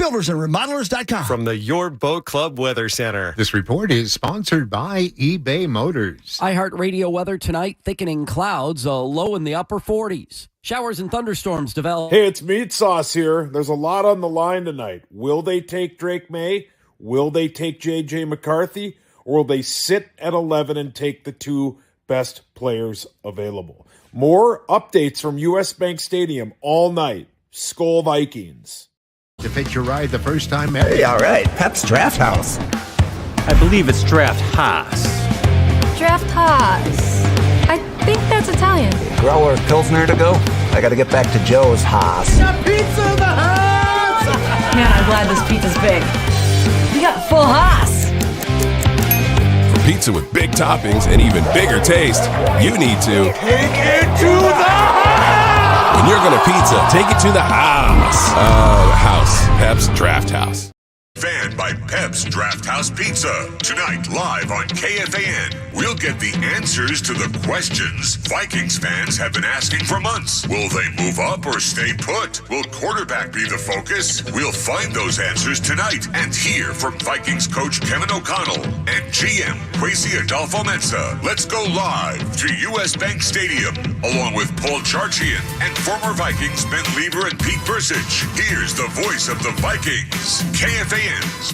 Builders and Remodelers.com. From the Your Boat Club Weather Center. This report is sponsored by eBay Motors. iHeartRadio weather tonight, thickening clouds, a low in the upper 40s. Showers and thunderstorms develop. Hey, it's Meat Sauce here. There's a lot on the line tonight. Will they take Drake Maye? Will they take JJ McCarthy? Or will they sit at 11 and take the two best players available? More updates from US Bank Stadium all night. Skol Vikings. To fit your ride the first time ever. Hey, all right. Pep's Drafthaus. I believe it's Drafthaus. Drafthaus. I think that's Italian. Grower Pilsner to go? I gotta get back to Joe's Haas. Got pizza in the house! Man, I'm glad this pizza's big. We got full Haas. For pizza with big toppings and even bigger taste, you need to take it to the house! When you're gonna pizza, take it to the house. House. Pep's Drafthaus. Fan by Pep's Drafthouse Pizza. Tonight, live on KFAN, we'll get the answers to the questions Vikings fans have been asking for months. Will they move up or stay put? Will quarterback be the focus? We'll find those answers tonight and hear from Vikings coach Kevin O'Connell and GM Kwesi Adolfo-Mensah. Let's go live to US Bank Stadium, along with Paul Charchian and former Vikings Ben Lieber and Pete Bursich. Here's the voice of the Vikings, KFAN's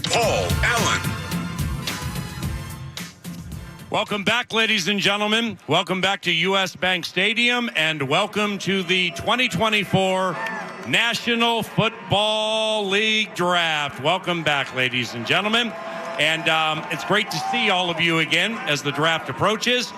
Paul Allen. Welcome back, ladies and gentlemen. Welcome back to US Bank Stadium, and welcome to the 2024 National Football League Draft. Welcome back, ladies and gentlemen. And it's great to see all of you again as the draft approaches.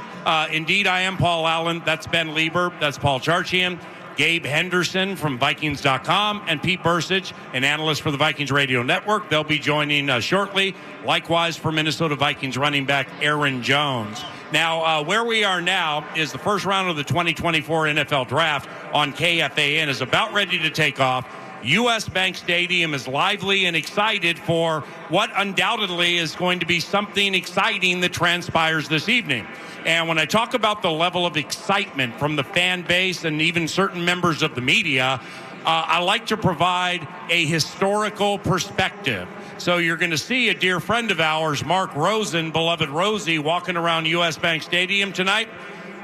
Indeed, I am Paul Allen. That's Ben Lieber. That's Paul Charchian. Gabe Henderson from Vikings.com, and Pete Bursich, an analyst for the Vikings Radio Network. They'll be joining shortly. Likewise for Minnesota Vikings running back Aaron Jones. Now, where we are now is the first round of the 2024 NFL Draft on KFAN is about ready to take off. US Bank Stadium is lively and excited for what undoubtedly is going to be something exciting that transpires this evening. And when I talk about the level of excitement from the fan base and even certain members of the media, I like to provide a historical perspective. So you're going to see a dear friend of ours, Mark Rosen, beloved Rosie, walking around US Bank Stadium tonight.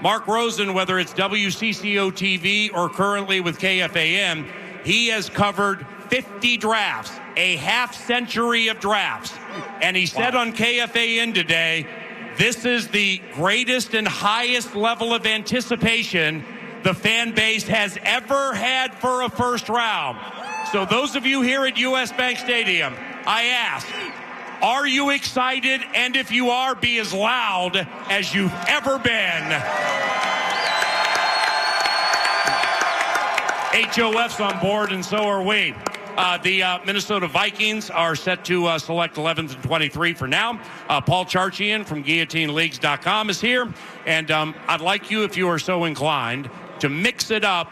Mark Rosen, whether it's WCCO TV or currently with KFAN, he has covered 50 drafts, a half century of drafts. And he said on KFAN today, this is the greatest and highest level of anticipation the fan base has ever had for a first round. So those of you here at US Bank Stadium, I ask, are you excited? And if you are, be as loud as you've ever been. HOF's on board, and so are we. The Minnesota Vikings are set to select 11th and 23 for now. Paul Charchian from GuillotineLeagues.com is here. And I'd like you, if you are so inclined, to mix it up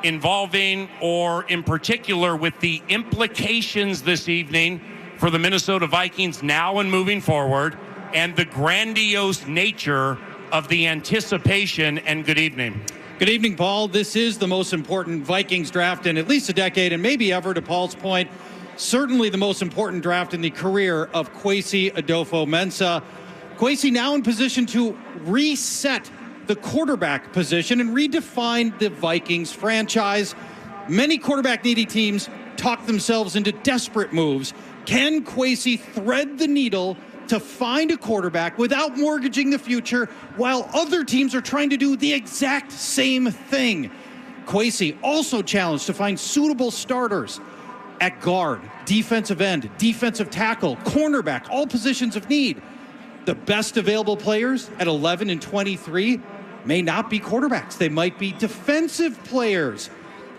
involving or in particular with the implications this evening for the Minnesota Vikings now and moving forward, and the grandiose nature of the anticipation. And good evening. Good evening, Paul. This is the most important Vikings draft in at least a decade, and maybe ever, to Paul's point. Certainly the most important draft in the career of Kwesi Adolfo-Mensah. Kwesi now in position to reset the quarterback position and redefine the Vikings franchise. Many quarterback-needy teams talk themselves into desperate moves. Can Kwesi thread the needle to find a quarterback without mortgaging the future, while other teams are trying to do the exact same thing? Kwesi also challenged to find suitable starters at guard, defensive end, defensive tackle, cornerback, all positions of need. The best available players at 11 and 23 may not be quarterbacks. They might be defensive players.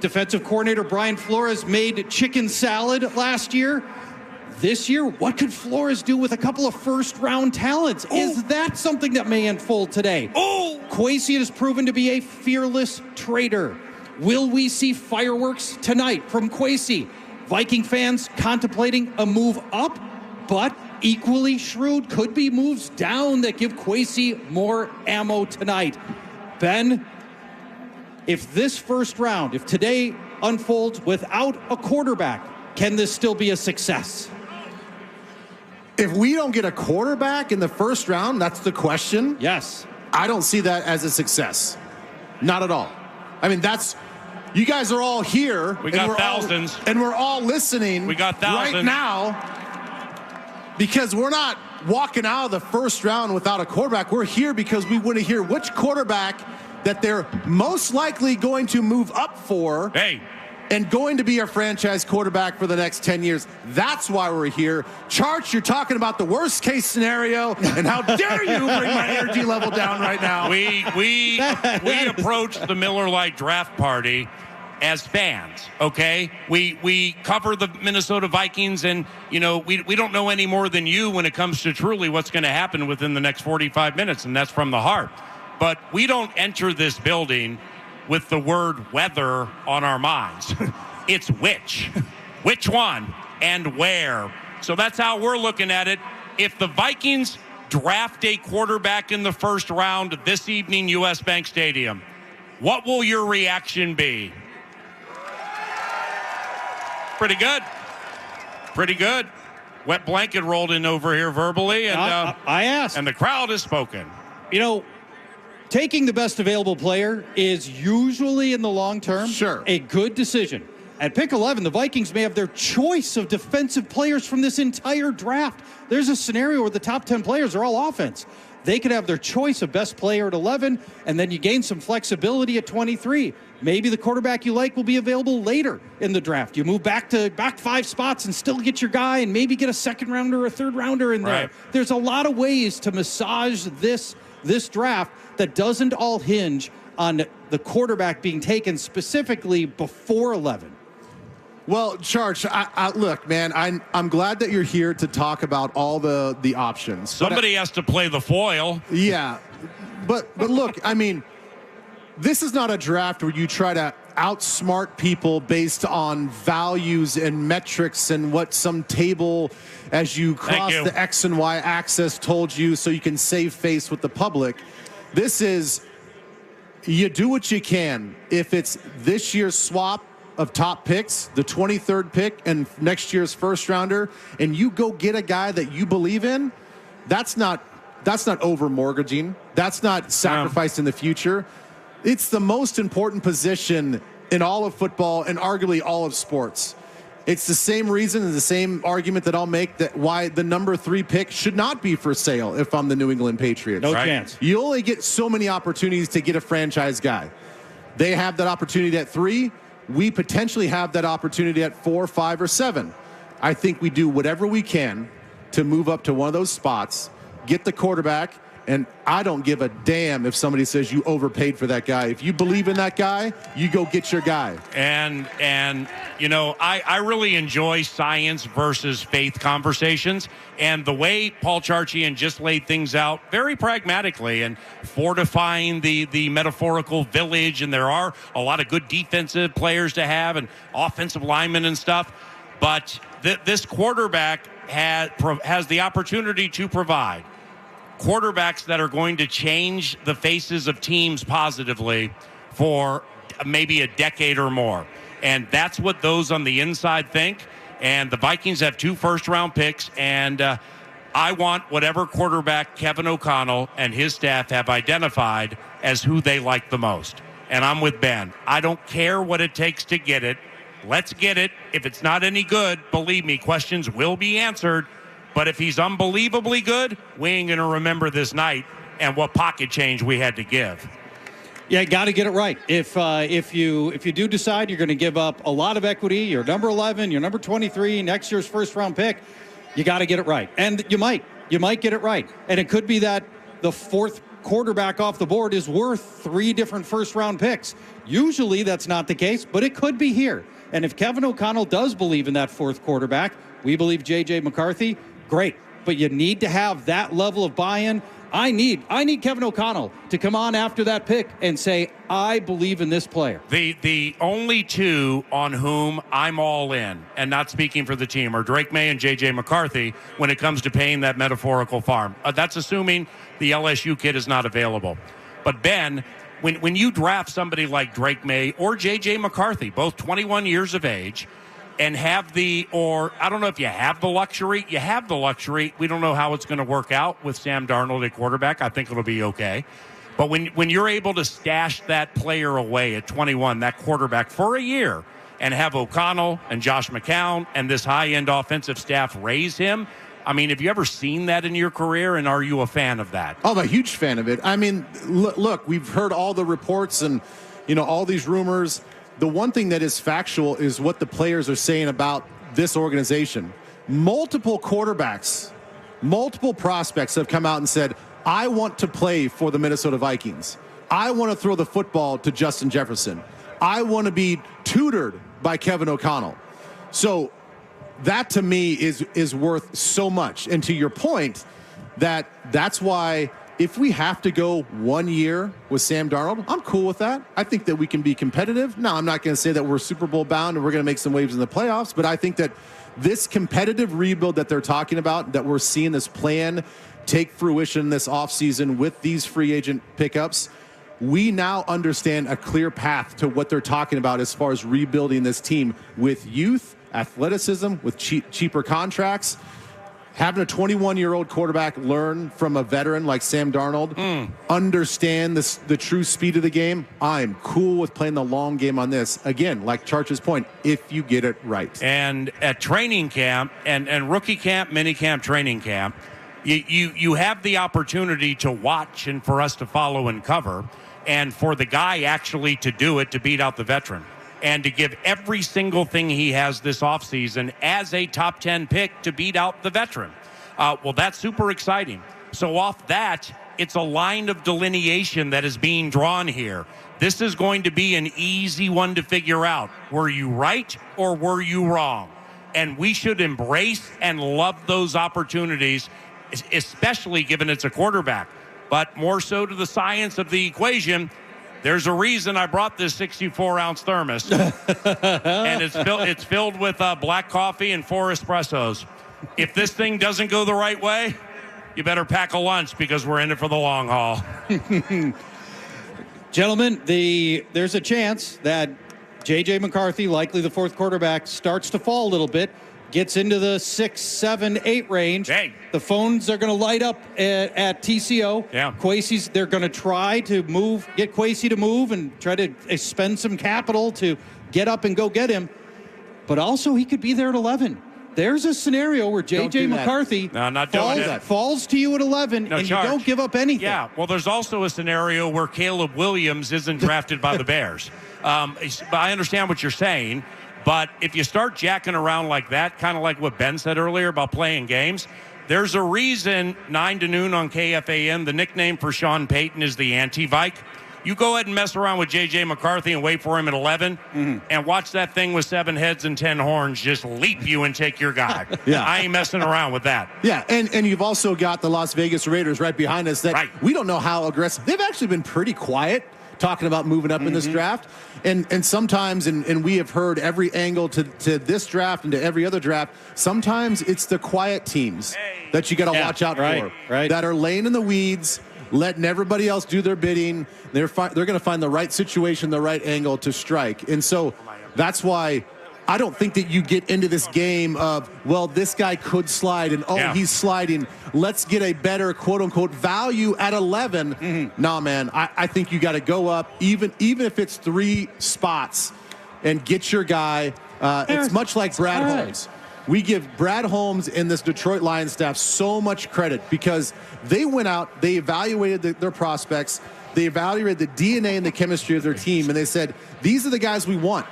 Defensive coordinator Brian Flores made chicken salad last year. This year, what could Flores do with a couple of first-round talents? Is that something that may unfold today? Kwesi has proven to be a fearless trader. Will we see fireworks tonight from Kwesi? Viking fans contemplating a move up, but equally shrewd could be moves down that give Kwesi more ammo tonight. Ben, if this first round, if today unfolds without a quarterback, can this still be a success? If we don't get a quarterback in the first round, that's the question. Yes. I don't see that as a success. Not at all. I mean, you guys are all here. We got thousands. And we're all listening. We got thousands. Right now, because we're not walking out of the first round without a quarterback. We're here because we want to hear which quarterback that they're most likely going to move up for. Hey. And going to be our franchise quarterback for the next 10 years. That's why we're here. Charch, you're talking about the worst case scenario, and how dare you bring my energy level down right now. We approach the Miller Lite draft party as fans, okay? We cover the Minnesota Vikings, and, we don't know any more than you when it comes to truly what's going to happen within the next 45 minutes, and that's from the heart. But we don't enter this building with the word weather on our minds. It's which one, and where. So that's how we're looking at it. If the Vikings draft a quarterback in the first round this evening, U.S. Bank Stadium, what will your reaction be? Pretty good. Pretty good. Wet blanket rolled in over here verbally, and I asked. And the crowd has spoken. Taking the best available player is usually in the long term a good decision. At pick 11, the Vikings may have their choice of defensive players from this entire draft. There's a scenario where the top 10 players are all offense. They could have their choice of best player at 11, and then you gain some flexibility at 23. Maybe the quarterback you like will be available later in the draft. You move back 5 spots and still get your guy, and maybe get a second rounder or a third rounder in there. There's a lot of ways to massage this draft that doesn't all hinge on the quarterback being taken specifically before 11. Well, Charch, look, man, I'm glad that you're here to talk about all the options. Somebody has to play the foil. Yeah, but look, I mean, this is not a draft where you try to outsmart people based on values and metrics and what some table as you cross the X and Y axis told you so you can save face with the public. This is, you do what you can. If it's this year's swap of top picks, the 23rd pick and next year's first rounder, and you go get a guy that you believe in, that's not over mortgaging. That's not sacrificing the future. It's the most important position in all of football and arguably all of sports. It's the same reason and the same argument that I'll make that why the number 3 pick should not be for sale if I'm the New England Patriots. No chance. You only get so many opportunities to get a franchise guy. They have that opportunity at 3. We potentially have that opportunity at 4, 5, or 7. I think we do whatever we can to move up to one of those spots, get the quarterback, and I don't give a damn if somebody says you overpaid for that guy. If you believe in that guy, you go get your guy. And I really enjoy science versus faith conversations. And the way Paul Charchian just laid things out very pragmatically and fortifying the metaphorical village. And there are a lot of good defensive players to have and offensive linemen and stuff. But this quarterback has the opportunity to provide quarterbacks that are going to change the faces of teams positively for maybe a decade or more. And that's what those on the inside think. And the Vikings have 2 first-round picks, and I want whatever quarterback Kevin O'Connell and his staff have identified as who they like the most. And I'm with Ben. I don't care what it takes to get it. Let's get it. If it's not any good, believe me, questions will be answered. But if he's unbelievably good, we ain't going to remember this night and what pocket change we had to give. Yeah, got to get it right. If you do decide you're going to give up a lot of equity, your number 11, your number 23, next year's first-round pick, you got to get it right. And you might get it right. And it could be that the 4th quarterback off the board is worth 3 different first-round picks. Usually that's not the case, but it could be here. And if Kevin O'Connell does believe in that 4th quarterback, we believe JJ McCarthy, great, but you need to have that level of buy-in. I need Kevin O'Connell to come on after that pick and say, I believe in this player. The only 2 on whom I'm all in, and not speaking for the team, are Drake Maye and JJ McCarthy when it comes to paying that metaphorical farm. That's assuming the LSU kid is not available. But Ben, when you draft somebody like Drake Maye or JJ McCarthy, both 21 years of age, and have I don't know if you have the luxury. You have the luxury. We don't know how it's going to work out with Sam Darnold at quarterback. I think it'll be okay. But when you're able to stash that player away at 21, that quarterback, for a year, and have O'Connell and Josh McCown and this high-end offensive staff raise him, I mean, have you ever seen that in your career, and are you a fan of that? Oh, I'm a huge fan of it. I mean, look, we've heard all the reports and, all these rumors. The one thing that is factual is what the players are saying about this organization. Multiple quarterbacks, multiple prospects have come out and said, I want to play for the Minnesota Vikings. I want to throw the football to Justin Jefferson. I want to be tutored by Kevin O'Connell. So that to me is worth so much. And to your point, that's why if we have to go 1 year with Sam Darnold, I'm cool with that. I think that we can be competitive. Now, I'm not going to say that we're Super Bowl bound and we're going to make some waves in the playoffs, but I think that this competitive rebuild that they're talking about, that we're seeing this plan take fruition this offseason with these free agent pickups, we now understand a clear path to what they're talking about as far as rebuilding this team with youth, athleticism, with cheaper contracts. Having a 21-year-old quarterback learn from a veteran like Sam Darnold, understand the true speed of the game, I'm cool with playing the long game on this. Again, like Charch's point, if you get it right. And at training camp and rookie camp, mini camp, training camp, you have the opportunity to watch and for us to follow and cover, and for the guy actually to do it, to beat out the veteran, and to give every single thing he has this offseason as a top 10 pick to beat out the veteran. Well, that's super exciting. So off that, it's a line of delineation that is being drawn here. This is going to be an easy one to figure out. Were you right or were you wrong? And we should embrace and love those opportunities, especially given it's a quarterback. But more so to the science of the equation, there's a reason I brought this 64-ounce thermos, and it's filled with black coffee and 4 espressos. If this thing doesn't go the right way, you better pack a lunch because we're in it for the long haul. Gentlemen, there's a chance that JJ McCarthy, likely the fourth quarterback, starts to fall a little bit, gets into the 6, 7, 8 range. Hey. The phones are going to light up at TCO. Yeah. They're going to try to get Kwesi to move and try to spend some capital to get up and go get him. But also he could be there at 11. There's a scenario where JJ McCarthy falls to you at 11 and you don't give up anything. Yeah, well, there's also a scenario where Caleb Williams isn't drafted by the Bears. I understand what you're saying. But if you start jacking around like that, kind of like what Ben said earlier about playing games, there's a reason 9 to noon on KFAN, the nickname for Sean Payton is the anti-Vike. You go ahead and mess around with JJ McCarthy and wait for him at 11 and watch that thing with 7 heads and 10 horns just leap you and take your guy. Yeah. I ain't messing around with that. Yeah, and you've also got the Las Vegas Raiders right behind us that we don't know how aggressive. They've actually been pretty quiet talking about moving up in this draft. And sometimes, and we have heard every angle to this draft and to every other draft, sometimes it's the quiet teams that you got to watch out for. Right. That are laying in the weeds, letting everybody else do their bidding. They're going to find the right situation, the right angle to strike. And so that's why I don't think that you get into this game of, well, this guy could slide and, he's sliding. Let's get a better, quote-unquote, value at 11. Nah, man, I think you got to go up, even if it's 3 spots, and get your guy. It's much like Brad Holmes. We give Brad Holmes and this Detroit Lions staff so much credit because they went out, they evaluated their prospects, they evaluated the DNA and the chemistry of their team, and they said, these are the guys we want.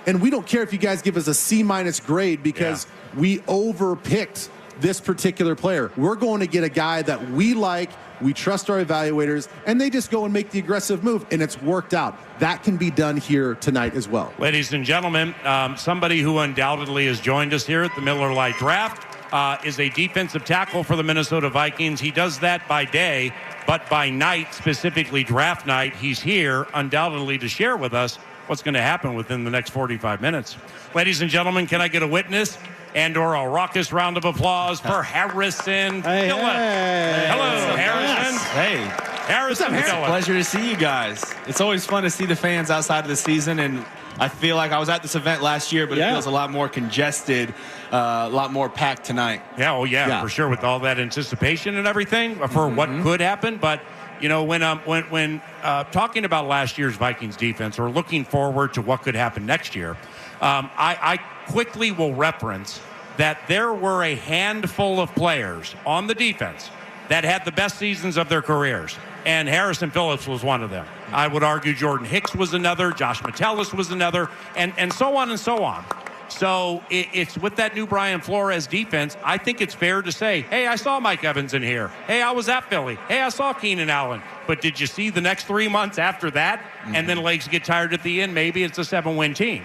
And we don't care if you guys give us a C- grade because we overpicked this particular player. We're going to get a guy that we like, we trust our evaluators, and they just go and make the aggressive move, and it's worked out. That can be done here tonight as well. Ladies and gentlemen, somebody who undoubtedly has joined us here at the Miller Lite Draft is a defensive tackle for the Minnesota Vikings. He does that by day, but by night, specifically draft night, he's here undoubtedly to share with us what's going to happen within the next 45 minutes. Ladies and gentlemen, can I get a witness and/or a raucous round of applause for Harrison Phillips? Hello, Harrison. Hey. Harrison Phillips. It's a pleasure to see you guys. It's always fun to see the fans outside of the season, and I feel like I was at this event last year, but it feels a lot more congested, a lot more packed tonight. Yeah, for sure, with all that anticipation and everything for what could happen. But you know, when talking about last year's Vikings defense or looking forward to what could happen next year, I quickly will reference that there were a handful of players on the defense that had the best seasons of their careers, and Harrison Phillips was one of them. I would argue Jordan Hicks was another, Josh Metellus was another, and so on and so on. So it's with that new Brian Flores defense, I think it's fair to say, hey, I saw Mike Evans in here. Hey, I was at Philly. Hey, I saw Keenan Allen. But did you see the next 3 months after that? And then legs get tired at the end. Maybe it's a 7-win team.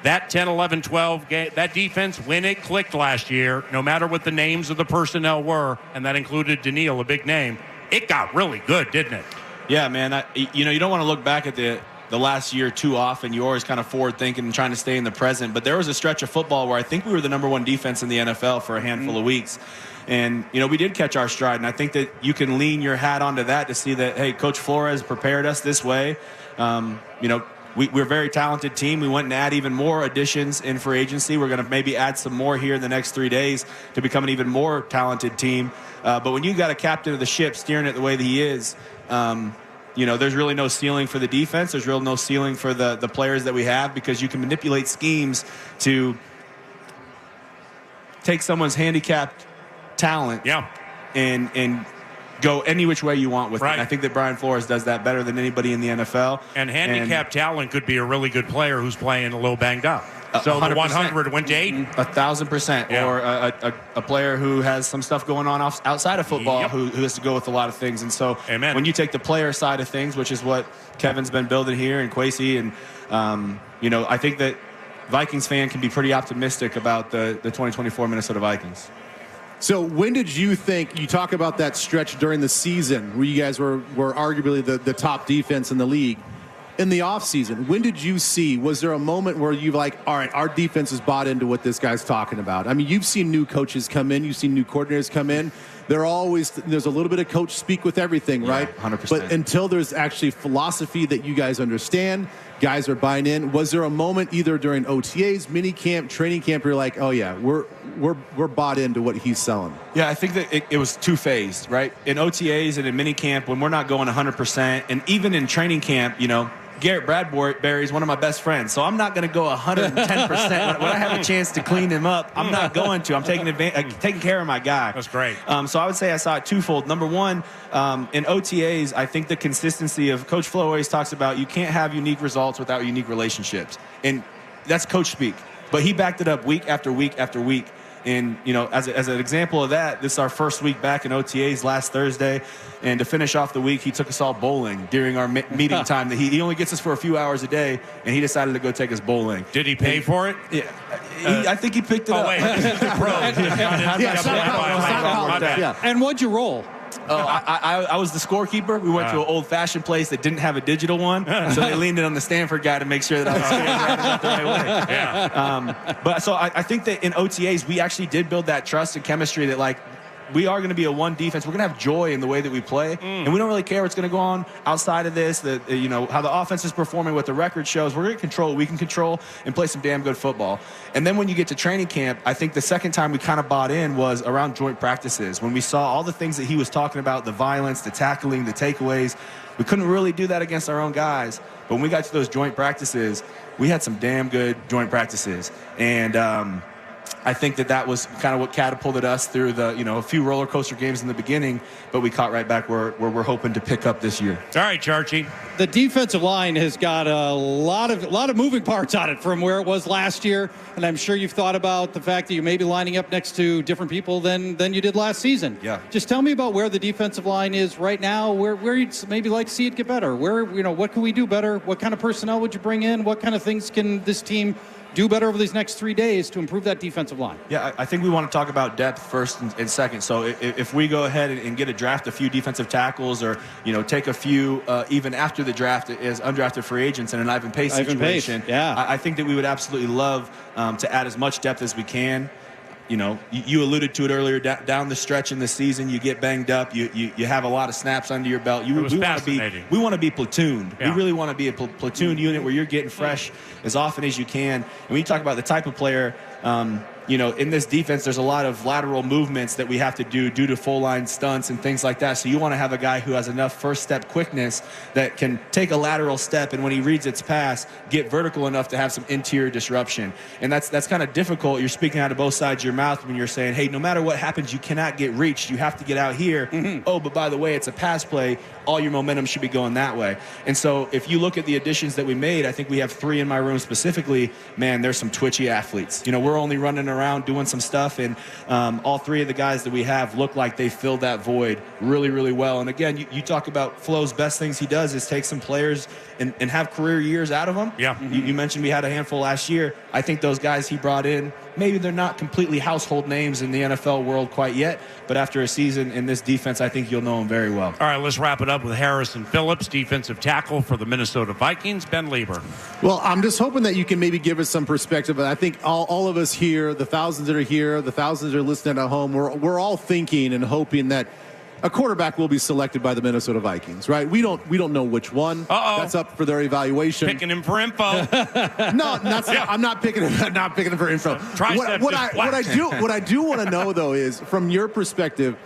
That 10, 11, 12 game, that defense, when it clicked last year, no matter what the names of the personnel were, and that included Daniil, a big name, it got really good, didn't it? Yeah, man. You don't want to look back at the last year too often. You're always kind of forward thinking and trying to stay in the present. But there was a stretch of football where I think we were the number one defense in the NFL for a handful of weeks. And, we did catch our stride. And I think that you can lean your hat onto that to see that, hey, Coach Flores prepared us this way. We're a very talented team. We went and add even more additions in free agency. We're going to maybe add some more here in the next 3 days to become an even more talented team. But when you got a captain of the ship steering it the way that he is, there's really no ceiling for the defense. There's really no ceiling for the players that we have, because you can manipulate schemes to take someone's handicapped talent and go any which way you want with it. And I think that Brian Flores does that better than anybody in the NFL. And handicapped talent could be a really good player who's playing a little banged up. So 100%. The 100 went to 80. 1,000%. Yeah. Or a player who has some stuff going on outside of football who has to go with a lot of things. And so when you take the player side of things, which is what Kevin's been building here, and Kwesi, and I think that Vikings fan can be pretty optimistic about the 2024 Minnesota Vikings. So when did you think, you talk about that stretch during the season where you guys were arguably the top defense in the league, in the offseason, when did you see, was there a moment where you're like, all right, our defense is bought into what this guy's talking about? I mean, you've seen new coaches come in, you've seen new coordinators come in. There's a little bit of coach speak with everything, right? 100%. But until there's actually philosophy that you guys understand, guys are buying in. Was there a moment either during OTAs, mini camp, training camp, where you're like, oh yeah, we're bought into what he's selling? Yeah, I think that it was two-phased, right? In OTAs and in mini camp, when we're not going 100%, and even in training camp, Garrett Bradbury is one of my best friends, so I'm not going to go 110%. When I have a chance to clean him up, I'm not going to. I'm taking care of my guy. That's great. So I would say I saw it twofold. Number one, in OTAs, I think the consistency of Coach Flo always talks about you can't have unique results without unique relationships. And that's coach speak. But he backed it up week after week after week. And, as an example of that, this is our first week back in OTAs last Thursday. And to finish off the week, he took us all bowling during our meeting time. He only gets us for a few hours a day, and he decided to go take us bowling. Did he pay for it? Yeah. I think he picked it up. Wait. And what'd you roll? I was the scorekeeper. We went to an old-fashioned place that didn't have a digital one, so they leaned in on the Stanford guy to make sure that I was standing the right way. Yeah. But so I think that in OTAs, we actually did build that trust and chemistry that, like, we are going to be a one defense. We're going to have joy in the way that we play, and we don't really care what's going to go on outside of this. How the offense is performing, what the record shows. We're going to control what we can control and play some damn good football. And then when you get to training camp, I think the second time we kind of bought in was around joint practices, when we saw all the things that he was talking about, the violence, the tackling, the takeaways. We couldn't really do that against our own guys, but when we got to those joint practices, we had some damn good joint practices. And I think that was kind of what catapulted us through a few roller coaster games in the beginning, but we caught right back where we're hoping to pick up this year. All right, Charchie. The defensive line has got a lot of moving parts on it from where it was last year, and I'm sure you've thought about the fact that you may be lining up next to different people than you did last season. Yeah. Just tell me about where the defensive line is right now, where you'd maybe like to see it get better. What can we do better? What kind of personnel would you bring in? What kind of things can this team do better over these next 3 days to improve that defensive line? Yeah, I think we want to talk about depth first and second. So if we go ahead and get a few defensive tackles, or take a few even after the draft as undrafted free agents in an Ivan Pace situation, yeah. I think that we would absolutely love to add as much depth as we can. you alluded to it earlier. Down the stretch in the season, you get banged up. You have a lot of snaps under your belt. It was fascinating. We want to be platooned. Yeah. We really want to be a platoon unit where you're getting fresh as often as you can. And when you talk about the type of player, in this defense, there's a lot of lateral movements that we have to do due to full line stunts and things like that. So you want to have a guy who has enough first step quickness that can take a lateral step, and when he reads its pass, get vertical enough to have some interior disruption. And that's kind of difficult. You're speaking out of both sides of your mouth when you're saying, hey, no matter what happens, you cannot get reached. You have to get out here. Mm-hmm. Oh, but by the way, it's a pass play. All your momentum should be going that way. And so if you look at the additions that we made, I think we have 3 in my room specifically. Man, there's some twitchy athletes. We're only running around doing some stuff, and all 3 of the guys that we have look like they filled that void really, really well. And again, you talk about Flo's best things he does is take some players and have career years out of them. Yeah. Mm-hmm. You mentioned we had a handful last year. I think those guys he brought in, maybe they're not completely household names in the NFL world quite yet, but after a season in this defense, I think you'll know them very well. All right, let's wrap it up with Harrison Phillips, defensive tackle for the Minnesota Vikings. Ben Lieber. Well, I'm just hoping that you can maybe give us some perspective. I think all of us here, the thousands that are here, the thousands that are listening at home, we're all thinking and hoping that a quarterback will be selected by the Minnesota Vikings, right? We don't know which one. That's up for their evaluation. Picking him for info. I'm not picking him. Not picking him for info. What I do want to know though is, from your perspective,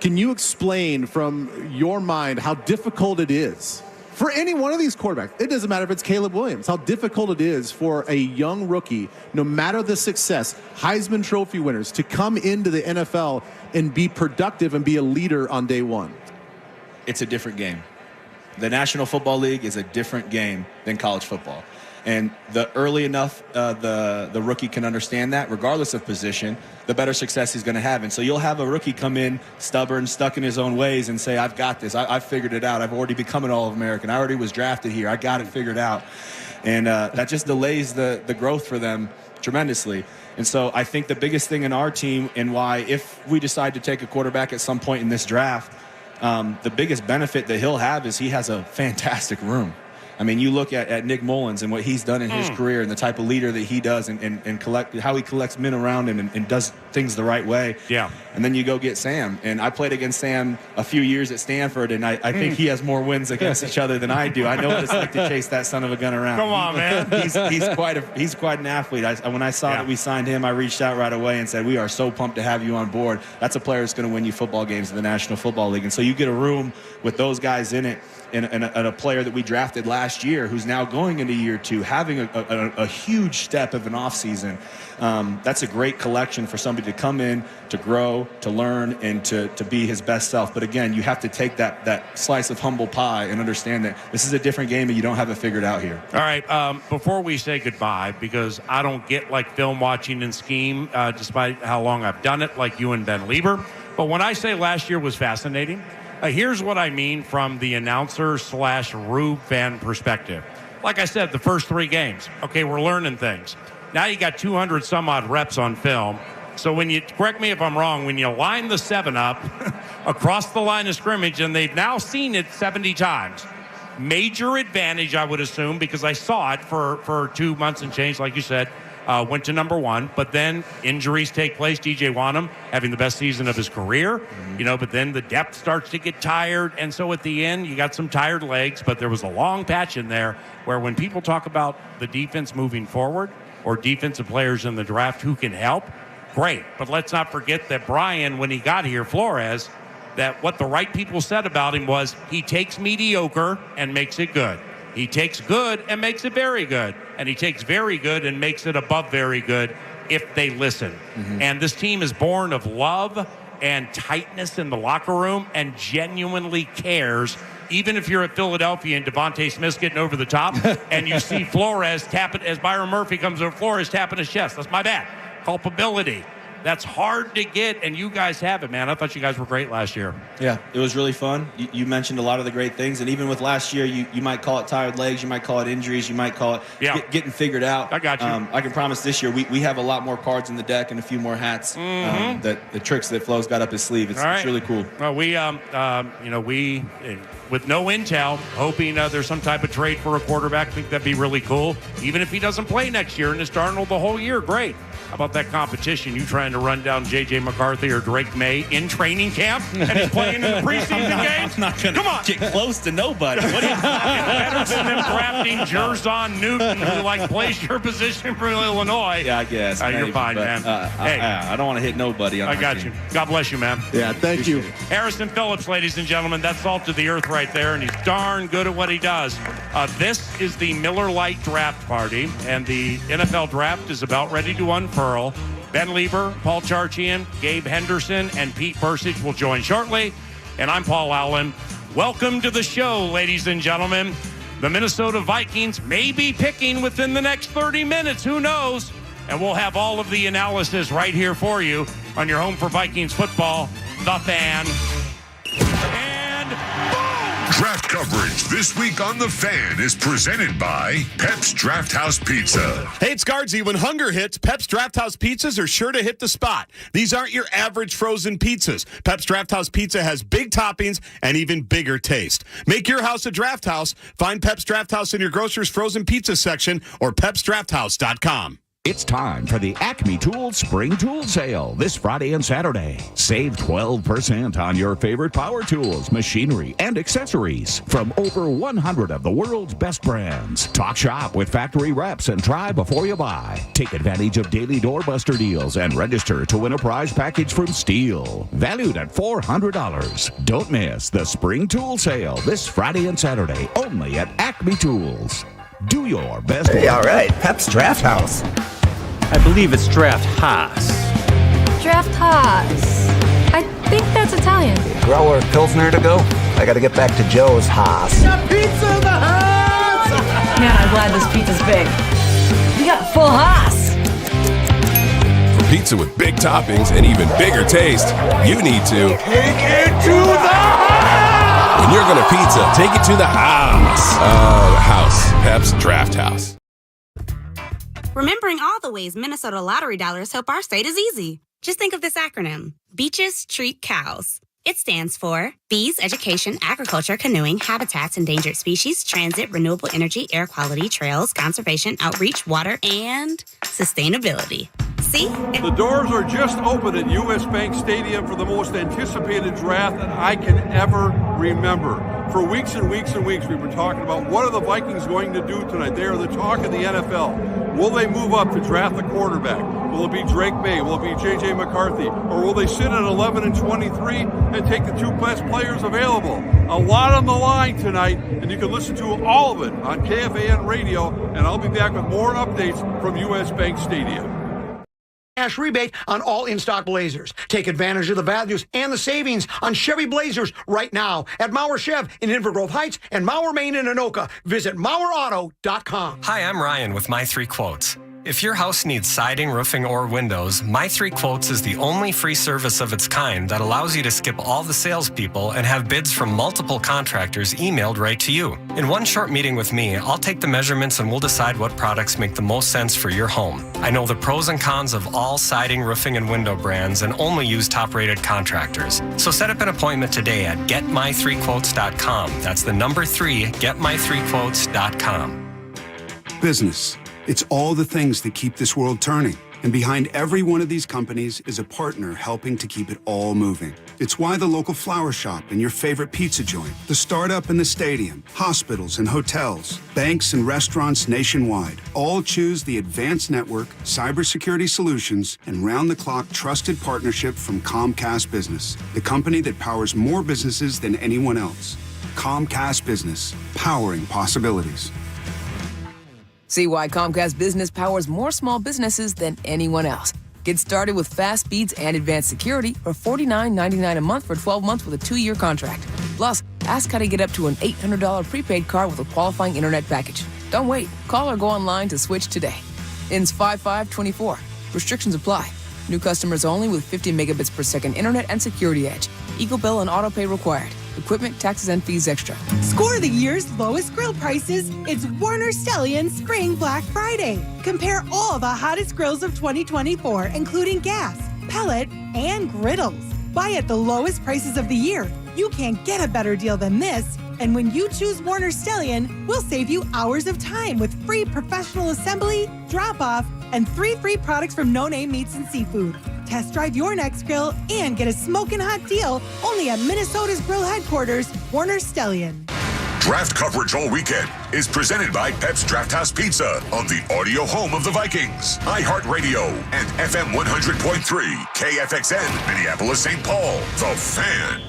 can you explain from your mind how difficult it is for any one of these quarterbacks? It doesn't matter if it's Caleb Williams, how difficult it is for a young rookie, no matter the success, Heisman Trophy winners, to come into the NFL and be productive and be a leader on day one. It's a different game. The National Football League is a different game than college football. And the early enough the rookie can understand that, regardless of position, the better success he's going to have. And so you'll have a rookie come in stubborn, stuck in his own ways, and say, I've got this. I've figured it out. I've already become an All-American. I already was drafted here. I got it figured out. And that just delays the growth for them tremendously. And so I think the biggest thing in our team, and why if we decide to take a quarterback at some point in this draft, the biggest benefit that he'll have is he has a fantastic room. I mean, you look at Nick Mullins and what he's done in his career and the type of leader that he does and collect how he collects men around him and does things the right way. Yeah. And then you go get Sam. And I played against Sam a few years at Stanford, and I think he has more wins against each other than I do. I know what it's like to chase that son of a gun around. Come on, man. He's quite an athlete. When I saw that we signed him, I reached out right away and said, we are so pumped to have you on board. That's a player that's going to win you football games in the National Football League. And so you get a room with those guys in it, and a player that we drafted last year who's now going into year 2, having a huge step of an offseason. That's a great collection for somebody to come in, to grow, to learn, and to be his best self. But again, you have to take that slice of humble pie and understand that this is a different game and you don't have it figured out here. All right, before we say goodbye, because I don't get like film watching and scheme, despite how long I've done it, like you and Ben Lieber. But when I say last year was fascinating, here's what I mean from the announcer/Rube fan perspective. Like I said, the first 3 games, okay, we're learning things. Now you got 200 some odd reps on film. So when you, correct me if I'm wrong, when you line the 7 up across the line of scrimmage, and they've now seen it 70 times, major advantage, I would assume, because I saw it for 2 months and change, like you said. Went to number 1, but then injuries take place. DJ Wanham having the best season of his career, but then the depth starts to get tired. And so at the end, you got some tired legs, but there was a long patch in there where when people talk about the defense moving forward or defensive players in the draft who can help, great. But let's not forget that Brian, when he got here, Flores, that what the right people said about him was he takes mediocre and makes it good. He takes good and makes it very good. And he takes very good and makes it above very good if they listen. Mm-hmm. And this team is born of love and tightness in the locker room and genuinely cares. Even if you're at Philadelphia and Devontae Smith's getting over the top and you see Flores tapping, as Byron Murphy comes over, Flores tapping his chest. That's my bad. Culpability. That's hard to get, and you guys have it, man. I thought you guys were great last year. Yeah, it was really fun. You mentioned a lot of the great things, and even with last year, you might call it tired legs, you might call it injuries, you might call it getting figured out. I got you. I can promise this year we have a lot more cards in the deck and a few more hats. The tricks that Flo's got up his sleeve. It's really cool. Well, we with no intel, hoping there's some type of trade for a quarterback. I think that'd be really cool. Even if he doesn't play next year and is Darnold the whole year, great. How about that competition? You trying to run down JJ McCarthy or Drake Maye in training camp and he's playing in the preseason games? I'm not going to get close to nobody. What are you better than them drafting Jerzon Newton, who plays your position for Illinois. Yeah, I guess. You're fine, man. Hey, I don't want to hit nobody. I got you. God bless you, man. Yeah, thank you. Harrison Phillips, ladies and gentlemen, that's salt to the earth right there, and he's darn good at what he does. This is the Miller Lite Draft Party, and the NFL Draft is about ready to unfurl. Ben Lieber, Paul Charchian, Gabe Henderson, and Pete Persich will join shortly. And I'm Paul Allen. Welcome to the show, ladies and gentlemen. The Minnesota Vikings may be picking within the next 30 minutes. Who knows? And we'll have all of the analysis right here for you on your home for Vikings football, The Fan. And boom! Draft coverage this week on The Fan is presented by Pep's Drafthaus Pizza. Hey, it's Guardsy. When hunger hits, Pep's Drafthaus pizzas are sure to hit the spot. These aren't your average frozen pizzas. Pep's Drafthaus Pizza has big toppings and even bigger taste. Make your house a Drafthaus. Find Pep's Drafthaus in your grocer's frozen pizza section or pepsdrafthouse.com. It's time for the Acme Tools Spring Tool Sale this Friday and Saturday. Save 12% on your favorite power tools, machinery, and accessories from over 100 of the world's best brands. Talk shop with factory reps and try before you buy. Take advantage of daily doorbuster deals and register to win a prize package from Steel, valued at $400. Don't miss the Spring Tool Sale this Friday and Saturday only at Acme Tools. Do your best. Hey, all right. Pep's Drafthaus. I believe it's Drafthaus. Drafthaus. I think that's Italian. Growler Pilsner to go? I gotta get back to Joe's Haas. Got pizza in the house! Man, I'm glad this pizza's big. We got full Haas. For pizza with big toppings and even bigger taste, you need to take it to the house! When you're gonna pizza, take it to the house. Pep's Drafthaus. Remembering all the ways Minnesota lottery dollars help our state is easy. Just think of this acronym: Beaches Treat Cows. It stands for Bees, Education, Agriculture, Canoeing, Habitats, Endangered Species, Transit, Renewable Energy, Air Quality, Trails, Conservation, Outreach, Water, and Sustainability. See? The doors are just open at U.S. Bank Stadium for the most anticipated draft that I can ever remember. For weeks and weeks and weeks, we've been talking about what are the Vikings going to do tonight. They are the talk of the NFL. Will they move up to draft the quarterback? Will it be Drake Maye? Will it be JJ McCarthy? Or will they sit at 11 and 23 and take the two best players available? A lot on the line tonight, and you can listen to all of it on KFAN radio, and I'll be back with more updates from U.S. Bank Stadium. Cash rebate on all in-stock Blazers. Take advantage of the values and the savings on Chevy Blazers right now at Mauer Chev in Inver Grove Heights and Mauer, Maine in Anoka. Visit MauerAuto.com. Hi, I'm Ryan with My Three Quotes. If your house needs siding, roofing, or windows, My Three Quotes is the only free service of its kind that allows you to skip all the salespeople and have bids from multiple contractors emailed right to you. In one short meeting with me, I'll take the measurements and we'll decide what products make the most sense for your home. I know the pros and cons of all siding, roofing, and window brands and only use top-rated contractors. So set up an appointment today at getmy3quotes.com. That's the number 3, getmy3quotes.com. Business. It's all the things that keep this world turning. And behind every one of these companies is a partner helping to keep it all moving. It's why the local flower shop and your favorite pizza joint, the startup and the stadium, hospitals and hotels, banks and restaurants nationwide all choose the advanced network, cybersecurity solutions, and round-the-clock trusted partnership from Comcast Business, the company that powers more businesses than anyone else. Comcast Business, powering possibilities. See why Comcast Business powers more small businesses than anyone else. Get started with fast speeds and advanced security for $49.99 a month for 12 months with a 2-year contract. Plus, ask how to get up to an $800 prepaid card with a qualifying internet package. Don't wait. Call or go online to switch today. Ends 5/5/24. Restrictions apply. New customers only with 50 megabits per second internet and security edge. Eco bill and auto pay required. Equipment, taxes, and fees extra. Score the year's lowest grill prices. It's Warner Stellian Spring Black Friday. Compare all the hottest grills of 2024, including gas, pellet, and griddles. Buy at the lowest prices of the year. You can't get a better deal than this. And when you choose Warner Stellian, we'll save you hours of time with free professional assembly, drop-off, and 3 free products from No Name Meats and Seafood. Test drive your next grill and get a smoking hot deal only at Minnesota's Grill Headquarters, Warner Stellian. Draft coverage all weekend is presented by Pep's Drafthouse Pizza on the audio home of the Vikings, iHeartRadio, and FM 100.3, KFXN, Minneapolis, St. Paul, The Fan.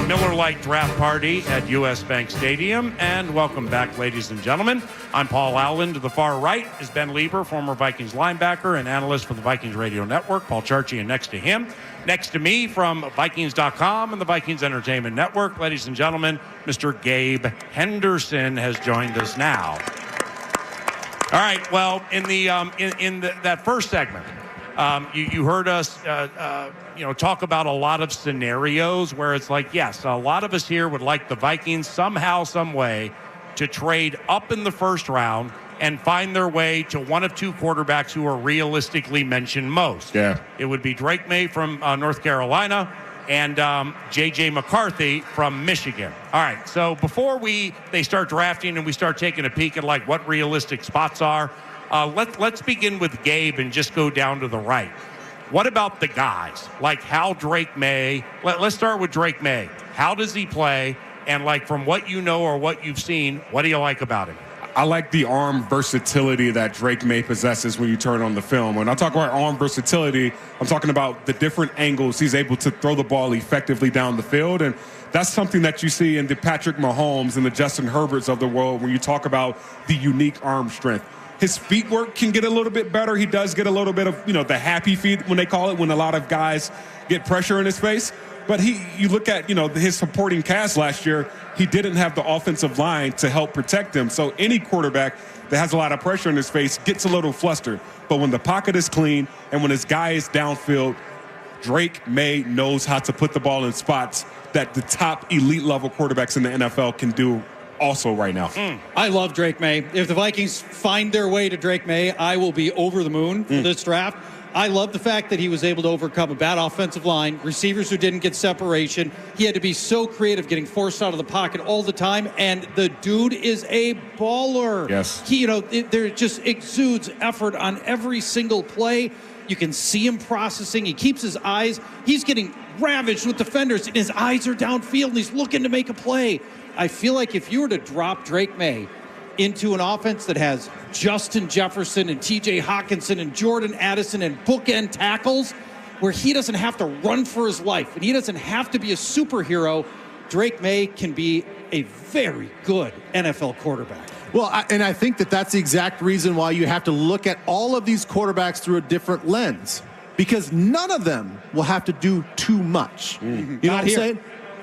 Miller Lite Draft Party at U.S. Bank Stadium. And welcome back, ladies and gentlemen. I'm Paul Allen. To the far right is Ben Lieber, former Vikings linebacker and analyst for the Vikings Radio Network. Paul Charchi, and next to him, next to me from Vikings.com and the Vikings Entertainment Network, ladies and gentlemen, Mr. Gabe Henderson has joined us now. All right, well, in that first segment, you heard us talk about a lot of scenarios where it's like, yes, a lot of us here would like the Vikings somehow, some way to trade up in the first round and find their way to one of 2 quarterbacks who are realistically mentioned most. Yeah. It would be Drake Maye from North Carolina and JJ McCarthy from Michigan. All right, so before they start drafting and we start taking a peek at like what realistic spots are, let's begin with Gabe and just go down to the right. What about the guys? Like how Drake Maye, let's start with Drake Maye. How does he play? And like from what you know or what you've seen, what do you like about him? I like the arm versatility that Drake Maye possesses when you turn on the film. When I talk about arm versatility, I'm talking about the different angles he's able to throw the ball effectively down the field. And that's something that you see in the Patrick Mahomes and the Justin Herberts of the world when you talk about the unique arm strength. His feet work can get a little bit better. He does get a little bit of, the happy feet when they call it, when a lot of guys get pressure in his face. But you look at, his supporting cast last year, he didn't have the offensive line to help protect him. So any quarterback that has a lot of pressure in his face gets a little flustered. But when the pocket is clean and when his guy is downfield, Drake Maye knows how to put the ball in spots that the top elite level quarterbacks in the NFL can do also right now. I love Drake Maye. If the Vikings find their way to Drake Maye, I will be over the moon for this draft. I love the fact that he was able to overcome a bad offensive line, receivers who didn't get separation. He had to be so creative, getting forced out of the pocket all the time, and the dude is a baller. Yes. He, there just exudes effort on every single play. You can see him processing. He keeps his eyes. He's getting ravaged with defenders, and his eyes are downfield, and he's looking to make a play. I feel like if you were to drop Drake Maye into an offense that has Justin Jefferson and TJ Hawkinson and Jordan Addison and bookend tackles, where he doesn't have to run for his life and he doesn't have to be a superhero, Drake Maye can be a very good NFL quarterback. Well, I think that's the exact reason why you have to look at all of these quarterbacks through a different lens, because none of them will have to do too much. You know what I'm saying?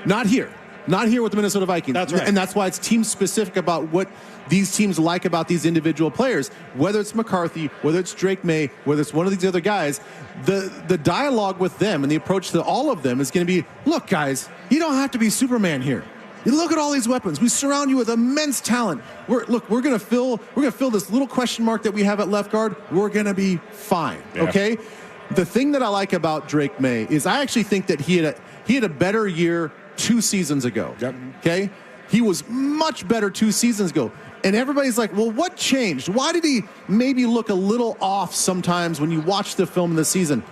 Not here. Not here with the Minnesota Vikings. That's right. And that's why it's team specific about what these teams like about these individual players. Whether it's McCarthy, whether it's Drake Maye, whether it's one of these other guys, the dialogue with them and the approach to all of them is going to be, look, guys, you don't have to be Superman here. You look at all these weapons. We surround you with immense talent. We're going to fill this little question mark that we have at left guard. We're going to be fine. Yeah. Okay? The thing that I like about Drake Maye is I actually think that he had a better year 2 seasons ago. Yep. Okay? He was much better 2 seasons ago. And everybody's like, well, what changed? Why did he maybe look a little off sometimes when you watch the film in the season?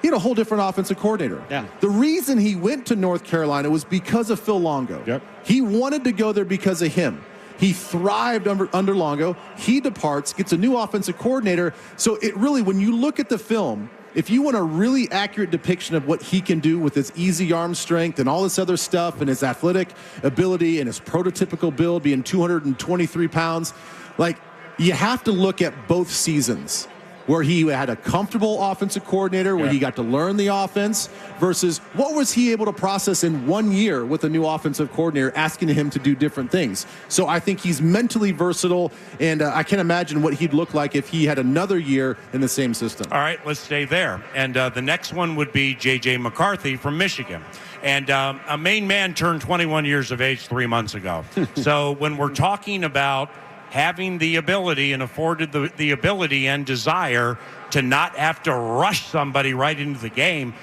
He had a whole different offensive coordinator. Yeah. The reason he went to North Carolina was because of Phil Longo. Yep. He wanted to go there because of him. He thrived under Longo. He departs, gets a new offensive coordinator. So it really, when you look at the film, if you want a really accurate depiction of what he can do with his easy arm strength and all this other stuff and his athletic ability and his prototypical build being 223 pounds, like, you have to look at both seasons where he had a comfortable offensive coordinator, where he got to learn the offense, versus what was he able to process in 1 year with a new offensive coordinator asking him to do different things. So I think he's mentally versatile, and I can't imagine what he'd look like if he had another year in the same system. All right, let's stay there. And the next one would be JJ McCarthy from Michigan. And a main man turned 21 years of age 3 months ago. So when we're talking about having the ability and afforded the ability and desire to not have to rush somebody right into the game.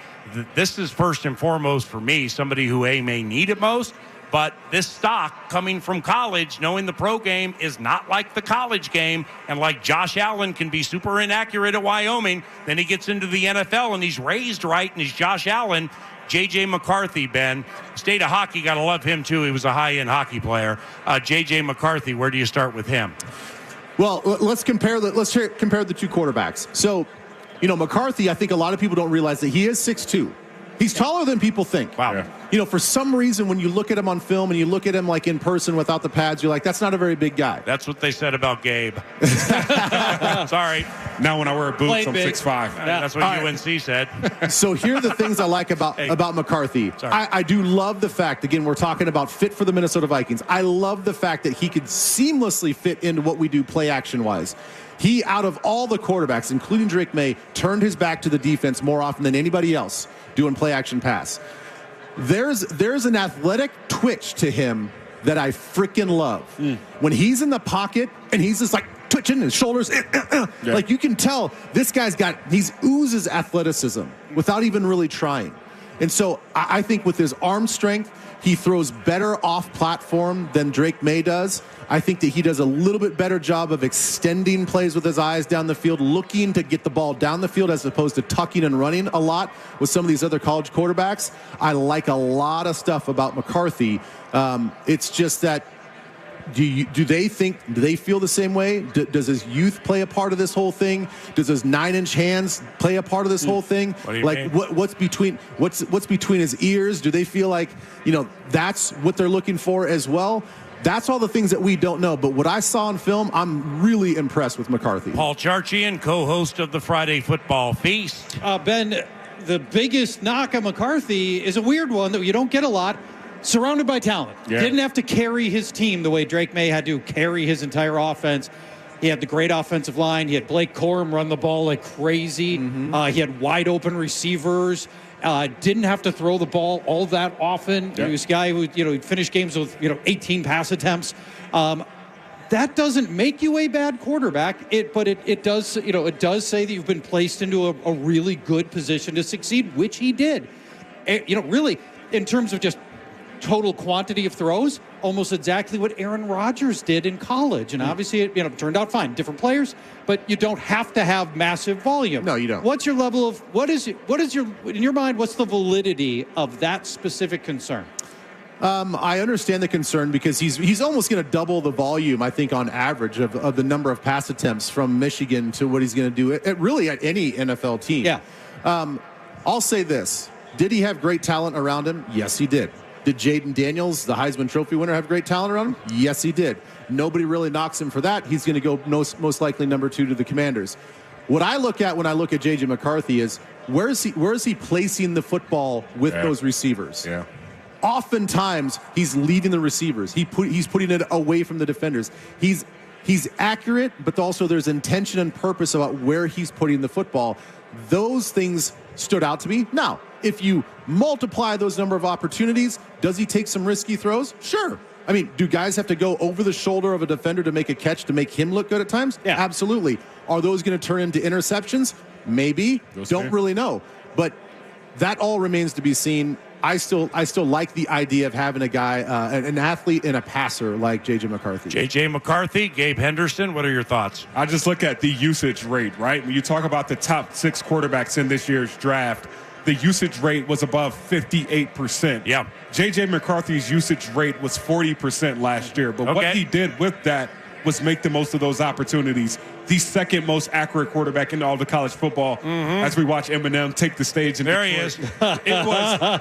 This is first and foremost for me, somebody who may need it most, but this stock coming from college, knowing the pro game is not like the college game, and like Josh Allen can be super inaccurate at Wyoming, then he gets into the NFL and he's raised right, and he's Josh Allen. JJ McCarthy, Ben, state of hockey, got to love him too. He was a high-end hockey player. JJ McCarthy, where do you start with him? Well, let's compare the two quarterbacks. So, McCarthy, I think a lot of people don't realize that he is 6'2". He's taller than people think. Wow. Yeah. For some reason, when you look at him on film and you look at him like in person without the pads, you're like, that's not a very big guy. That's what they said about Gabe. Sorry. Now when I wear boots, I'm 6'5". Yeah. That's what UNC said. So here are the things I like about McCarthy. I do love the fact, again, we're talking about fit for the Minnesota Vikings. I love the fact that he could seamlessly fit into what we do play action-wise. He, out of all the quarterbacks, including Drake Maye, turned his back to the defense more often than anybody else doing play-action pass. There's an athletic twitch to him that I freaking love. When he's in the pocket and he's just like twitching his shoulders, like you can tell this guy's oozes athleticism without even really trying. And so I think with his arm strength, he throws better off platform than Drake Maye does. I think that he does a little bit better job of extending plays with his eyes down the field, looking to get the ball down the field as opposed to tucking and running a lot with some of these other college quarterbacks. I like a lot of stuff about McCarthy. It's just that do they feel the same way? Does his youth play a part of this whole thing? Does his 9-inch hands play a part of this whole thing? What do you mean? What's between his ears? Do they feel like, that's what they're looking for as well? That's all the things that we don't know. But what I saw in film, I'm really impressed with McCarthy. Paul Charchian, co-host of the Friday Football Feast. Ben, the biggest knock on McCarthy is a weird one that you don't get a lot. Surrounded by talent. Yeah. Didn't have to carry his team the way Drake Maye had to carry his entire offense. He had the great offensive line. He had Blake Corum run the ball like crazy. He had wide open receivers. Didn't have to throw the ball all that often. Yeah. He was a guy who, he'd finish games with, 18 pass attempts. That doesn't make you a bad quarterback. But it does say that you've been placed into a really good position to succeed, which he did. Really, in terms of just total quantity of throws, almost exactly what Aaron Rodgers did in college. And obviously it turned out fine. Different players, but you don't have to have massive volume. No, you don't. What's your level of in your mind, what's the validity of that specific concern? I understand the concern because he's almost going to double the volume, I think, on average of the number of pass attempts from Michigan to what he's going to do at any NFL team. Yeah. I'll say this. Did he have great talent around him? Yes, he did. Did Jaden Daniels, the Heisman Trophy winner, have great talent around him? Yes, he did. Nobody really knocks him for that. He's going to go most likely number 2 to the Commanders. What I look at when I look at JJ McCarthy is where is he placing the football with those receivers? Yeah. Oftentimes he's leading the receivers. He's putting it away from the defenders. He's accurate, but also there's intention and purpose about where he's putting the football. Those things stood out to me. Now, if you multiply those number of opportunities, does he take some risky throws? Sure. I mean, do guys have to go over the shoulder of a defender to make a catch to make him look good at times? Yeah. Absolutely. Are those going to turn into interceptions? Maybe. Don't really know. But that all remains to be seen. I still like the idea of having a guy, an athlete and a passer like JJ McCarthy. JJ McCarthy, Gabe Henderson, what are your thoughts? I just look at the usage rate, right? When you talk about the top 6 quarterbacks in this year's draft, the usage rate was above 58%. Yeah. JJ McCarthy's usage rate was 40% last year. But what he did with that was make the most of those opportunities. The second most accurate quarterback in all of college football. As we watch Eminem take the stage in there Detroit. He is.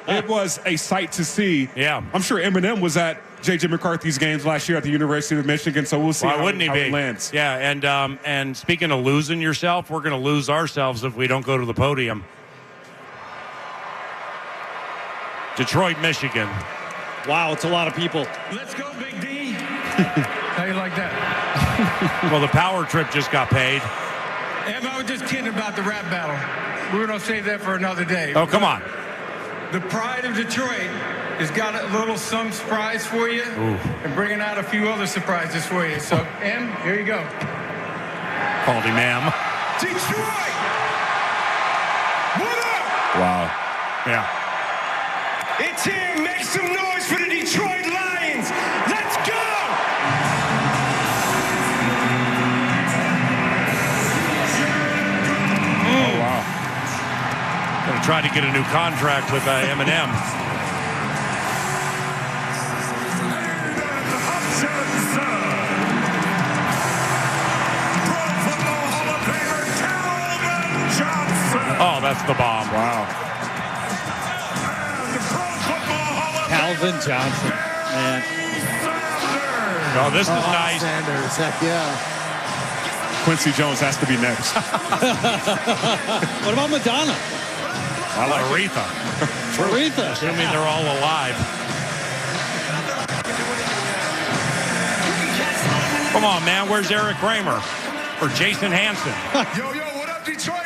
It was a sight to see. Yeah. I'm sure Eminem was at JJ McCarthy's games last year at the University of Michigan, so we'll see how it lands. Yeah, and speaking of losing yourself, we're going to lose ourselves if we don't go to the podium. Detroit, Michigan. Wow, it's a lot of people. Let's go, Big D. How you like that? Well, the power trip just got paid. I was just kidding about the rap battle. We're going to save that for another day. Oh, come on. The pride of Detroit has got a little some surprise for you, and bringing out a few other surprises for you. So, Em, here you go. Called him Em. Detroit! What up? Wow. Yeah. It's here. Make some noise for the Detroit Lions. Let's go! Oh, wow. Gonna try to get a new contract with Eminem. Oh, that's the bomb. Wow. Calvin Johnson, man. Oh, this is nice. Sanders, heck yeah. Quincy Jones has to be next. What about Madonna? I like Aretha. Aretha. Assuming they're all alive. Come on, man. Where's Eric Kramer? Or Jason Hansen? Yo, what up, Detroit?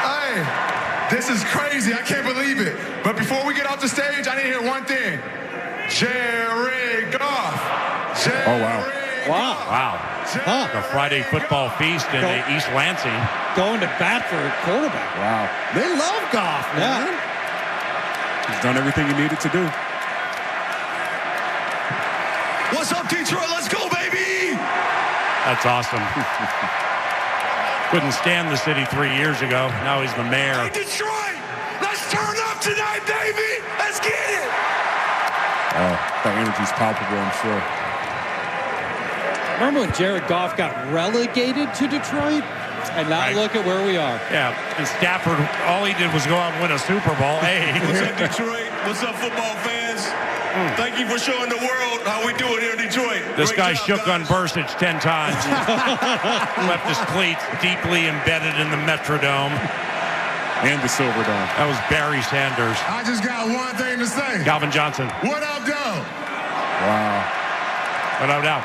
Hey, this is crazy. I can't believe it. But before we get off the stage, I need to hear one thing. Jared Goff. Oh, wow. Wow. The Friday football feast in East Lansing. Going to bat for a quarterback. Wow. They love Goff, man. He's done everything he needed to do. What's up, Detroit? Let's go, baby! That's awesome. Couldn't stand the city 3 years ago. Now he's the mayor. Hey, Detroit! Let's turn up tonight, baby! Let's get it! Oh, that energy's palpable, I'm sure. Remember when Jared Goff got relegated to Detroit? And now look at where we are. Yeah, and Stafford, all he did was go out and win a Super Bowl. Hey. What's up, Detroit? What's up, football fans? Thank you for showing the world how we do it here in Detroit. This guy Great job, shook on Bursage 10 times. Left his cleats deeply embedded in the Metrodome. And the Silverdome. That was Barry Sanders. I just got one thing to say. Calvin Johnson. What up, though? Wow. Without doubt.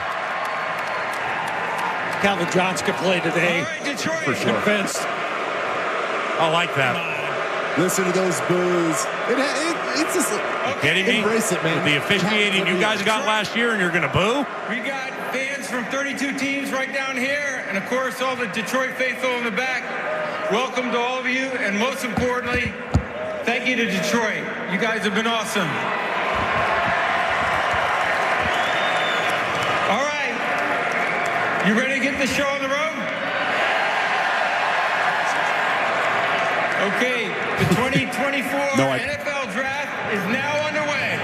Calvin Johnson could play today. All right, Detroit. For sure. Convinced. I like that. Listen to those boos. It's just Kidding me? embrace it, man. The officiating you guys got last year, and you're going to boo? We got fans from 32 teams right down here, and of course, all the Detroit faithful in the back. Welcome to all of you, and most importantly, thank you to Detroit. You guys have been awesome. All right. You ready to get the show on the road? Okay, the 2024 NFL Draft is now underway.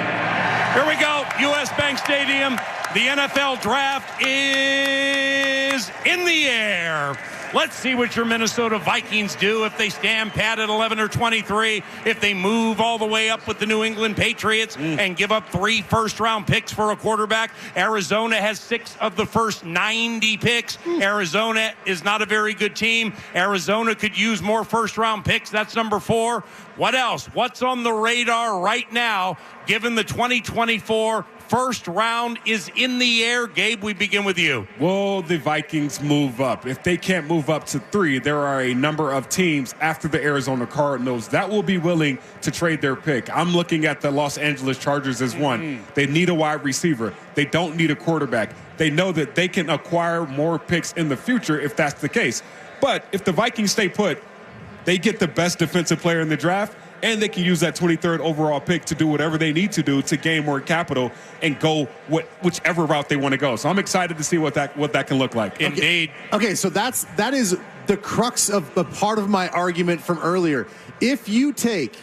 Here we go, U.S. Bank Stadium. The NFL Draft is in the air. Let's see what your Minnesota Vikings do if they stand pat at 11 or 23, if they move all the way up with the New England Patriots and give up 3 first-round picks for a quarterback. Arizona has 6 of the first 90 picks. Arizona is not a very good team. Arizona could use more first-round picks. That's number 4. What else? What's on the radar right now, given the 2024 first round is in the air? Gabe, we begin with you. Will the Vikings move up? If they can't move up to 3, there are a number of teams after the Arizona Cardinals that will be willing to trade their pick. I'm looking at the Los Angeles Chargers as one. They need a wide receiver. They don't need a quarterback. They know that they can acquire more picks in the future if that's the case. But if the Vikings stay put, they get the best defensive player in the draft, and they can use that 23rd overall pick to do whatever they need to do to gain more capital and go whichever route they want to go. So I'm excited to see what that can look like. Indeed. Okay, so that is the crux of the part of my argument from earlier. If you take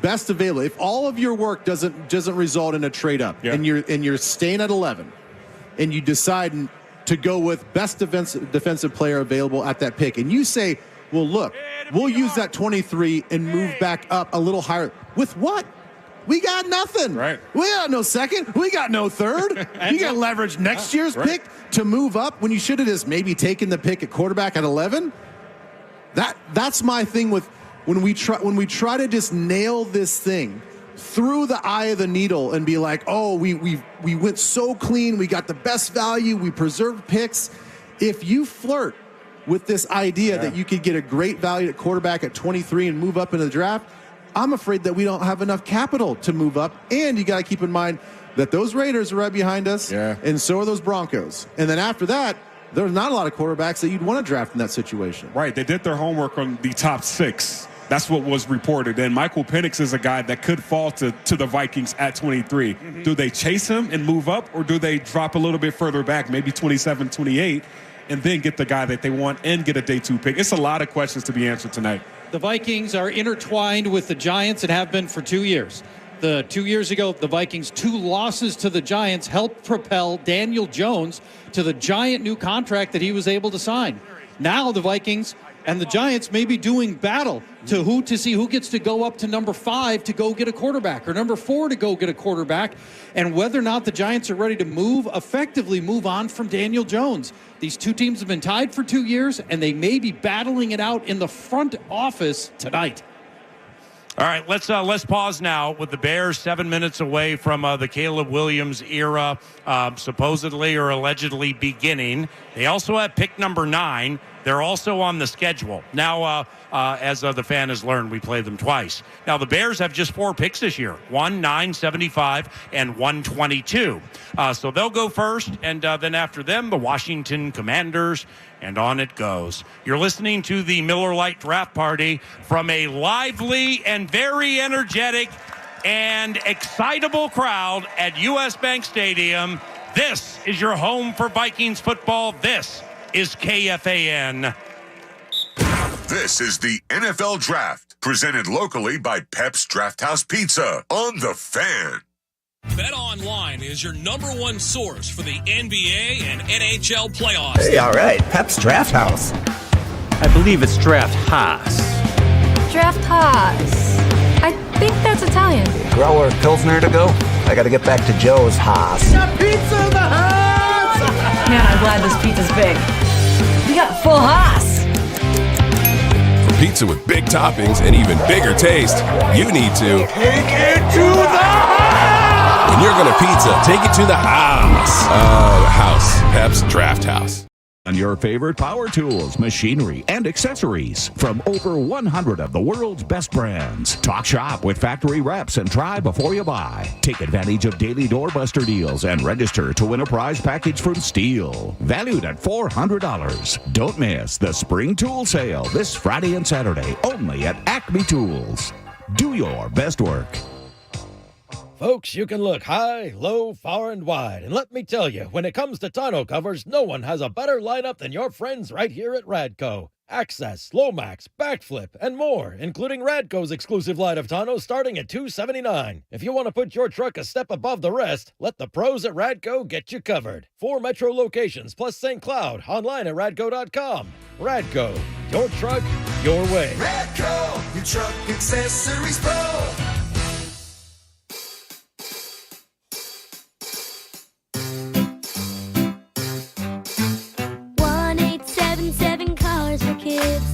best available, if all of your work doesn't result in a trade up, and you're staying at 11, and you decide to go with best defensive player available at that pick, and you say, well, look, we'll use that 23 and move back up a little higher. With what? We got nothing. Right. We got no second. We got no third. You got to leverage next year's pick to move up when you should have just maybe taken the pick at quarterback at 11. That's my thing with when we try to just nail this thing through the eye of the needle and be like, oh, we went so clean. We got the best value. We preserved picks. If you flirt with this idea that you could get a great value at quarterback at 23 and move up in the draft, I'm afraid that we don't have enough capital to move up. And you got to keep in mind that those Raiders are right behind us, and so are those Broncos. And then after that, there's not a lot of quarterbacks that you'd want to draft in that situation. Right. They did their homework on the top 6. That's what was reported. And Michael Penix is a guy that could fall to the Vikings at 23. Mm-hmm. Do they chase him and move up, or do they drop a little bit further back, maybe 27, 28, and then get the guy that they want and get a day 2 pick? It's a lot of questions to be answered tonight. The Vikings are intertwined with the Giants and have been for 2 years. 2 years ago, the Vikings' 2 losses to the Giants helped propel Daniel Jones to the giant new contract that he was able to sign. Now the Vikings and the Giants may be doing battle to see who gets to go up to number 5 to go get a quarterback, or number 4 to go get a quarterback, and whether or not the Giants are ready to effectively move on from Daniel Jones. These 2 teams have been tied for 2 years, and they may be battling it out in the front office tonight. All right, let's pause now with the Bears 7 minutes away from the Caleb Williams era, supposedly or allegedly beginning. They also have pick number 9. They're also on the schedule. Now, as the fan has learned, we play them twice. Now, the Bears have just 4 picks this year, 1, 9, 75, and 122. So they'll go first, and then after them, the Washington Commanders, and on it goes. You're listening to the Miller Lite Draft Party from a lively and very energetic and excitable crowd at U.S. Bank Stadium. This is your home for Vikings football. This is KFAN. This is the NFL Draft, presented locally by Pep's Drafthouse Pizza on The Fan. BetOnline is your #1 source for the NBA and NHL playoffs. Hey, all right, Pep's Drafthouse. I believe it's Drafthaus. Drafthaus. I think that's Italian. Grower Pilsner to go? I gotta get back to Joe's Haas. Got pizza in the house! Man, I'm glad this pizza's big. We got full Haas. For pizza with big toppings and even bigger taste, you need to take it to the house! When you're gonna pizza, take it to the house. House. Pep's Drafthouse. On your favorite power tools, machinery, and accessories from over 100 of the world's best brands. Talk shop with factory reps and try before you buy. Take advantage of daily doorbuster deals and register to win a prize package from Steel, valued at $400. Don't miss the spring tool sale this Friday and Saturday only at Acme Tools. Do your best work. Folks, you can look high, low, far, and wide. And let me tell you, when it comes to tonneau covers, no one has a better lineup than your friends right here at Radco. Access, Lomax, Backflip, and more, including Radco's exclusive line of tonneaus starting at $279. If you want to put your truck a step above the rest, let the pros at Radco get you covered. 4 metro locations plus St. Cloud, online at radco.com. Radco, your truck, your way. Radco, your truck accessories pro. 1877 Cars for Kids.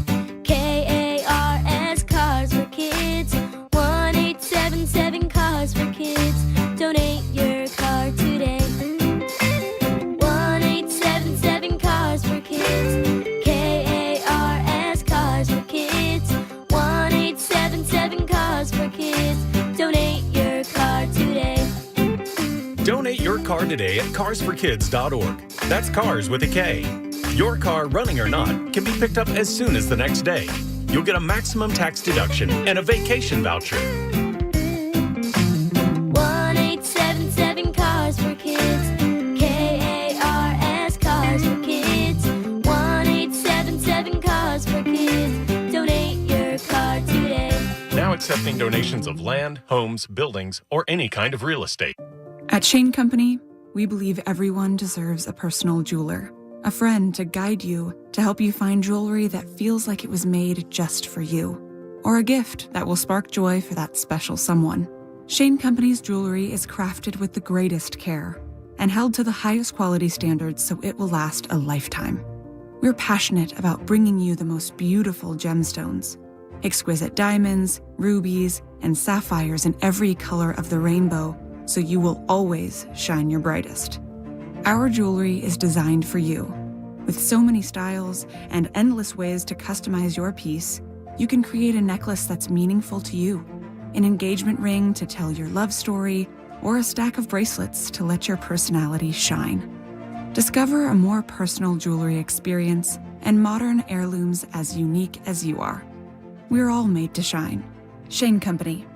KARS Cars for Kids. 1877 Cars for Kids. Donate your car today. 1877 Cars for Kids. KARS Cars for Kids. 1877 Cars for Kids. Donate your car today. Donate your car today at carsforkids.org. That's cars with a K. Your car, running or not, can be picked up as soon as the next day. You'll get a maximum tax deduction and a vacation voucher. 1877 Cars for Kids. KARS Cars for Kids. 1877 Cars for Kids. Donate your car today. Now accepting donations of land, homes, buildings, or any kind of real estate. At Shane Company, we believe everyone deserves a personal jeweler. A friend to guide you, to help you find jewelry that feels like it was made just for you. Or a gift that will spark joy for that special someone. Shane Company's jewelry is crafted with the greatest care and held to the highest quality standards so it will last a lifetime. We're passionate about bringing you the most beautiful gemstones. Exquisite diamonds, rubies, and sapphires in every color of the rainbow, so you will always shine your brightest. Our jewelry is designed for you. With so many styles and endless ways to customize your piece, you can create a necklace that's meaningful to you. an engagement ring to tell your love story, or a stack of bracelets to let your personality shine. Discover a more personal jewelry experience and modern heirlooms as unique as you are. We're all made to shine. Shane Company.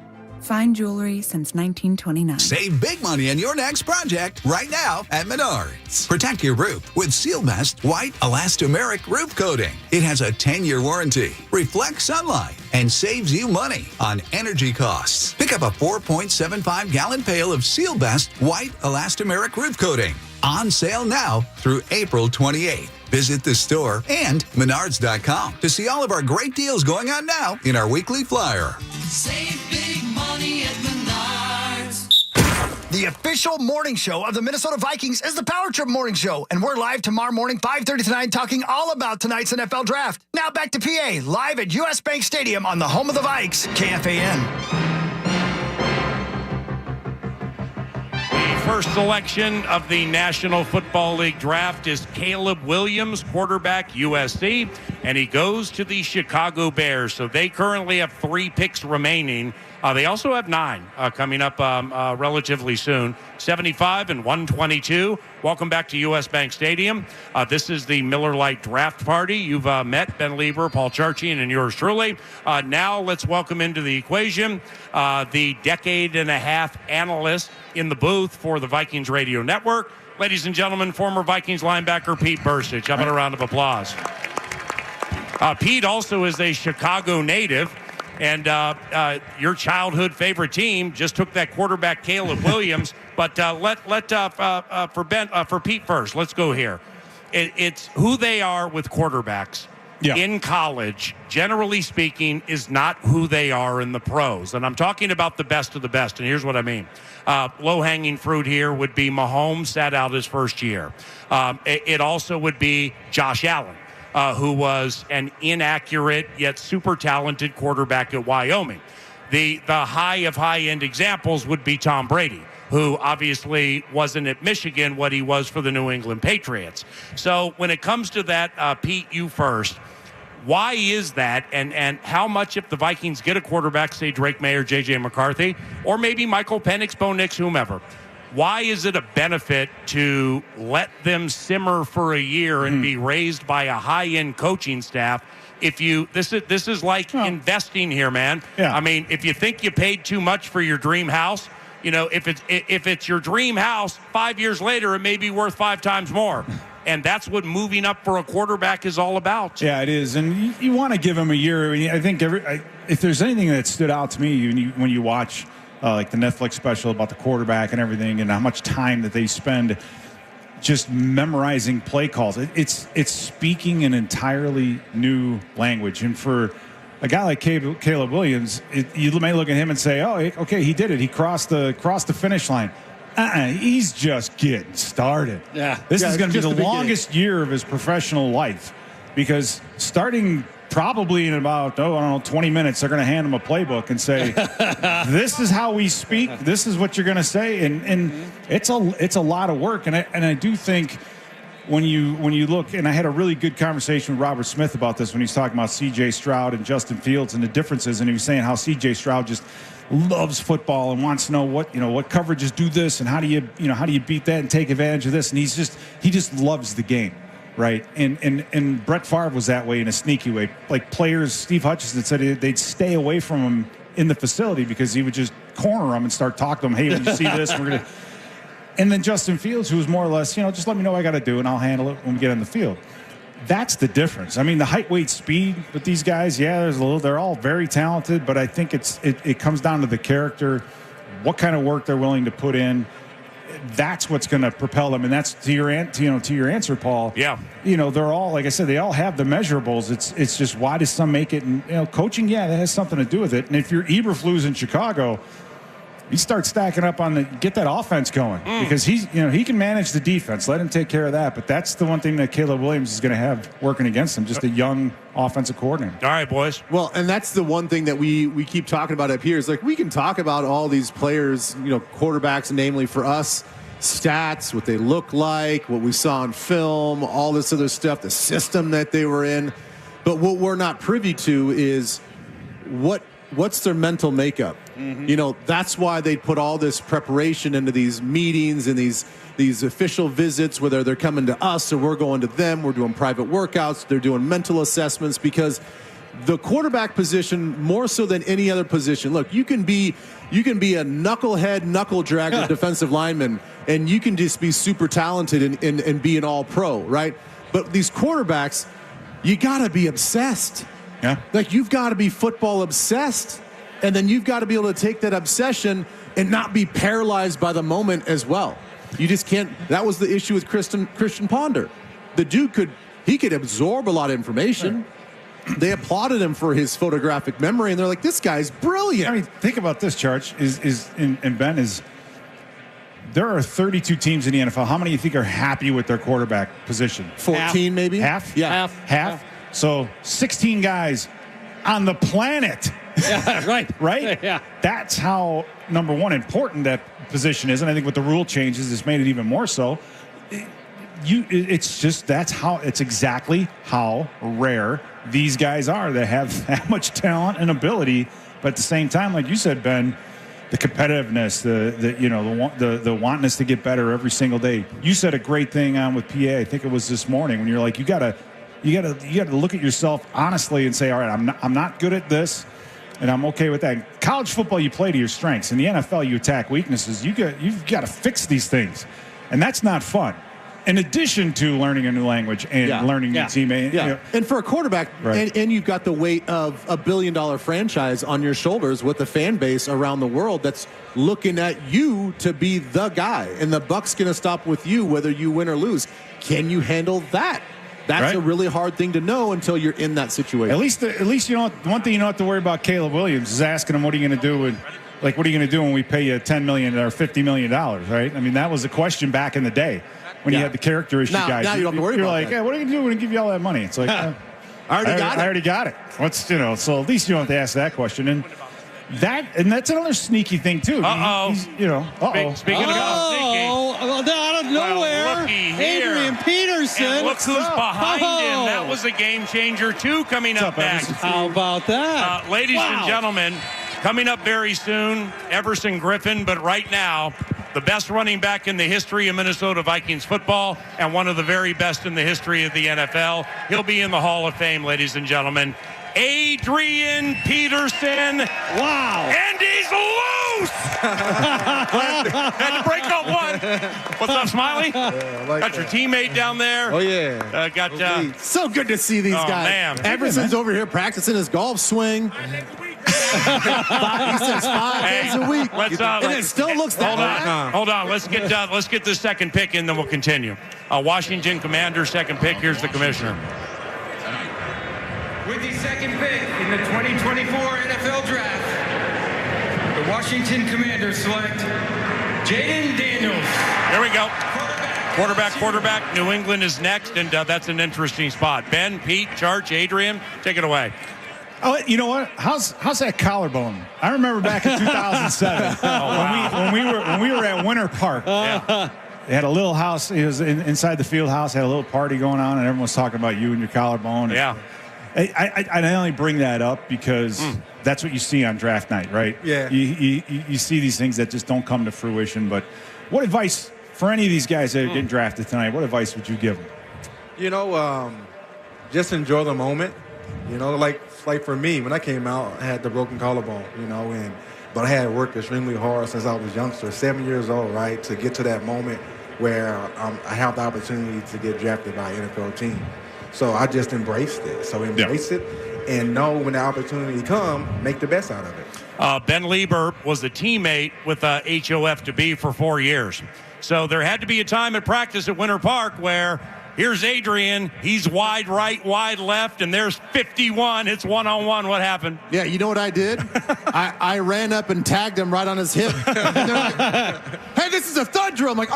Fine jewelry since 1929. Save big money on your next project right now at Menards. Protect your roof with Sealbest White Elastomeric Roof Coating. It has a 10-year warranty, reflects sunlight, and saves you money on energy costs. Pick up a 4.75-gallon pail of Sealbest White Elastomeric Roof Coating. On sale now through April 28th. Visit the store and Menards.com to see all of our great deals going on now in our weekly flyer. Save big money at Menards. The official morning show of the Minnesota Vikings is the Power Trip Morning Show, and we're live tomorrow morning, 5:30 to 9, talking all about tonight's NFL Draft. Now back to PA, live at US Bank Stadium on the home of the Vikes, KFAN. First selection of the National Football League draft is Caleb Williams, quarterback, USC, and he goes to the Chicago Bears. So they currently have 3 picks remaining. They also have 9 coming up relatively soon. 75 and 122. Welcome back to US Bank Stadium. This is the Miller Lite Draft Party. You've met Ben Lieber, Paul Charchian, and yours truly. Now let's welcome into the equation the decade-and-a-half analyst in the booth for the Vikings Radio Network. Ladies and gentlemen, former Vikings linebacker Pete Burstich. How about a round of applause? Pete also is a Chicago native. And your childhood favorite team just took that quarterback Caleb Williams. But for Pete first, let's go here. It's who they are with quarterbacks in college, generally speaking, is not who they are in the pros. And I'm talking about the best of the best. And here's what I mean. Low-hanging fruit here would be Mahomes sat out his first year. It also would be Josh Allen. Who was an inaccurate yet super talented quarterback at Wyoming. The high of high-end examples would be Tom Brady, who obviously wasn't at Michigan what he was for the New England Patriots. So when it comes to that, Pete, you first, why is that, and how much if the Vikings get a quarterback, say Drake Maye or JJ McCarthy, or maybe Michael Penix, Bo Nix, whomever, why is it a benefit to let them simmer for a year and be raised by a high-end coaching staff? If you this is like investing here, man. Yeah. I mean, if you think you paid too much for your dream house, you know, if it's your dream house, 5 years later it may be worth 5 times more. And that's what moving up for a quarterback is all about. Yeah, it is. And you want to give him a year. I mean, I think if there's anything that stood out to me when you watch like the Netflix special about the quarterback and everything, and how much time that they spend just memorizing play calls. It's speaking an entirely new language. And for a guy like Caleb Williams, you may look at him and say, "Oh, okay, he did it. He crossed the finish line." He's just getting started. Yeah, this is going to be the longest year of his professional life, because starting probably in about 20 minutes, they're going to hand him a playbook and say, "This is how we speak. This is what you're going to say." And it's a lot of work. And I do think when you look, and I had a really good conversation with Robert Smith about this when he's talking about C.J. Stroud and Justin Fields and the differences, and he was saying how C.J. Stroud just loves football and wants to know what coverages do this and how do you beat that and take advantage of this, and he just loves the game. Right, and Brett Favre was that way in a sneaky way. Like players, Steve Hutchinson said they'd stay away from him in the facility because he would just corner them and start talking to them. Hey, when you see this, we're gonna. And then Justin Fields, who was more or less, just let me know what I got to do and I'll handle it when we get on the field. That's the difference. I mean, the height, weight, speed with these guys, they're all very talented, but I think it comes down to the character, what kind of work they're willing to put in. That's what's going to propel them, and that's to your answer, Paul. Yeah, they're all, like I said, they all have the measurables. It's just why does some make it? And coaching, that has something to do with it. And if you're Eberflus in Chicago, you start stacking up get that offense going because he can manage the defense. Let him take care of that. But that's the one thing that Caleb Williams is going to have working against him, just a young offensive coordinator. All right, boys. Well, and that's the one thing that we keep talking about up here is like we can talk about all these players, quarterbacks, namely for us, stats, what they look like, what we saw on film, all this other stuff, the system that they were in. But what we're not privy to is what's their mental makeup. You know, that's why they put all this preparation into these meetings and these official visits, whether they're coming to us or we're going to them. We're doing private workouts. They're doing mental assessments, because the quarterback position, more so than any other position, look, you can be a knucklehead, knuckle-dragger defensive lineman, and you can just be super talented and be an all-pro, right? But these quarterbacks, you got to be obsessed. Yeah. Like, you've got to be football obsessed, and then you've got to be able to take that obsession and not be paralyzed by the moment as well. You just can't. That was the issue with Christian Ponder. The dude could absorb a lot of information. Right. They applauded him for his photographic memory, and they're like, this guy's brilliant. I mean, think about this, Charge, and Ben, is there are 32 teams in the NFL. How many do you think are happy with their quarterback position? 14, maybe? Half? Yeah. Half? So 16 guys on the planet. Yeah, right. Right? Yeah. That's how, number one, important that position is. And I think with the rule changes, it's made it even more so. It's exactly how rare these guys are that have that much talent and ability. But at the same time, like you said, Ben, the competitiveness, the wantness to get better every single day. You said a great thing on with PA. I think it was this morning, when you're like, you gotta look at yourself honestly and say, all right, I'm not good at this, and I'm okay with that. College football, you play to your strengths. In the NFL, you attack weaknesses. You've got to fix these things, and that's not fun. In addition to learning a new language and learning new teammates. Yeah. And for a quarterback, right. and you've got the weight of a billion-dollar franchise on your shoulders with a fan base around the world that's looking at you to be the guy. And the buck's going to stop with you whether you win or lose. Can you handle that? That's a really hard thing to know until you're in that situation. At least you know, one thing you don't have to worry about Caleb Williams is asking him, what are you going to do what are you going to do when we pay you $10 million or $50 million, right? I mean, that was the question back in the day when you had the character issue guys. Now you don't have to worry about that. You're like, hey, what are you going to do when I give you all that money? It's like, I already got it. So at least you don't have to ask that question. And that's another sneaky thing too. Speaking of sneaky, out of nowhere, Adrian Peterson. And look who's behind him. That was a game changer too. Coming up next. How about that, ladies and gentlemen? Coming up very soon, Everson Griffen. But right now, the best running back in the history of Minnesota Vikings football, and one of the very best in the history of the NFL. He'll be in the Hall of Fame, ladies and gentlemen. Adrian Peterson. Wow. And he's loose. Had to break up one. What's up, Smiley? Got your teammate down there. Oh, yeah. So good to see these guys. Man. Everson's over here practicing his golf swing. He says 5 days a week. And it still looks that bad. Hold on. Let's get the second pick in, then we'll continue. Washington Commanders second pick. Here's the commissioner. With the second pick in the 2024 NFL Draft, the Washington Commanders select Jaden Daniels. There we go. Quarterback. New England is next, and that's an interesting spot. Ben, Pete, Charge, Adrian, take it away. Oh, you know what? How's that collarbone? I remember back in 2007 when we were at Winter Park. They had a little house. It was inside the field house. Had a little party going on, and everyone was talking about you and your collarbone. Yeah. I only bring that up because that's what you see on draft night, right? Yeah. You see these things that just don't come to fruition. But what advice for any of these guys that are getting drafted tonight? What advice would you give them? You know, just enjoy the moment. You know, like for me, when I came out, I had the broken collarbone. You know, but I had worked extremely hard since I was youngster, 7 years old, right, to get to that moment where I have the opportunity to get drafted by an NFL team. So I just embraced it. So embrace it and know when the opportunity comes, make the best out of it. Ben Lieber was a teammate with HOF to be for 4 years. So there had to be a time at practice at Winter Park where here's Adrian. He's wide right, wide left, and there's 51. It's one-on-one. What happened? Yeah, you know what I did? I ran up and tagged him right on his hip. And they're like, hey, this is a thud drill. I'm like,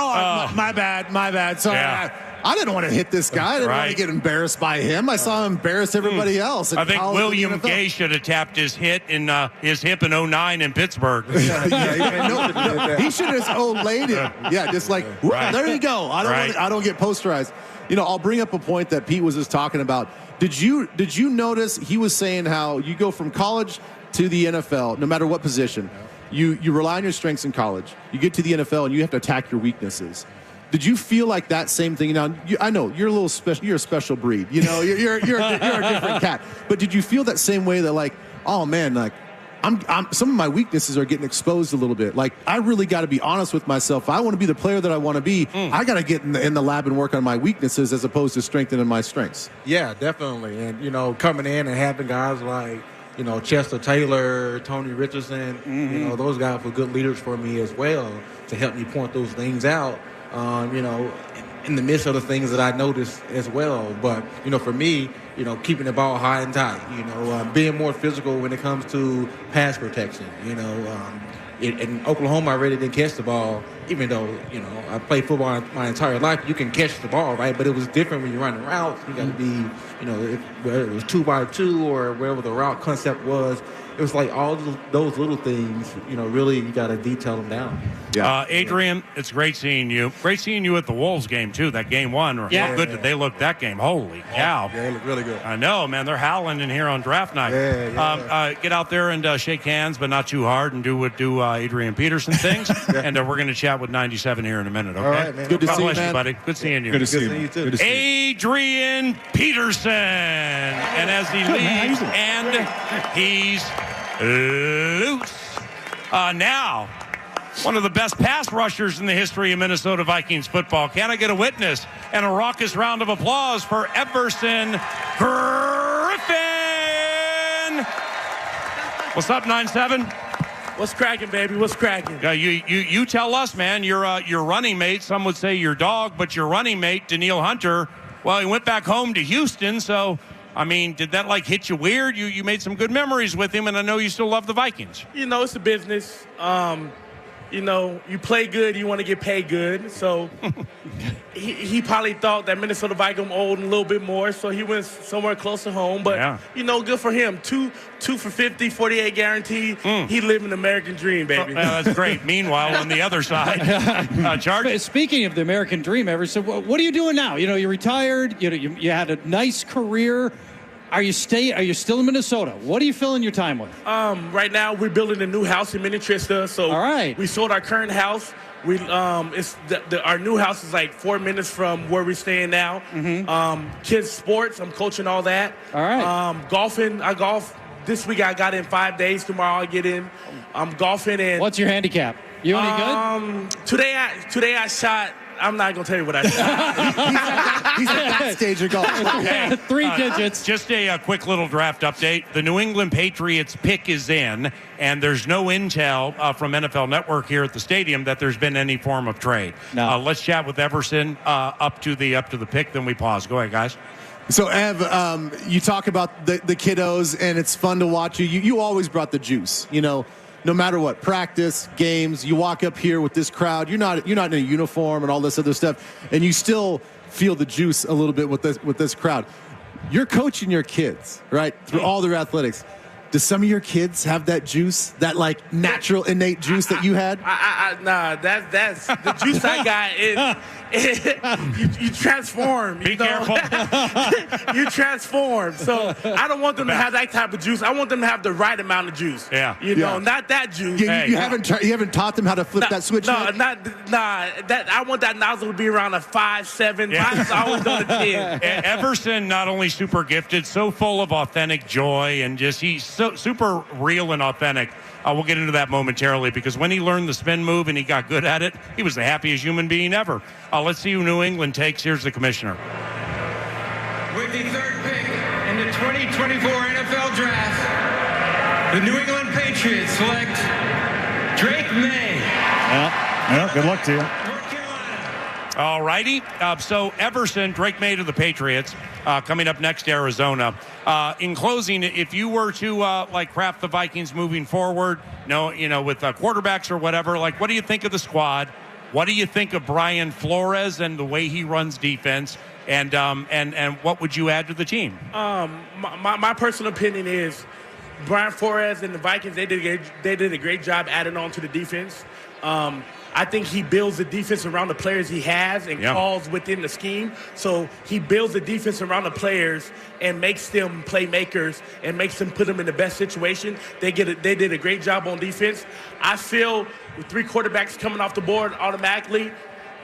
my bad. Sorry. Yeah. I didn't want to hit this guy. I didn't want to get embarrassed by him. I saw him embarrass everybody else. I think William Gay should have tapped his hip in 09 in Pittsburgh. He should have laid it. Yeah, just like, there you go. I don't get posterized. You know, I'll bring up a point that Pete was just talking about. Did you notice he was saying how you go from college to the NFL, no matter what position, You rely on your strengths in college. You get to the NFL, and you have to attack your weaknesses. Did you feel like that same thing? Now, I know you're a little special. You're a special breed. You know, you're a different cat. But did you feel that same way that, like, oh man, like, some of my weaknesses are getting exposed a little bit. Like, I really got to be honest with myself. If I want to be the player that I want to be, I got to get in the lab and work on my weaknesses as opposed to strengthening my strengths. Yeah, definitely. And, you know, coming in and having guys like, you know, Chester Taylor, Tony Richardson, you know, those guys were good leaders for me as well to help me point those things out, you know, in the midst of the things that I noticed as well. But, you know, for me, you know, keeping the ball high and tight, you know, being more physical when it comes to pass protection, you know. In Oklahoma, I really didn't catch the ball, even though, you know, I played football my entire life. You can catch the ball, right? But it was different when you're running routes. You got to be, you know, whether it was 2x2 or whatever the route concept was. It was like all those little things, you know, really you got to detail them down. Yeah. Adrian, it's great seeing you. Great seeing you at the Wolves game, too, that game one. Yeah. How good did they look that game? Holy cow. Yeah, they look really good. I know, man. They're howling in here on draft night. Get out there and shake hands, but not too hard, and do Adrian Peterson things. And we're going to chat with 97 here in a minute, okay? All right, man. Good to God see you, bless man. you, buddy. Good seeing you. Good to see you too. Good to see you. Adrian Peterson. And as he leaves, and he's loose. Now, one of the best pass rushers in the history of Minnesota Vikings football. Can I get a witness and a raucous round of applause for Everson Griffen? What's up, 9-7? What's cracking, baby? What's cracking? You tell us, man. Your running mate, some would say your dog, but your running mate, Danielle Hunter, well, he went back home to Houston, so I mean, did that like hit you weird? You made some good memories with him, and I know you still love the Vikings. You know, it's a business. You know, you play good, you want to get paid good. So he probably thought that Minnesota Vikings owed him a little bit more, so he went somewhere close to home. But, you know, good for him. Two for 50, 48 guaranteed. He living the American dream, baby. That's great. Meanwhile, on the other side, Charge. Speaking of the American dream, Everson, what are you doing now? You know, you're retired. You had a nice career. Are you still in Minnesota? What are you filling your time with? Right now, we're building a new house in Minnetrista. So all right. We sold our current house. We our new house is like 4 minutes from where we're staying now. Kids sports, I'm coaching all that. All right. Golfing, I golf. This week I got in 5 days. Tomorrow I get in. I'm golfing and. What's your handicap? You any good? Today I shot. I'm not going to tell you what I shot. He's at that stage of golf. Okay. 3 digits. Just a quick little draft update. The New England Patriots pick is in, and there's no intel from NFL Network here at the stadium that there's been any form of trade. No. Let's chat with Everson up to the pick, then we pause. Go ahead, guys. So, Ev, you talk about the kiddos, and it's fun to watch you. You always brought the juice, you know. No matter what, practice, games, you walk up here with this crowd. You're not in a uniform and all this other stuff, and you still feel the juice a little bit with this crowd. You're coaching your kids, right, through all their athletics. Do some of your kids have that juice, that like natural innate juice that you had? Nah, that's the juice I got. You transform. Be careful. You transform. So I don't want them to have that type of juice. I want them to have the right amount of juice. Yeah. You know, not that juice. You haven't taught them how to flip that switch yet? That I want that nozzle to be around a 5, 7. Mine's always on a 10. Everson, not only super gifted, so full of authentic joy, and just he's so super real and authentic. We'll get into that momentarily, because when he learned the spin move and he got good at it, he was the happiest human being ever. Let's see who New England takes. Here's the commissioner. With the 3rd pick in the 2024 NFL Draft, the New England Patriots select Drake Maye. Yeah, good luck to you. All righty. So Everson, Drake Maye to the Patriots, coming up next, Arizona. In closing, if you were to craft the Vikings moving forward, with quarterbacks or whatever, like, what do you think of the squad? What do you think of Brian Flores and the way he runs defense? And what would you add to the team? My personal opinion is Brian Flores and the Vikings, they did a great job adding on to the defense. I think he builds the defense around the players he has and calls within the scheme. So he builds the defense around the players and makes them playmakers and makes them put them in the best situation. They did a great job on defense. I feel with 3 quarterbacks coming off the board automatically,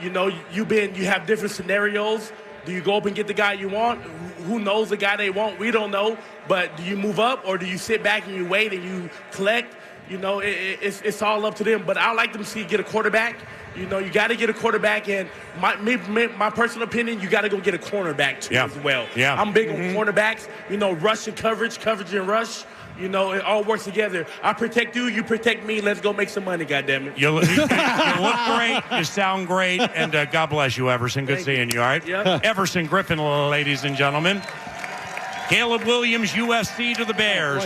you have different scenarios. Do you go up and get the guy you want? Who knows the guy they want? We don't know. But do you move up or do you sit back and you wait and you collect? It's all up to them. But I like them to get a quarterback. You got to get a quarterback. And my personal opinion, you got to go get a cornerback too as well. Yeah. I'm big on cornerbacks. Rush and coverage and rush. It all works together. I protect you, you protect me. Let's go make some money, goddammit. You look great, you sound great, and God bless you, Everson. Good seeing you, all right? Yep. Everson Griffen, ladies and gentlemen. Caleb Williams, USC to the Bears.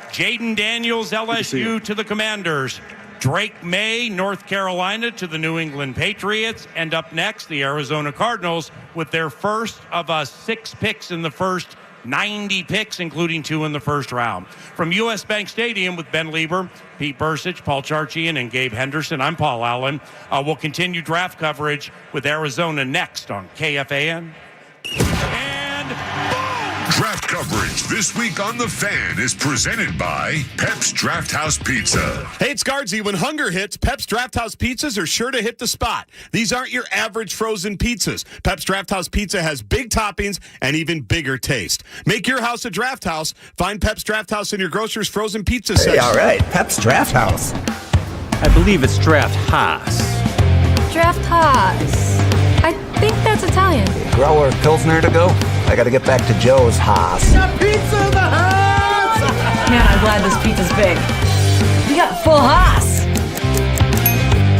Jaden Daniels, LSU to the Commanders. Drake Maye, North Carolina to the New England Patriots. And up next, the Arizona Cardinals with their first of 6 picks in the first 90 picks, including 2 in the first round. From U.S. Bank Stadium with Ben Lieber, Pete Bursich, Paul Charchian, and Gabe Henderson, I'm Paul Allen. We'll continue draft coverage with Arizona next on KFAN. Draft coverage this week on The Fan is presented by Pep's Drafthouse Pizza. Hey, it's Guardsy. When hunger hits, Pep's Drafthouse pizzas are sure to hit the spot. These aren't your average frozen pizzas. Pep's Drafthouse Pizza has big toppings and even bigger taste. Make your house a Drafthouse. Find Pep's Drafthouse in your grocer's frozen pizza section. Hey, all right. Pep's Drafthouse. I believe it's Drafthaus. Drafthaus. I think that's Italian. Grower Pilsner to go. I gotta get back to Joe's Haas. Got pizza in the house! Man, I'm glad this pizza's big. We got full Haas.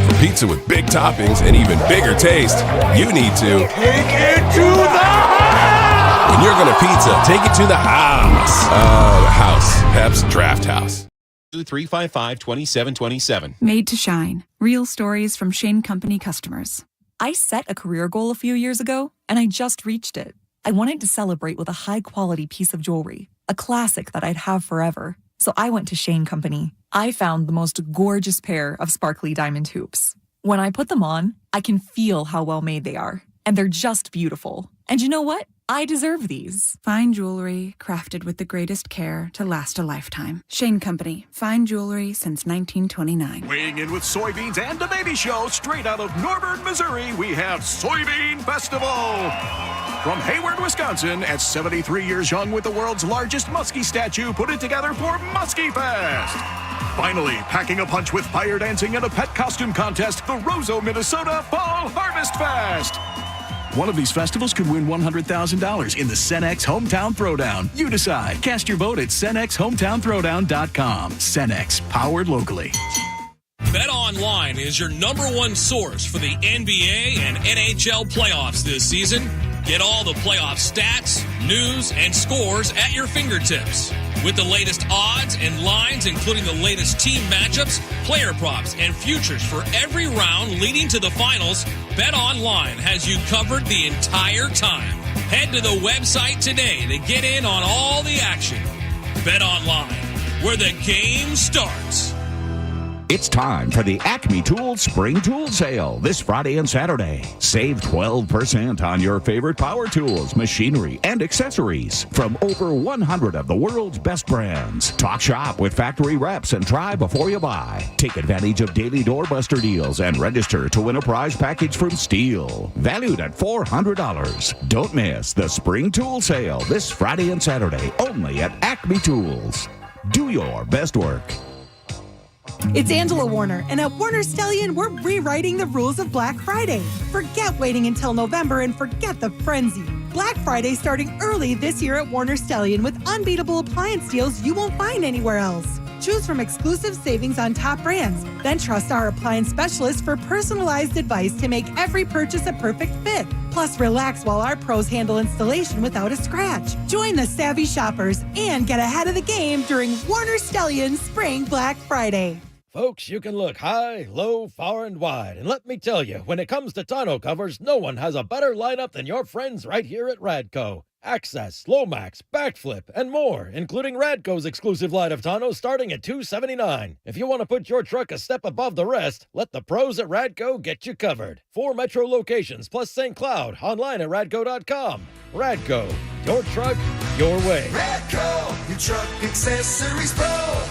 For pizza with big toppings and even bigger taste, you need to take it to the house! When you're gonna pizza, take it to the house. The house. Pep's Drafthouse. 355-2727. Made to shine. Real stories from Shane Company customers. I set a career goal a few years ago, and I just reached it. I wanted to celebrate with a high-quality piece of jewelry, a classic that I'd have forever. So I went to Shane Company. I found the most gorgeous pair of sparkly diamond hoops. When I put them on, I can feel how well made they are. And they're just beautiful. And you know what? I deserve these. Fine jewelry crafted with the greatest care to last a lifetime. Shane Company. Fine jewelry since 1929. Weighing in with soybeans and a baby show straight out of Northern Missouri, we have Soybean Festival. From Hayward, Wisconsin, at 73 years young with the world's largest muskie statue, put it together for Muskie Fest. Finally, packing a punch with fire dancing and a pet costume contest, the Roseau, Minnesota Fall Harvest Fest. One of these festivals could win $100,000 in the Cenex Hometown Throwdown. You decide. Cast your vote at CenexHometownThrowdown.com. Cenex, powered locally. BetOnline is your #1 source for the NBA and NHL playoffs this season. Get all the playoff stats, news, and scores at your fingertips. With the latest odds and lines, including the latest team matchups, player props, and futures for every round leading to the finals, BetOnline has you covered the entire time. Head to the website today to get in on all the action. BetOnline, where the game starts. It's time for the Acme Tools Spring Tool Sale this Friday and Saturday. Save 12% on your favorite power tools, machinery, and accessories from over 100 of the world's best brands. Talk shop with factory reps and try before you buy. Take advantage of daily doorbuster deals and register to win a prize package from Steel, valued at $400. Don't miss the Spring Tool Sale this Friday and Saturday only at Acme Tools. Do your best work. It's Angela Warner, and at Warner Stellian, we're rewriting the rules of Black Friday. Forget waiting until November and forget the frenzy. Black Friday starting early this year at Warner Stellian with unbeatable appliance deals you won't find anywhere else. Choose from exclusive savings on top brands. Then trust our appliance specialist for personalized advice to make every purchase a perfect fit. Plus, relax while our pros handle installation without a scratch. Join the savvy shoppers and get ahead of the game during Warner Stellian's Spring Black Friday. Folks, you can look high, low, far, and wide. And let me tell you, when it comes to tonneau covers, no one has a better lineup than your friends right here at Radco. access, Lomax, backflip, and more, including Radco's exclusive line of tonneaus starting at $279. If you want to put your truck a step above the rest, let the pros at Radco get you covered. 4 metro locations plus St. Cloud, online at radco.com. Radco, your truck, your way. Radco, your truck accessories pro.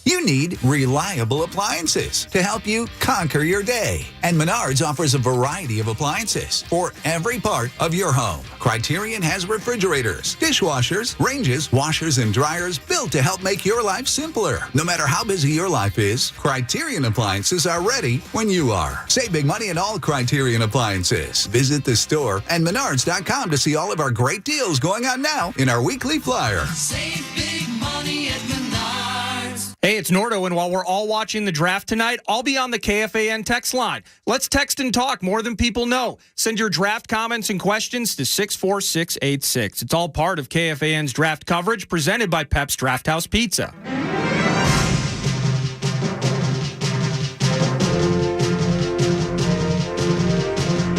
You need reliable appliances to help you conquer your day. And Menards offers a variety of appliances for every part of your home. Criterion has refrigerators, dishwashers, ranges, washers, and dryers built to help make your life simpler. No matter how busy your life is, Criterion appliances are ready when you are. Save big money on all Criterion appliances. Visit the store and Menards.com to see all of our great deals going on now in our weekly flyer. Save big money at Menards. Hey, it's Nordo, and while we're all watching the draft tonight, I'll be on the KFAN text line. Let's text and talk more than people know. Send your draft comments and questions to 64686. It's all part of KFAN's draft coverage presented by Pep's Drafthouse Pizza.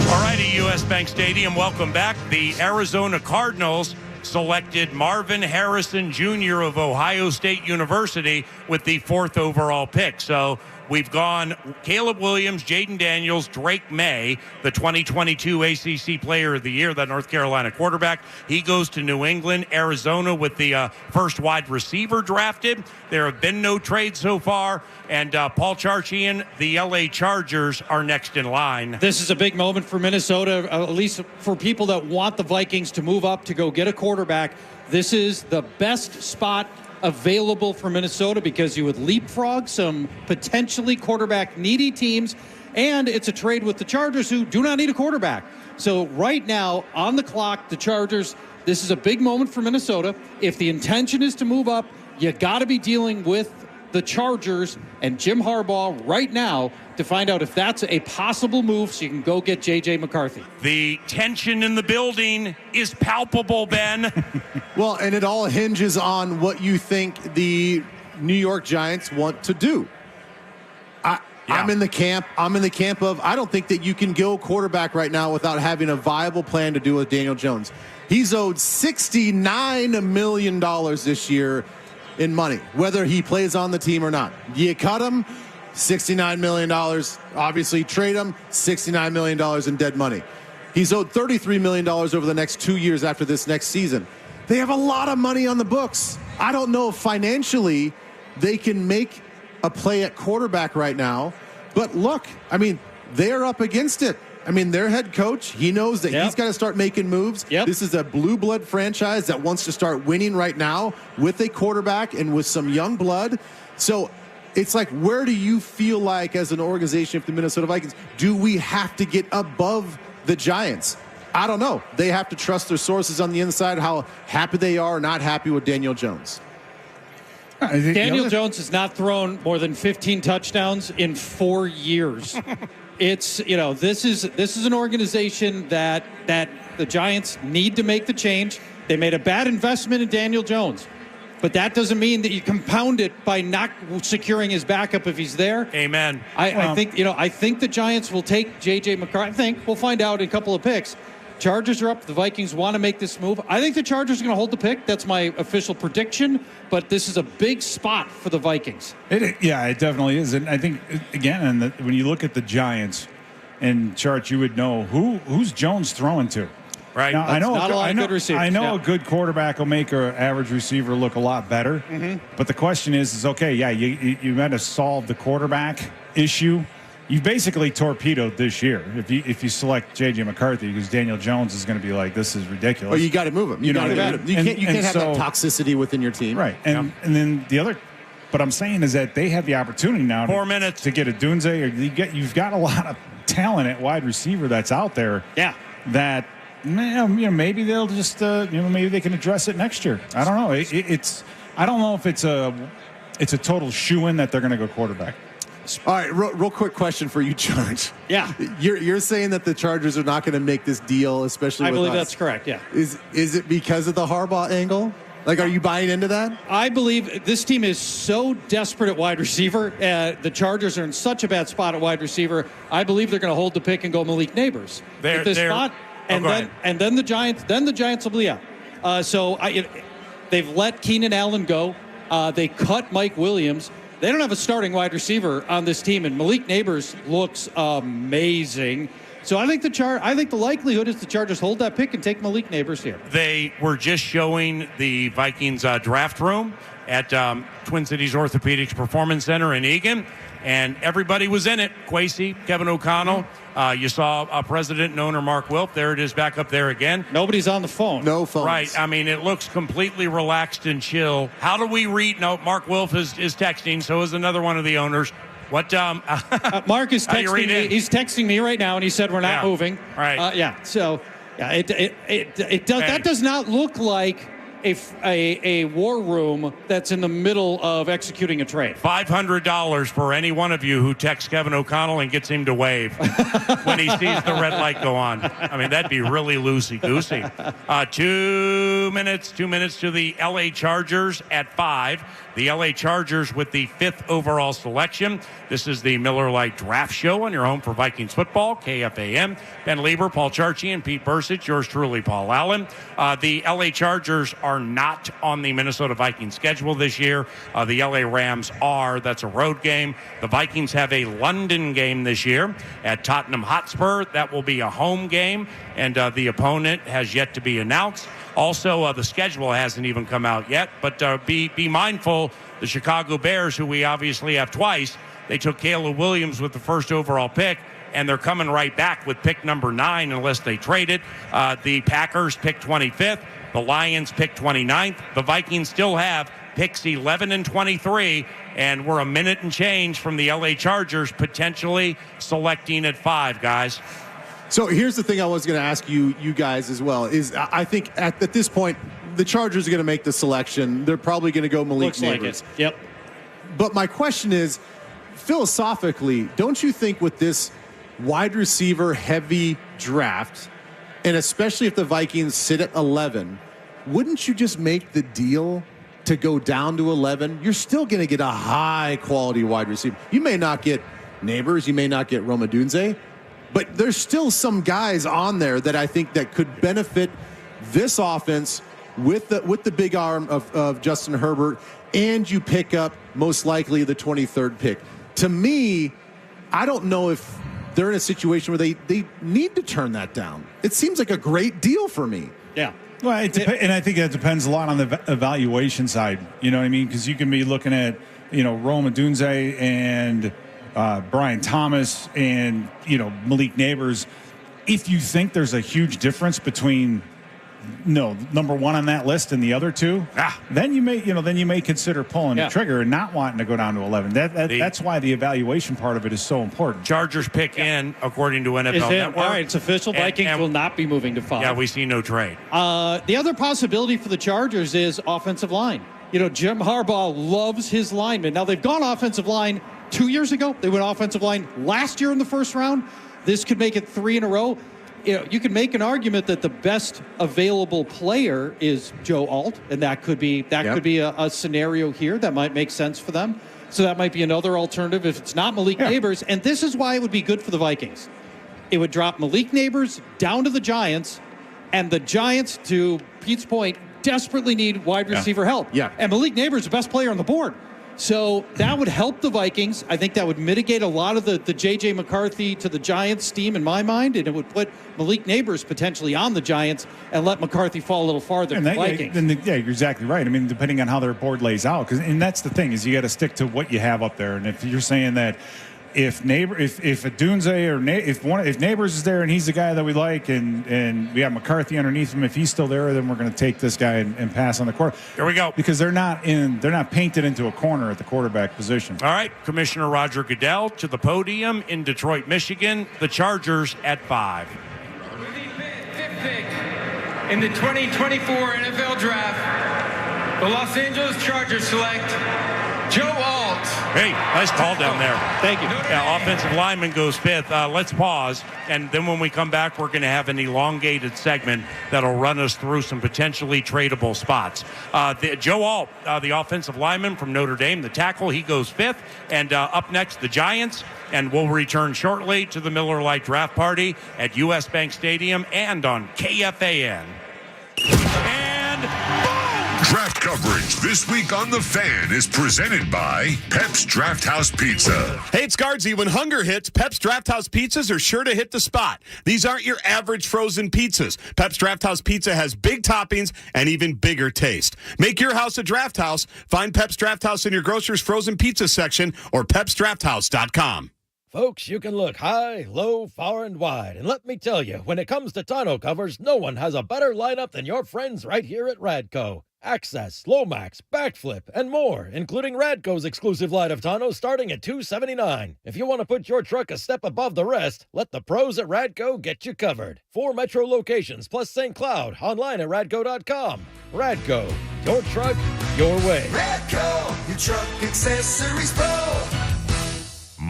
All righty, U.S. Bank Stadium, welcome back. The Arizona Cardinals selected Marvin Harrison Jr. of Ohio State University with the 4th overall pick. So we've gone Caleb Williams, Jaden Daniels, Drake Maye, the 2022 ACC Player of the Year, that North Carolina quarterback. He goes to New England. Arizona with the first wide receiver drafted. There have been no trades so far. And Paul Charchian, the LA Chargers, are next in line. This is a big moment for Minnesota, at least for people that want the Vikings to move up to go get a quarterback. This is the best spot available for Minnesota because you would leapfrog some potentially quarterback-needy teams, and it's a trade with the Chargers who do not need a quarterback. So right now, on the clock, the Chargers, this is a big moment for Minnesota. If the intention is to move up, you got to be dealing with the Chargers and Jim Harbaugh right now to find out if that's a possible move so you can go get JJ McCarthy. The tension in the building is palpable, Ben. Well, and it all hinges on what you think the New York Giants want to do. I'm in the camp of I don't think that you can go quarterback right now without having a viable plan to do with Daniel Jones. He's owed $69 million this year in money, whether he plays on the team or not. You cut him, $69 million. Obviously, trade him, $69 million in dead money. He's owed $33 million over the next 2 years after this next season. They have a lot of money on the books. I don't know if financially they can make a play at quarterback right now. But look, I mean, they're up against it. I mean, their head coach, he knows that he's got to start making moves. This is a blue blood franchise that wants to start winning right now with a quarterback and with some young blood. So it's like, where do you feel like as an organization, if the Minnesota Vikings, do we have to get above the Giants? I don't know. They have to trust their sources on the inside, how happy they are or not happy with Daniel Jones. Daniel Jones has not thrown more than 15 touchdowns in 4 years. It's, this is an organization that the Giants need to make the change. They made a bad investment in Daniel Jones, but that doesn't mean that you compound it by not securing his backup if he's there. Amen. I think the Giants will take JJ McCarthy. We'll find out in a couple of picks. Chargers are up. The Vikings want to make this move. I think the Chargers are going to hold the pick. That's my official prediction. But this is a big spot for the Vikings. It definitely is. And I think, again, when you look at the Giants and Chart, you would know who's Jones throwing to. Right. Now, I know a good quarterback will make an average receiver look a lot better. Mm-hmm. But the question is okay, you had to solve the quarterback issue. You basically torpedoed this year if you select JJ McCarthy, because Daniel Jones is going to be like, this is ridiculous. Well, you got to move him. You can't have that toxicity within your team. Right. And then the other, what I'm saying is that they have the opportunity now 4 minutes to get a Dunze, or you've got a lot of talent at wide receiver that's out there. Yeah. That maybe they'll just maybe they can address it next year. I don't know. I don't know if it's a total shoo-in that they're going to go quarterback. All right, real quick question for you, George. Yeah. You're saying that the Chargers are not going to make this deal, especially with us. I believe that's correct, yeah. Is it because of the Harbaugh angle? Like, are you buying into that? I believe this team is so desperate at wide receiver. The Chargers are in such a bad spot at wide receiver. I believe they're going to hold the pick and go Malik Neighbors. And then the Giants will be out. They've let Keenan Allen go. They cut Mike Williams. They don't have a starting wide receiver on this team, and Malik Neighbors looks amazing. So I think the likelihood is the Chargers hold that pick and take Malik Neighbors here. They were just showing the Vikings draft room at Twin Cities Orthopedics Performance Center in Eagan, and everybody was in it. Kwesi, Kevin O'Connell. You saw President and owner Mark Wilf. There it is, back up there again. Nobody's on the phone. No phones. Right. I mean, it looks completely relaxed and chill. How do we read? No, Mark Wilf is texting. So is another one of the owners. What? Mark is texting me. He's texting me right now, and he said we're not moving. Right. So, it does. That does not look like a war room that's in the middle of executing a trade. $500 for any one of you who texts Kevin O'Connell and gets him to wave when he sees the red light go on. I mean, that'd be really loosey-goosey. 2 minutes to the L.A. Chargers at 5. The L.A. Chargers with the 5th overall selection. This is the Miller Lite Draft Show on your home for Vikings football, KFAN. Ben Lieber, Paul Charchi, and Pete Bursich. Yours truly, Paul Allen. The L.A. Chargers are not on the Minnesota Vikings schedule this year. The L.A. Rams are. That's a road game. The Vikings have a London game this year at Tottenham Hotspur. That will be a home game, and the opponent has yet to be announced. Also, the schedule hasn't even come out yet, but be mindful, the Chicago Bears, who we obviously have twice, they took Caleb Williams with the 1st overall pick, and they're coming right back with pick number 9 unless they trade it. The Packers pick 25th. The Lions pick 29th. The Vikings still have picks 11 and 23, and we're a minute and change from the L.A. Chargers potentially selecting at 5, guys. So here's the thing I was going to ask you guys as well, is I think at this point, the Chargers are going to make the selection. They're probably going to go Malik Neighbors. Like it. Yep. But my question is, philosophically, don't you think with this wide receiver heavy draft, and especially if the Vikings sit at 11, wouldn't you just make the deal to go down to 11? You're still going to get a high quality wide receiver. You may not get Neighbors, you may not get Rome Odunze, but there's still some guys on there that I think that could benefit this offense with the big arm of Justin Herbert, and you pick up most likely the 23rd pick. To me, I don't know if they're in a situation where they need to turn that down. It seems like a great deal for me. Yeah. Well, and I think that depends a lot on the evaluation side. You know what I mean? Because you can be looking at, Rome Odunze and Brian Thomas and, Malik Neighbors. If you think there's a huge difference between number 1 on that list and the other two, then you may consider pulling the trigger and not wanting to go down to 11. That's why the evaluation part of it is so important. Chargers pick in, according to NFL Network. All right, it's official. Vikings will not be moving to 5. Yeah, we see no trade. The other possibility for the Chargers is offensive line. Jim Harbaugh loves his linemen. Now, they've gone offensive line 2 years ago. They went offensive line last year in the first round. This could make it 3 in a row. You can make an argument that the best available player is Joe Alt, and that could be a scenario here that might make sense for them. So that might be another alternative if it's not Malik Neighbors. And this is why it would be good for the Vikings. It would drop Malik Neighbors down to the Giants, and the Giants, to Pete's point, desperately need wide receiver help. Yeah. And Malik Neighbors is the best player on the board. So that would help the Vikings. I think that would mitigate a lot of the JJ McCarthy to the Giants steam in my mind, and it would put Malik Neighbors potentially on the Giants and let McCarthy fall a little farther than the Vikings. You're exactly right. I mean, depending on how their board lays out, and that's the thing, is you got to stick to what you have up there. And if you're saying that if Odunze or if Neighbors is there and he's the guy that we like, and we have McCarthy underneath him, if he's still there, then we're going to take this guy and pass on the quarter. Here we go. Because they're not painted into a corner at the quarterback position. All right, Commissioner Roger Goodell to the podium in Detroit, Michigan. The Chargers at 5. With the fifth pick in the 2024 NFL Draft, the Los Angeles Chargers select Joe Alt, Hey, nice call down there. Thank you. Yeah, offensive lineman goes 5th. Let's pause, and then when we come back, we're going to have an elongated segment that'll run us through some potentially tradable spots. Joe Alt, the offensive lineman from Notre Dame, the tackle, he goes 5th. And up next, the Giants. And we'll return shortly to the Miller Lite Draft Party at U.S. Bank Stadium and on KFAN. And Draft coverage this week on The Fan is presented by Pep's Drafthouse Pizza. Hey, it's Guardsy. When hunger hits, Pep's Drafthouse pizzas are sure to hit the spot. These aren't your average frozen pizzas. Pep's Drafthouse Pizza has big toppings and even bigger taste. Make your house a Drafthouse. Find Pep's Drafthouse in your grocer's frozen pizza section or pepsdrafthouse.com. Folks, you can look high, low, far, and wide. And let me tell you, when it comes to tonneau covers, no one has a better lineup than your friends right here at Radco. Access, Lomax, Backflip, and more, including Radco's exclusive line of tonneaus starting at $279. If you want to put your truck a step above the rest, let the pros at Radco get you covered. 4 metro locations plus St. Cloud, online at radco.com. Radco, your truck, your way. Radco, your truck accessories pro.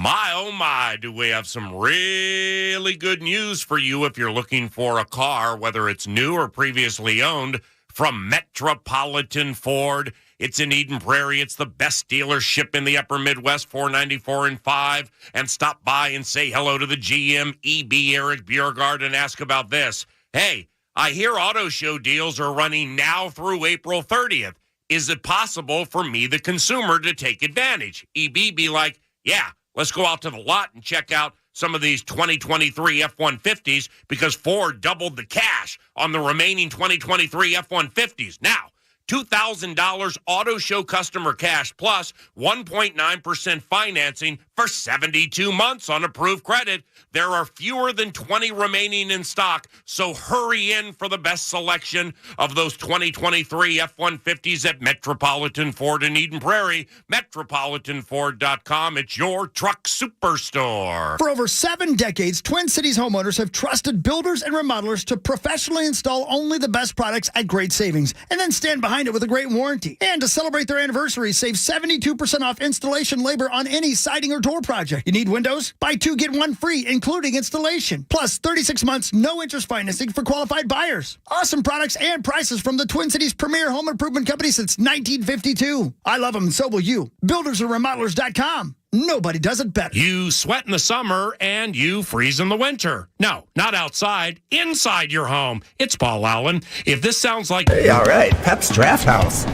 my, oh my, do we have some really good news for you if you're looking for a car, whether it's new or previously owned, from Metropolitan Ford. It's in Eden Prairie. It's the best dealership in the upper Midwest, 494 and 5. And stop by and say hello to the GM, EB Eric Bjergard, and ask about this. Hey, I hear auto show deals are running now through April 30th. Is it possible for me, the consumer, to take advantage? EB be like, yeah, let's go out to the lot and check out some of these 2023 F-150s because Ford doubled the cash on the remaining 2023 F-150s. Now, $2,000 auto show customer cash plus 1.9% financing for 72 months on approved credit. There are fewer than 20 remaining in stock, so hurry in for the best selection of those 2023 F-150s at Metropolitan Ford in Eden Prairie. MetropolitanFord.com. It's your truck superstore. For over 7 decades, Twin Cities homeowners have trusted builders and remodelers to professionally install only the best products at great savings, and then stand behind it with a great warranty. And to celebrate their anniversary, save 72% off installation labor on any siding or door project. You need windows? Buy 2, get 1 free, including installation. Plus 36 months, no interest financing for qualified buyers. Awesome products and prices from the Twin Cities premier home improvement company since 1952. I love them, and so will you. Buildersandremodelers.com. Nobody does it better. You sweat in the summer and you freeze in the winter. No, not outside, inside your home. It's Paul Allen. If this sounds like... Hey, all right. Pep's Drafthouse.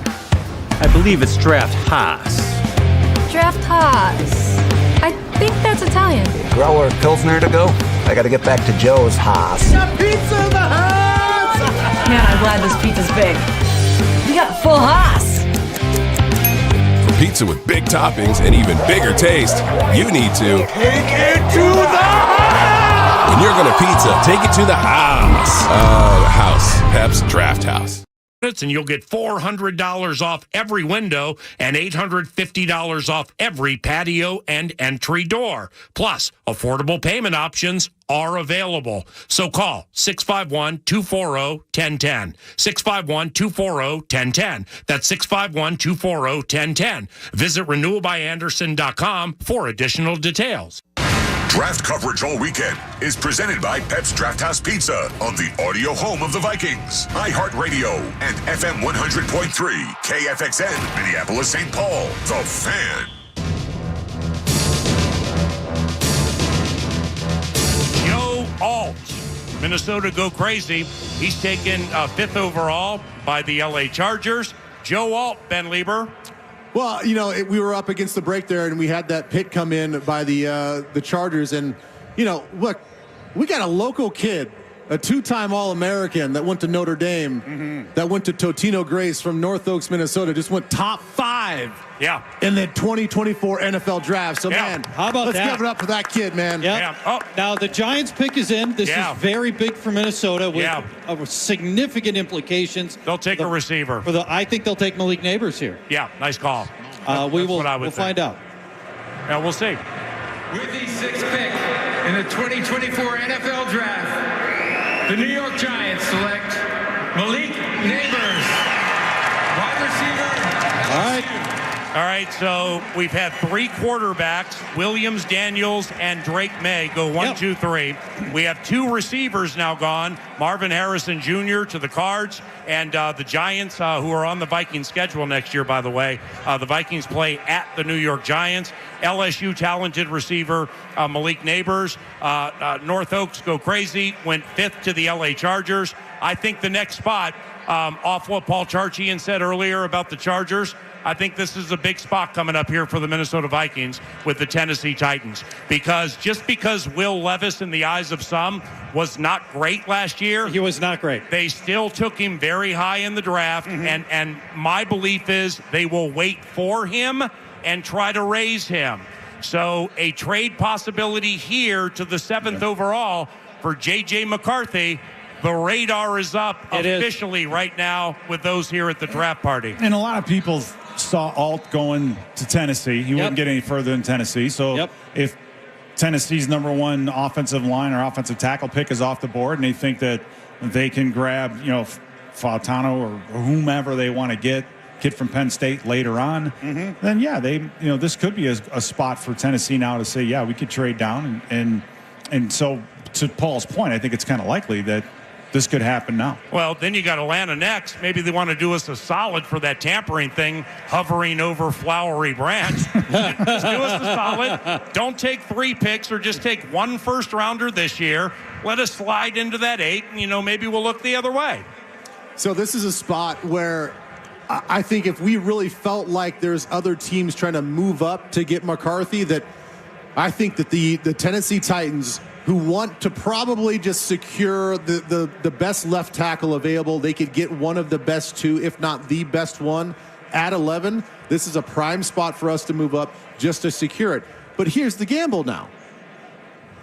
I believe it's Drafthaus. Drafthaus. I think that's Italian. Growler Pilsner to go? I gotta get back to Joe's Haas. Got pizza in the house! Man, I'm glad this pizza's big. We got full Haas. Pizza with big toppings and even bigger taste, you need to Take it to the house! When you're gonna pizza, take it to the house. Pep's Drafthouse. And you'll get $400 off every window and $850 off every patio and entry door. Plus, affordable payment options are available. So call 651-240-1010. 651-240-1010. That's 651-240-1010. Visit renewalbyanderson.com for additional details. Draft coverage all weekend is presented by Pep's Drafthouse Pizza on the audio home of the Vikings, iHeartRadio, and FM 100.3, KFXN, Minneapolis, St. Paul, The Fan. Joe Alt, Minnesota go crazy. He's taken 5th overall by the LA Chargers. Joe Alt, Ben Lieber. Well, you know, we were up against the break there, and we had that pick come in by the Chargers. And, you know, look, we got a local kid, a 2-time All-American that went to Notre Dame, that went to Totino Grace from North Oaks, Minnesota, just went top 5 in the 2024 NFL draft. So, man, how about let's that? give it up for that kid, man. Now, the Giants pick is in. This is very big for Minnesota with significant implications. They'll take a receiver. I think they'll take Malik Neighbors here. Yeah, nice call. We'll find out. Yeah, we'll see. With the 6th pick in the 2024 NFL Draft, the New York Giants select Malik Neighbors, wide receiver. All right. All right, so we've had 3 quarterbacks, Williams, Daniels, and Drake Maye, go 1, 2, 3. We have 2 receivers now gone, Marvin Harrison Jr. to the Cards, and the Giants, who are on the Vikings schedule next year, by the way. The Vikings play at the New York Giants. LSU talented receiver Malik Neighbors. North Oaks go crazy, went 5th to the LA Chargers. I think the next spot, off what Paul Charchian said earlier about the Chargers, I think this is a big spot coming up here for the Minnesota Vikings with the Tennessee Titans. Because just because Will Levis, in the eyes of some, was not great last year. He was not great. They still took him very high in the draft. And my belief is they will wait for him and try to raise him. So a trade possibility here to the 7th overall for JJ McCarthy. The radar is up officially right now with those here at the draft party. And a lot of people saw Alt going to Tennessee. He wouldn't get any further than Tennessee. So if Tennessee's number 1 offensive line or offensive tackle pick is off the board and they think that they can grab, Fautano or whomever they want to get, kid from Penn State later on, then this could be a spot for Tennessee now to say, we could trade down. And so to Paul's point, I think it's kind of likely that this could happen now. Well, then you got Atlanta next. Maybe they want to do us a solid for that tampering thing, hovering over Flowery Branch. Just do us a solid. Don't take 3 picks or just take 1 first-rounder this year. Let us slide into that 8, and, maybe we'll look the other way. So this is a spot where I think if we really felt like there's other teams trying to move up to get McCarthy, that I think that the Tennessee Titans, who want to probably just secure the best left tackle available, they could get one of the best 2, if not the best one, at 11. This is a prime spot for us to move up just to secure it. But here's the gamble now.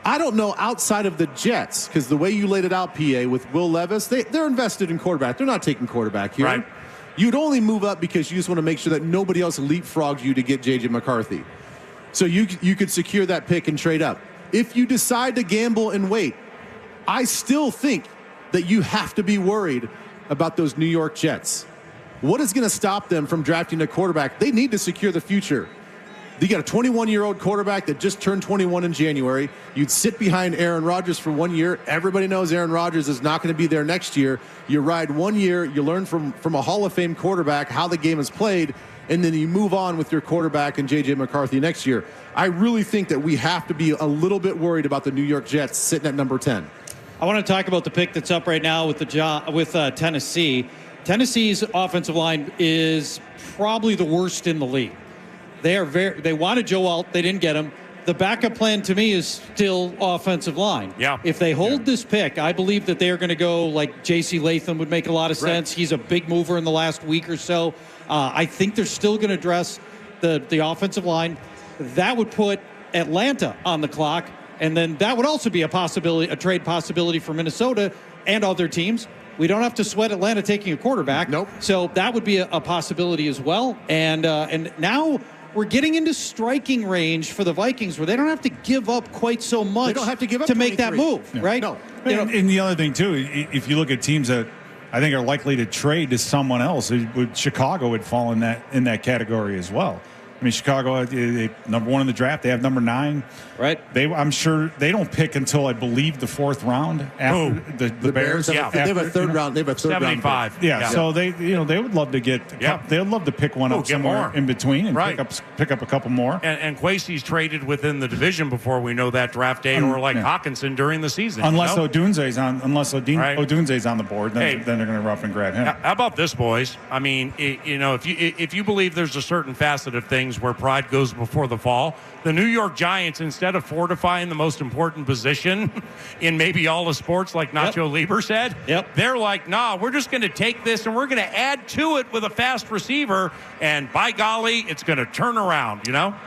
I don't know outside of the Jets, because the way you laid it out, PA, with Will Levis, they're invested in quarterback. They're not taking quarterback here. Right. You'd only move up because you just want to make sure that nobody else leapfrogs you to get JJ McCarthy. So you could secure that pick and trade up. If you decide to gamble and wait, I still think that you have to be worried about those New York Jets. What is going to stop them from drafting a quarterback? They need to secure the future. You got a 21-year-old quarterback that just turned 21 in January. You'd sit behind Aaron Rodgers for 1 year. Everybody knows Aaron Rodgers is not going to be there next year. You ride 1 year. You learn from a Hall of Fame quarterback how the game is played, and then you move on with your quarterback and JJ McCarthy next year. I really think that we have to be a little bit worried about the New York Jets sitting at number 10. I want to talk about the pick that's up right now with Tennessee. Tennessee's offensive line is probably the worst in the league. They wanted Joe Alt. They didn't get him. The backup plan to me is still offensive line. Yeah. If they hold this pick, I believe that they are going to go like J.C. Latham would make a lot of sense. He's a big mover in the last week or so. I think they're still going to address the offensive line. That would put Atlanta on the clock, and then that would also be a trade possibility for Minnesota and other teams. We don't have to sweat Atlanta taking a quarterback. Nope. So that would be a possibility as well. And now we're getting into striking range for the Vikings where they don't have to give up quite so much. They don't have to give up to make that move, right? No. And the other thing, too, if you look at teams that I think are likely to trade to someone else, Chicago would fall in that category as well. I mean, Chicago, they number 1 in the draft. They have number 9. Right. I'm sure they don't pick until I believe the 4th round after the Bears. They have a third round. They have a third 75. round. Yeah. So they would love to get. They would love to pick one up somewhere in between and pick up a couple more. And Kwesi's traded within the division before we know that draft day, or like Hawkinson during the season. Unless Odunze's on the board, then they're going to rough and grab him. How about this, boys? I mean, if you believe there's a certain facet of things where pride goes before the fall, the New York Giants, instead of fortifying the most important position in maybe all of sports, like Nacho Lieber said, they're like, nah, we're just going to take this and we're going to add to it with a fast receiver, and by golly, it's going to turn around,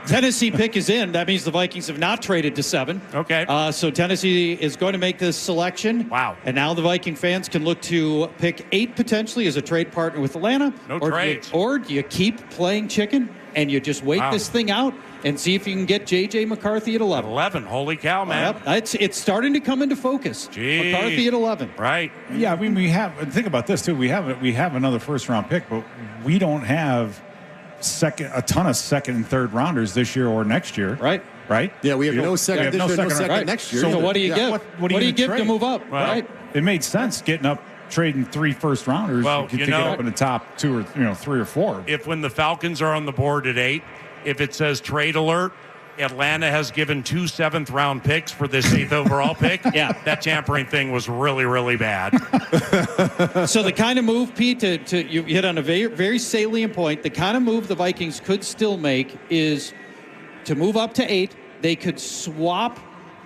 Tennessee pick is in. That means the Vikings have not traded to 7. Okay. So Tennessee is going to make this selection. Wow. And now the Viking fans can look to pick 8 potentially as a trade partner with Atlanta. No trades. Or do you keep playing chicken and you just wait this thing out and see if you can get JJ McCarthy at 11. 11, holy cow, man! It's starting to come into focus. Jeez. McCarthy at 11, right? Yeah, I mean, we have. Think about this too. We have another first round pick, but we don't have a ton of second and third rounders this year or next year. Right. Yeah, we have no second this year, no second next year. So what do you give? What do you give trade? to move up? Well, right. It made sense getting up, trading 3 first rounders to get up in the top 2 or 3 or 4. If when the Falcons are on the board at 8, if it says trade alert, Atlanta has given 2 7th-round picks for this 8th overall pick. Yeah, that tampering thing was really, really bad. So the kind of move, Pete, you hit on a very, very salient point. The kind of move the Vikings could still make is to move up to 8. They could swap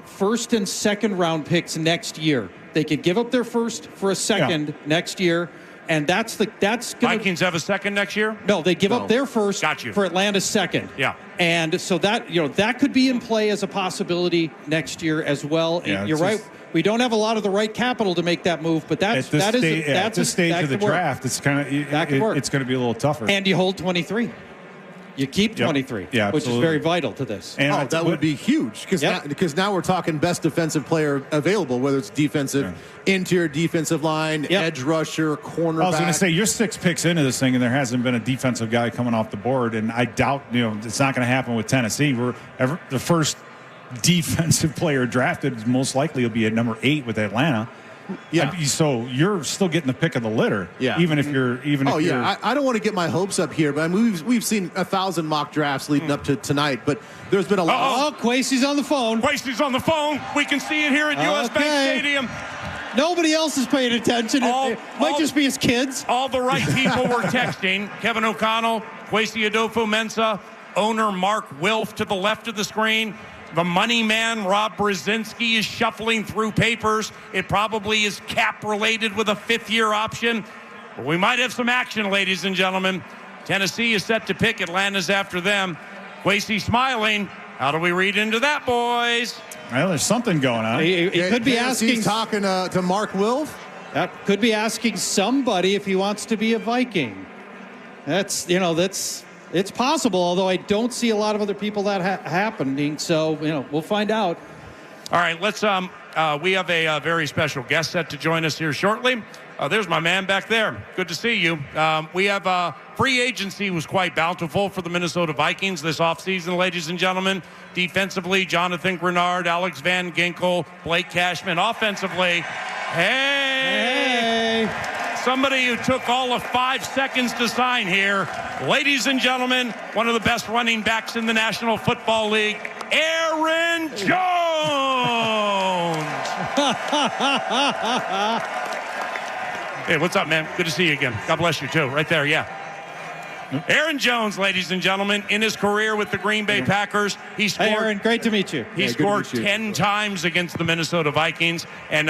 first and second round picks next year. They could give up their first for a second next year. And that's Vikings have a second next year? No, they give up their first for Atlanta's second. Yeah. And so that could be in play as a possibility next year as well. Yeah, you're right. We don't have a lot of the right capital to make that move, but at this stage of the draft, it's kind of it's going to be a little tougher. And you hold 23. You keep 23, which is very vital to this. And that would be huge because now we're talking best defensive player available, whether it's defensive, interior defensive line, edge rusher, cornerback. I was going to say, you're 6 picks into this thing, and there hasn't been a defensive guy coming off the board, and I doubt it's not going to happen with Tennessee. The first defensive player drafted most likely will be at number 8 with Atlanta. Yeah. So you're still getting the pick of the litter. Yeah. Even if you're. I don't want to get my hopes up here, but I mean, we've seen 1,000 mock drafts leading up to tonight, but there's been a lot. Oh, Kwesi's on the phone. Kwesi's on the phone. We can see it here at US Bank Stadium. Nobody else is paying attention. It might just be his kids. All the right people were texting. Kevin O'Connell, Kwesi Adofo-Mensah, owner Mark Wilf to the left of the screen. The money man, Rob Brzezinski, is shuffling through papers. It probably is cap-related with a 5th-year option. But we might have some action, ladies and gentlemen. Tennessee is set to pick. Atlanta's after them. Kwesi smiling. How do we read into that, boys? Well, there's something going on. He could be asking. Talking to Mark Wilf. That could be asking somebody if he wants to be a Viking. It's possible, although I don't see a lot of other people that happening. So, we'll find out. All right, let's. We have a very special guest set to join us here shortly. There's my man back there. Good to see you. We have free agency was quite bountiful for the Minnesota Vikings this offseason, ladies and gentlemen. Defensively, Jonathan Grenard, Alex Van Ginkel, Blake Cashman. Offensively, hey. Somebody who took all of 5 seconds to sign here. Ladies and gentlemen, one of the best running backs in the National Football League, Aaron Jones. Hey, what's up, man? Good to see you again. God bless you, too. Right there, yeah. Aaron Jones, ladies and gentlemen, in his career with the Green Bay Packers, he scored. Hey, Aaron, great to meet you. He scored 10 times against the Minnesota Vikings. And,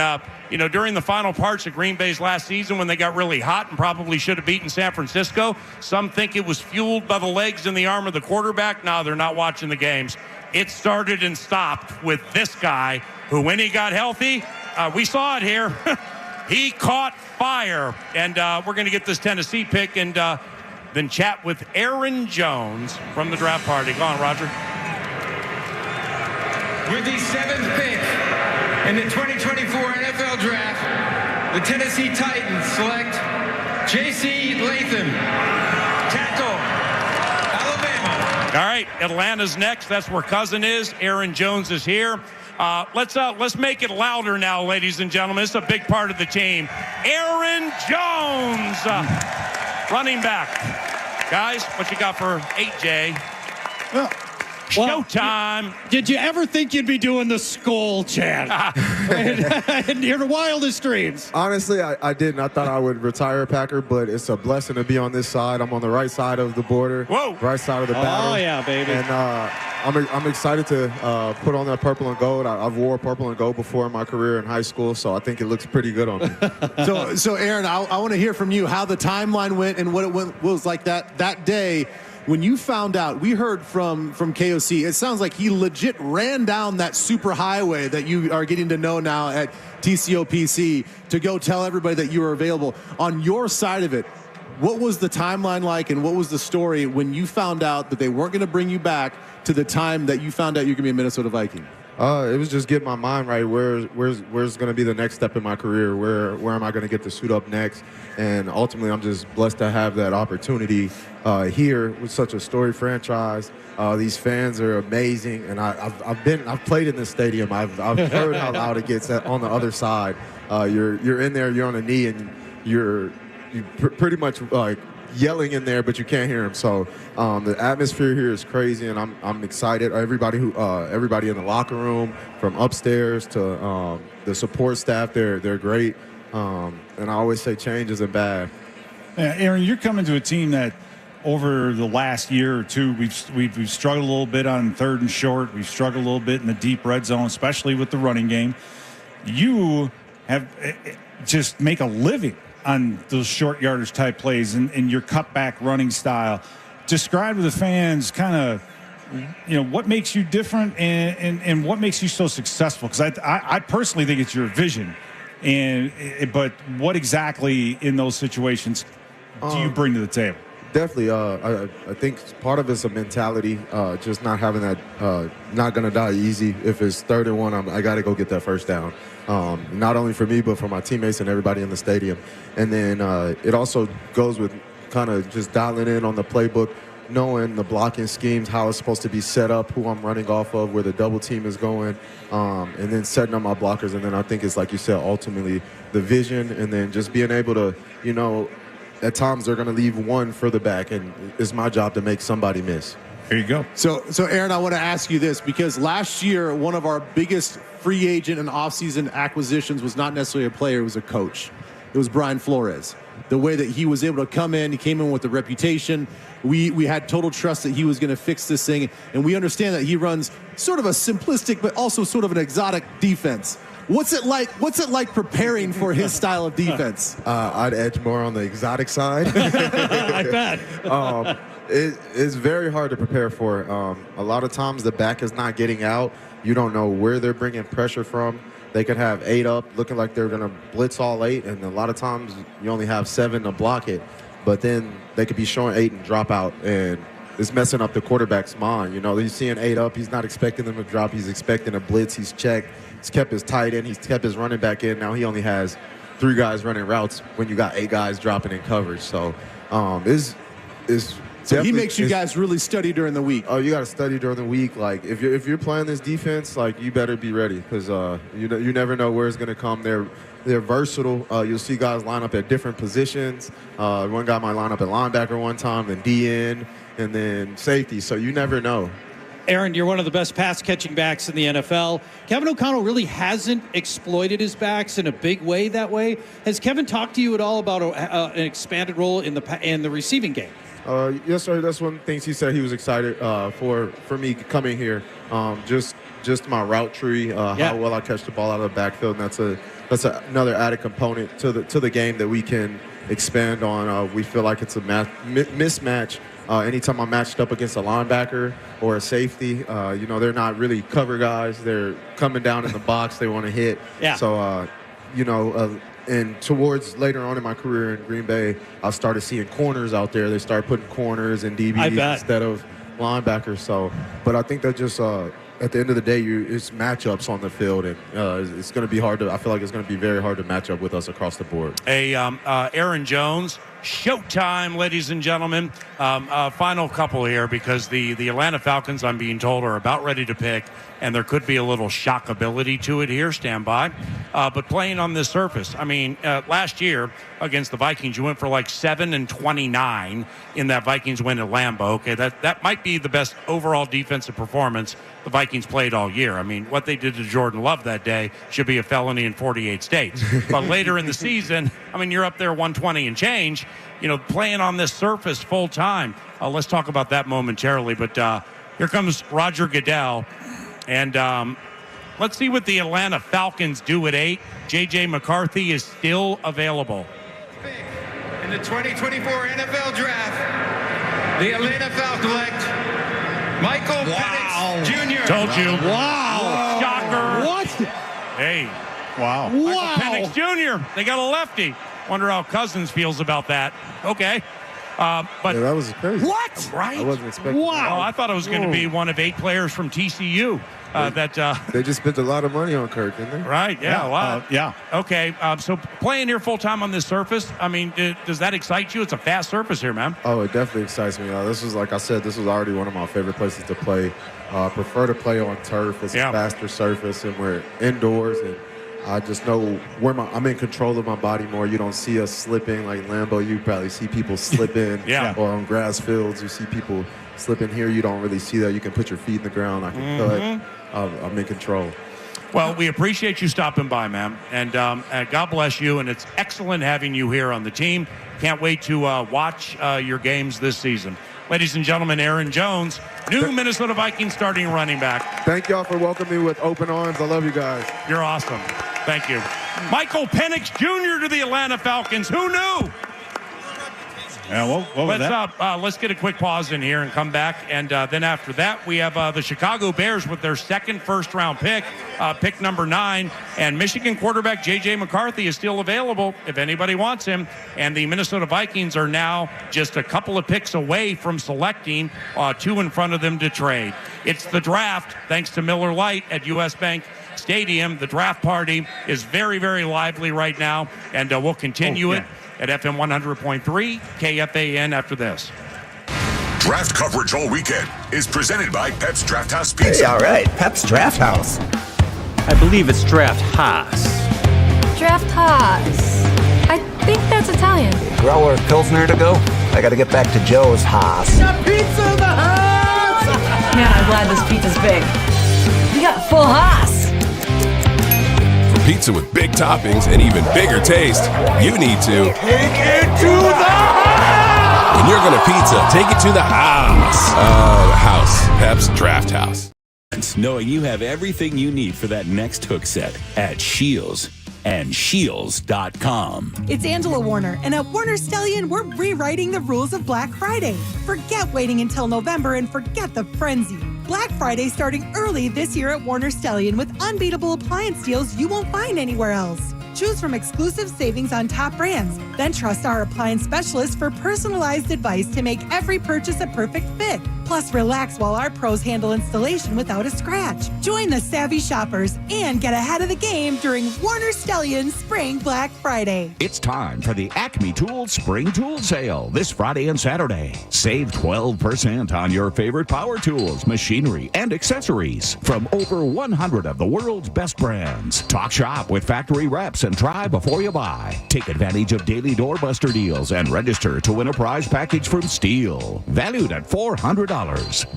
during the final parts of Green Bay's last season when they got really hot and probably should have beaten San Francisco, some think it was fueled by the legs and the arm of the quarterback. No, they're not watching the games. It started and stopped with this guy who, when he got healthy, we saw it here, he caught fire. And we're going to get this Tennessee pick and then chat with Aaron Jones from the draft party. Go on, Roger. With the 7th pick in the 2024 NFL Draft, the Tennessee Titans select J.C. Latham, tackle, Alabama. All right, Atlanta's next. That's where Cousin is. Aaron Jones is here. Let's make it louder now, ladies and gentlemen. It's a big part of the team. Aaron Jones, running back. Guys, what you got for 8J? Showtime. Did you ever think you'd be doing the skull chant in your wildest dreams? Honestly, I didn't. I thought I would retire a Packer, but it's a blessing to be on this side. I'm on the right side of the border. Whoa. Right side of the battle. Oh, yeah, baby. And I'm excited to put on that purple and gold. I've wore purple and gold before in my career in high school, so I think it looks pretty good on me. So Aaron, I want to hear from you how the timeline went and what it was like that day. When you found out, we heard from KOC, it sounds like he legit ran down that super highway that you are getting to know now at TCOPC to go tell everybody that you were available. On your side of it, what was the timeline like and what was the story when you found out that they weren't going to bring you back to the time that you found out you're going to be a Minnesota Viking? It was just getting my mind right. Where's going to be the next step in my career? Where am I going to get to suit up next? And ultimately, I'm just blessed to have that opportunity here with such a storied franchise. These fans are amazing, and I've played in this stadium. I've heard how loud it gets on the other side. You're in there, you're on a knee, and you're pretty much like yelling in there, but you can't hear him. So the atmosphere here is crazy, and I'm excited. Everybody in the locker room, from upstairs to the support staff, they're great. And I always say change isn't bad. Yeah, Aaron, you're coming to a team that over the last year or two, we've struggled a little bit on 3rd and short. We've struggled a little bit in the deep red zone, especially with the running game. You have just make a living on those short yardage type plays and your cutback running style. Describe to the fans kind of, what makes you different and what makes you so successful? Because I personally think it's your vision. But what exactly in those situations do you bring to the table? Definitely. I think part of it's a mentality, just not having that, not going to die easy. If it's 3rd and 1, I got to go get that first down. Not only for me, but for my teammates and everybody in the stadium. And then it also goes with kind of just dialing in on the playbook, knowing the blocking schemes, how it's supposed to be set up, who I'm running off of, where the double team is going, and then setting up my blockers. And then I think it's, like you said, ultimately the vision, and then just being able to, at times they're going to leave one further back, and it's my job to make somebody miss. There you go. So Aaron, I want to ask you this, because last year, one of our biggest free agent and offseason acquisitions was not necessarily a player, it was a coach. It was Brian Flores. The way that he was able to come in, he came in with a reputation. We had total trust that he was going to fix this thing, and we understand that he runs sort of a simplistic but also sort of an exotic defense. What's it like preparing for his style of defense? I'd edge more on the exotic side. I bet. It's very hard to prepare for. A lot of times the back is not getting out. You don't know where they're bringing pressure from. They could have 8 up, looking like they're going to blitz all 8, and a lot of times you only have 7 to block it. But then they could be showing 8 and drop out, and it's messing up the quarterback's mind. He's seeing 8 up. He's not expecting them to drop. He's expecting a blitz. He's checked. He's kept his tight end. He's kept his running back in. Now he only has 3 guys running routes when you got 8 guys dropping in coverage. So So he makes you guys really study during the week. Oh, you got to study during the week. Like if you're playing this defense, like you better be ready, because you never know where it's going to come. They're versatile. You'll see guys line up at different positions. One guy might line up at linebacker one time, then DN, and then safety. So you never know. Aaron, you're one of the best pass-catching backs in the NFL. Kevin O'Connell really hasn't exploited his backs in a big way that way. Has Kevin talked to you at all about an expanded role in the receiving game? Yes, sir. That's one of the things he said he was excited for me coming here. Just my route tree, how well I catch the ball out of the backfield, and that's another added component to the game that we can expand on. We feel like it's a mismatch. Anytime I'm matched up against a linebacker or a safety, they're not really cover guys. They're coming down in the box. They want to hit. Yeah. So, and towards later on in my career in Green Bay, I started seeing corners out there. They started putting corners and DBs instead of linebackers. So, but I think that just at the end of the day, it's matchups on the field, and it's going to be hard to. I feel like it's going to be very hard to match up with us across the board. Aaron Jones, showtime, ladies and gentlemen. Final couple here, because the Atlanta Falcons, I'm being told, are about ready to pick, and there could be a little shockability to it here. Stand by. But playing on this surface, I mean, last year against the Vikings, you went for like 7-29 in that Vikings win at Lambeau. Okay, that might be the best overall defensive performance the Vikings played all year. I mean, what they did to Jordan Love that day should be a felony in 48 states. But later in the season, I mean, you're up there 120 and change, playing on this surface full time. Let's talk about that momentarily. But here comes Roger Goodell. And let's see what the Atlanta Falcons do at 8. JJ McCarthy is still available. In the 2024 NFL Draft, the Atlanta Falcons elect Michael Penix Jr. Told you. Wow. Shocker. What? Hey. Wow. Michael Penix Jr. They got a lefty. Wonder how Cousins feels about that. Okay. But yeah, that was crazy. What? Right? I wasn't expecting Wow. that. Oh, I thought it was going to be one of 8 players from TCU. They just spent a lot of money on Kirk, didn't they? Right, yeah, a lot. Yeah. Okay, so playing here full-time on this surface, I mean, does that excite you? It's a fast surface here, man. Oh, it definitely excites me. This was, like I said, this was already one of my favorite places to play. I prefer to play on turf. It's a faster surface, and we're indoors, and I just know I'm in control of my body more. You don't see us slipping like Lambeau. You probably see people slipping, or on grass fields. You see people slipping here. You don't really see that. You can put your feet in the ground. I can cut. I'm in control. Well, we appreciate you stopping by, man, and God bless you. And it's excellent having you here on the team. Can't wait to watch your games this season. Ladies and gentlemen, Aaron Jones, new Minnesota Vikings starting running back. Thank y'all for welcoming me with open arms. I love you guys. You're awesome. Thank you. Michael Penix Jr. to the Atlanta Falcons. Who knew? Yeah, what was that? Let's get a quick pause in here and come back. And then after that, we have the Chicago Bears with their second first-round pick, pick number 9. And Michigan quarterback JJ McCarthy is still available if anybody wants him. And the Minnesota Vikings are now just a couple of picks away from selecting 2 in front of them to trade. It's the draft, thanks to Miller Lite at U.S. Bank Stadium. The draft party is very, very lively right now, and we'll continue it at FM 100.3 KFAN after this. Draft coverage all weekend is presented by Pep's Drafthouse Pizza. Hey, all right, Pep's Drafthouse. I believe it's Drafthaus. Drafthaus. I think that's Italian. Growler Pilsner to go? I gotta get back to Joe's Haas. Got pizza in the house! Man, I'm glad this pizza's big. We got full Haas. Pizza with big toppings and even bigger taste, you need to Take it to the house! When you're gonna pizza, take it to the house. House. Pep's Drafthouse. Knowing you have everything you need for that next hook set at Scheels and Scheels.com. It's Angela Warner, and at Warner Stellian, we're rewriting the rules of Black Friday. Forget waiting until November and forget the frenzy. Black Friday starting early this year at Warner Stellian with unbeatable appliance deals you won't find anywhere else. Choose from exclusive savings on top brands. Then trust our appliance specialists for personalized advice to make every purchase a perfect fit. Plus, relax while our pros handle installation without a scratch. Join the savvy shoppers and get ahead of the game during Warner Stellian's Spring Black Friday. It's time for the Acme Tools Spring Tool Sale this Friday and Saturday. Save 12% on your favorite power tools, machinery, and accessories from over 100 of the world's best brands. Talk shop with factory reps and try before you buy. Take advantage of daily doorbuster deals and register to win a prize package from Steel, valued at $400.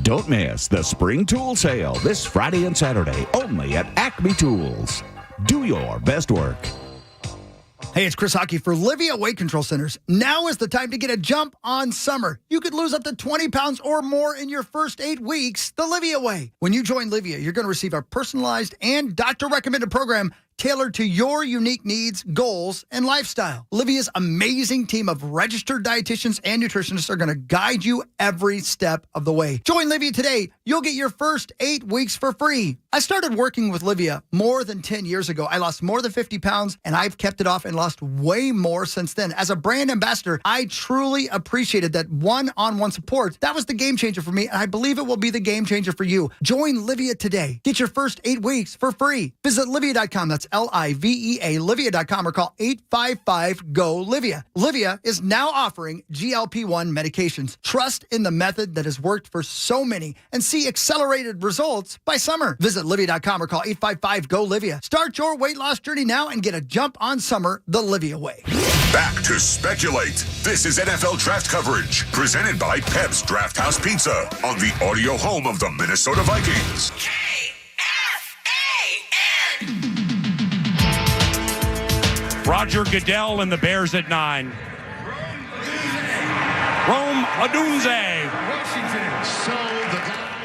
Don't miss the Spring Tool Sale this Friday and Saturday only at Acme Tools. Do your best work. Hey, it's Chris Hockey for Livia Weight Control Centers. Now is the time to get a jump on summer. You could lose up to 20 pounds or more in your first 8 weeks the Livia way. When you join Livia, you're going to receive a personalized and doctor-recommended program tailored to your unique needs, goals, and lifestyle. Livia's amazing team of registered dietitians and nutritionists are going to guide you every step of the way. Join Livia today. You'll get your first 8 weeks for free. I started working with Livia more than 10 years ago. I lost more than 50 pounds, and I've kept it off and lost way more since then. As a brand ambassador, I truly appreciated that one-on-one support. That was the game changer for me, and I believe it will be the game changer for you. Join Livia today. Get your first 8 weeks for free. Visit Livia.com. That's Livea, Livia.com, or call 855-GO-LIVIA. Livia is now offering GLP-1 medications. Trust in the method that has worked for so many and see accelerated results by summer. Visit Livia.com or call 855-GO-LIVIA. Start your weight loss journey now and get a jump on summer the Livia way. Back to Speculate. This is NFL draft coverage presented by Pep's Drafthouse Pizza on the audio home of the Minnesota Vikings. Roger Goodell and the Bears at 9. Rome Odunze.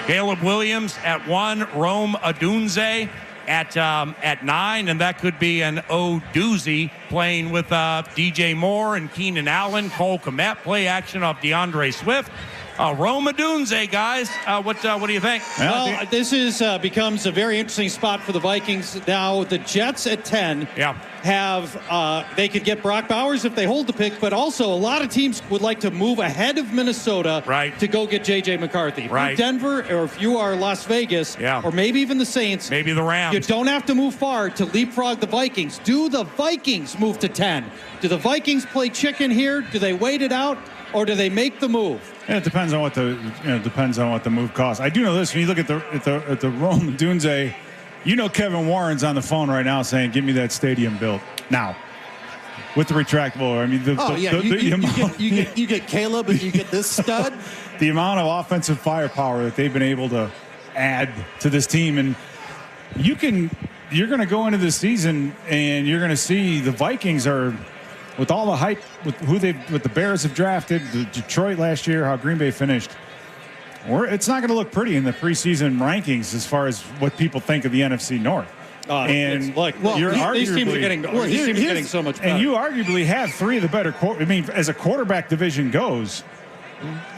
Caleb Williams at 1. Rome Odunze at 9. And that could be an O-doozy playing with DJ Moore and Keenan Allen. Cole Kmet, play action off DeAndre Swift. Rome Odunze, guys. What do you think? Well, this becomes a very interesting spot for the Vikings. Now, the Jets at 10 have, they could get Brock Bowers if they hold the pick, but also a lot of teams would like to move ahead of Minnesota to go get JJ McCarthy. If you're Denver, or if you are Las Vegas, or maybe even the Saints, maybe the Rams. You don't have to move far to leapfrog the Vikings. Do the Vikings move to 10? Do the Vikings play chicken here? Do they wait it out, or do they make the move? And it depends on what the move costs. I do know this: when you look at the Rome Odunze, Kevin Warren's on the phone right now saying, "Give me that stadium built now." With the retractable, I mean, you get Caleb and you get this stud. The amount of offensive firepower that they've been able to add to this team, and you're going to go into this season and you're going to see the Vikings are, with all the hype with the Bears have drafted, the Detroit last year, how Green Bay finished. It's not going to look pretty in the preseason rankings as far as what people think of the NFC North. These teams are getting so much better. And you arguably have three of the better. As a quarterback division goes,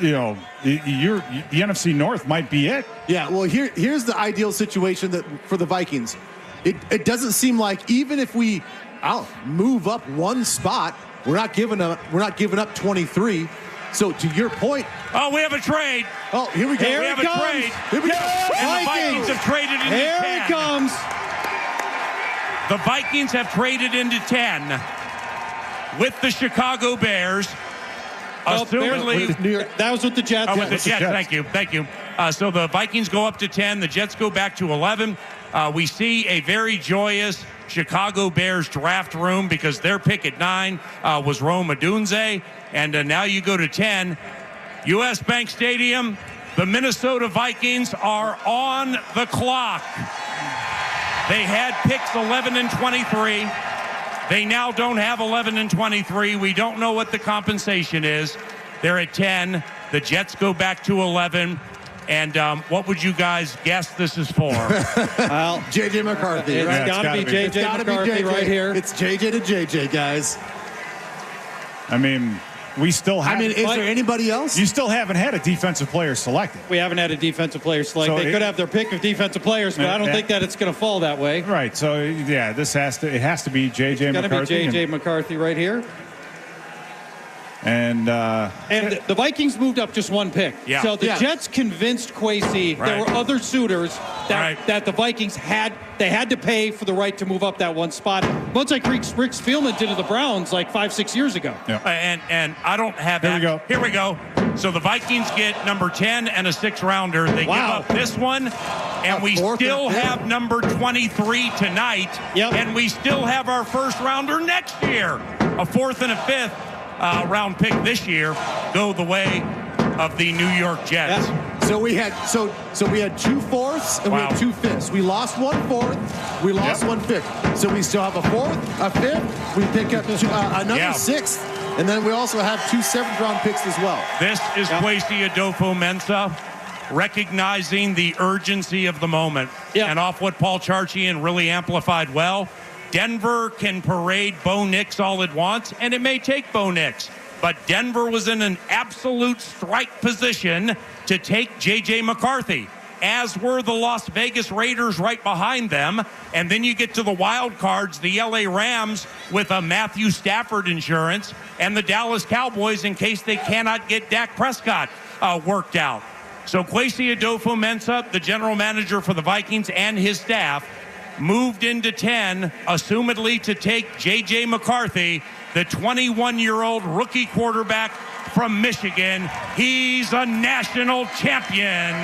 the NFC North might be it. Yeah. Well, here's the ideal situation for the Vikings. It doesn't seem like, even if we move up one spot, we're not giving up 23. So to your point, we have a trade. Oh, here we go. We have a trade. Here we go. And the Vikings have traded into 10. Here it comes. The Vikings have traded into 10 with the Chicago Bears. Assumedly, that was with the Jets. With the Jets. Thank you. So the Vikings go up to 10. The Jets go back to 11. We see a very joyous Chicago Bears draft room because their pick at 9 was Rome Odunze. And now you go to 10. U.S. Bank Stadium, the Minnesota Vikings are on the clock. They had picks 11 and 23. They now don't have 11 and 23. We don't know what the compensation is. They're at 10. The Jets go back to 11. And what would you guys guess this is for? Well, JJ McCarthy. It's got to be JJ McCarthy right here. It's JJ to JJ, guys. I mean, we still have. Is there anybody else? You still haven't had a defensive player selected. We haven't had a defensive player selected. They could have their pick of defensive players, but I don't think that it's going to fall that way. Right. So yeah, it has to be JJ McCarthy. It's going to be JJ McCarthy right here. And the Vikings moved up just one pick. Yeah. So the Jets convinced Kwesi there were other suitors that the Vikings had to pay for the right to move up that one spot. Much like Rick Spielman did to the Browns like 5-6 years ago. Yeah. And I don't have that. Here we go. So the Vikings get number 10 and a 6th rounder. They give up this one, and we still have number 23 tonight. Yep. And we still have our 1st rounder next year. A 4th and a 5th. Round pick this year go the way of the New York Jets. Yeah. So we had 2 4ths and we had 2 5ths. We lost 1 4th. We lost 1 5th. So we still have a 4th, a 5th. We pick up another 6th, and then we also have 2 7th round picks as well. This is Kwesi Adofo-Mensah recognizing the urgency of the moment, and off what Paul Charchian really amplified well. Denver can parade Bo Nix all it wants, and it may take Bo Nix. But Denver was in an absolute strike position to take JJ McCarthy, as were the Las Vegas Raiders right behind them. And then you get to the wild cards, the LA Rams with a Matthew Stafford insurance, and the Dallas Cowboys in case they cannot get Dak Prescott worked out. So Kwesi Adofo-Mensah, the general manager for the Vikings, and his staff moved into 10, assumedly to take JJ McCarthy, the 21-year-old rookie quarterback from Michigan. He's a national champion.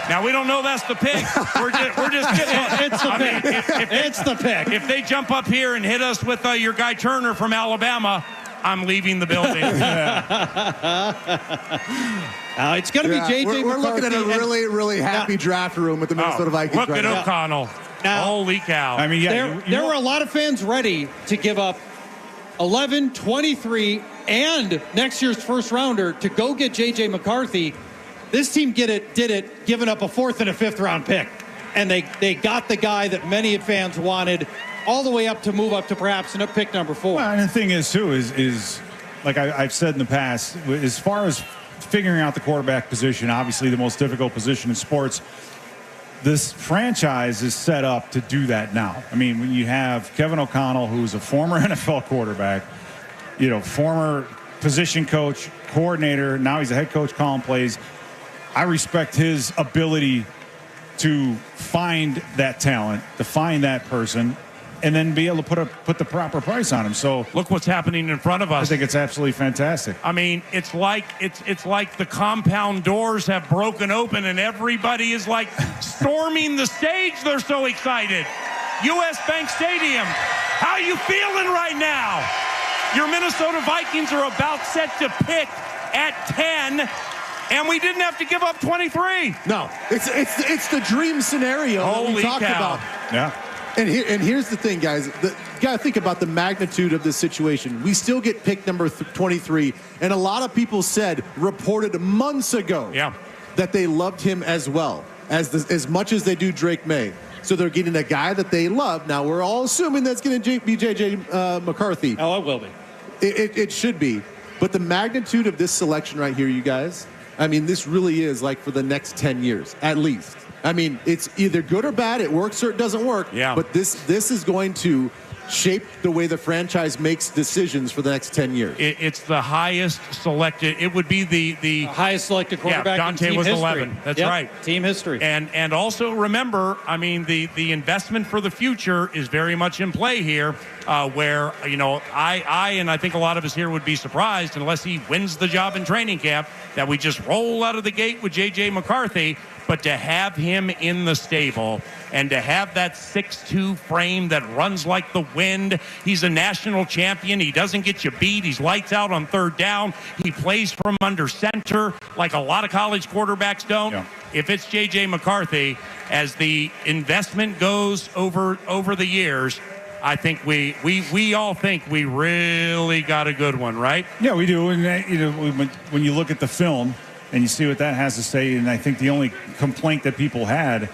Now, we don't know that's the pick. We're just kidding. It's the pick. It's the pick. If they jump up here and hit us with your guy Turner from Alabama, I'm leaving the building. It's going to be JJ McCarthy. We're looking at a really, really happy draft room with the Minnesota Vikings. Look at O'Connell. Now, holy cow. I mean, there were a lot of fans ready to give up 11, 23, and next year's 1st rounder to go get JJ McCarthy. This team did it, giving up a 4th and a 5th round pick. And they got the guy that many fans wanted all the way up to move up to perhaps an up pick number 4. Well, and the thing is, too, is like I've said in the past, as far as figuring out the quarterback position, obviously the most difficult position in sports. This franchise is set up to do that now. I mean, when you have Kevin O'Connell, who's a former NFL quarterback, former position coach, coordinator, now he's a head coach calling plays. I respect his ability to find that talent, to find that person, and then be able to put the proper price on him. So look what's happening in front of us. I think it's absolutely fantastic. I mean, it's like the compound doors have broken open and everybody is like storming the stage. They're so excited. U.S. Bank Stadium. How you feeling right now? Your Minnesota Vikings are about set to pick at 10. And we didn't have to give up 23. No, it's the dream scenario that we talked about. Yeah. And here's the thing, guys. You got to think about the magnitude of this situation. We still get pick number 23, and a lot of people reported months ago that they loved him as well, as much as they do Drake Maye. So they're getting a guy that they love. Now, we're all assuming that's going to be JJ McCarthy. Oh, it will be. It should be. But the magnitude of this selection right here, you guys, I mean, this really is like for the next 10 years, at least. I mean, it's either good or bad. It works or it doesn't work. Yeah. But this is going to shape the way the franchise makes decisions for the next 10 years. It's the highest selected. It would be the highest selected quarterback in team Dante was history. 11. That's right. Team history. And also remember, I mean, the investment for the future is very much in play here, where, I and I think a lot of us here would be surprised unless he wins the job in training camp that we just roll out of the gate with JJ McCarthy. But to have him in the stable and to have that 6'2" frame that runs like the wind, he's a national champion. He doesn't get you beat. He's lights out on third down. He plays from under center like a lot of college quarterbacks don't. Yeah. If it's JJ McCarthy, as the investment goes over the years, I think we all think we really got a good one, right? Yeah, we do. And when you look at the film and you see what that has to say, and I think the only complaint that people had